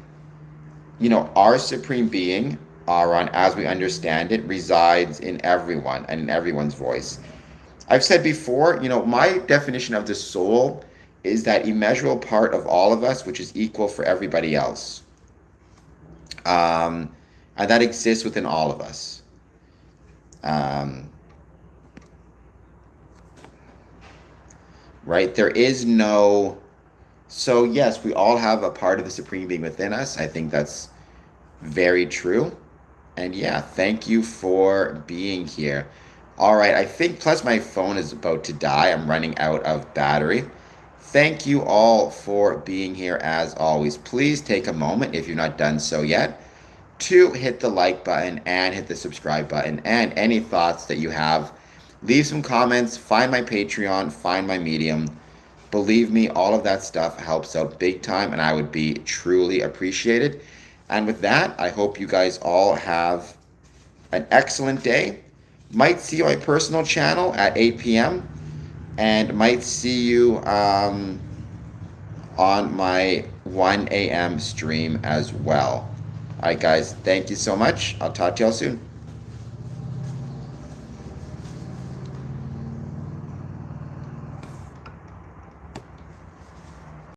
[SPEAKER 1] our supreme being, Aaron, as we understand it, resides in everyone and in everyone's voice. I've said before, my definition of the soul is that immeasurable part of all of us, which is equal for everybody else. Um, and that exists within all of us. Um, right? There is no. So, yes, we all have a part of the Supreme Being within us. I think that's very true. And yeah, thank you for being here. All right, I think, plus my phone is about to die. I'm running out of battery. Thank you all for being here as always. Please take a moment, if you've not done so yet, to hit the like button and hit the subscribe button, and any thoughts that you have, leave some comments, find my Patreon, find my Medium. Believe me, all of that stuff helps out big time, and I would be truly appreciated. And with that, I hope you guys all have an excellent day. Might see you on my personal channel at 8 p.m. and might see you on my 1 a.m. stream as well. All right, guys, thank you so much. I'll talk to y'all soon.